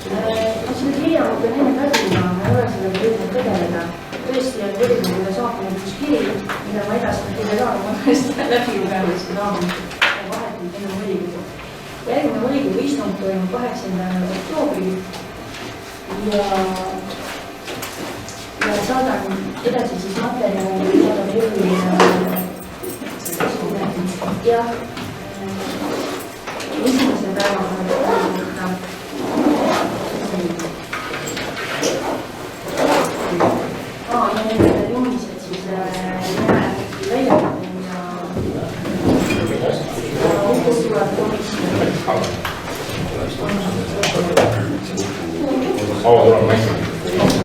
selle kirja ma pean enne käsima, ma ei ole sellega jõudnud tegeleda. Tõesti on volikogule saabunud üks kiri, mida ma edastan teile ka, ma tõesti läbi lugenud seda vahetult enne volikogu. Järgmine volikogu istung toimub 8. oktoobril ja saadan edasi siis materjali, saadan jõuline ja esimese päeva ja need jumised siis välja ja kes tuleb komisjoni. Aua tuleb maitsema.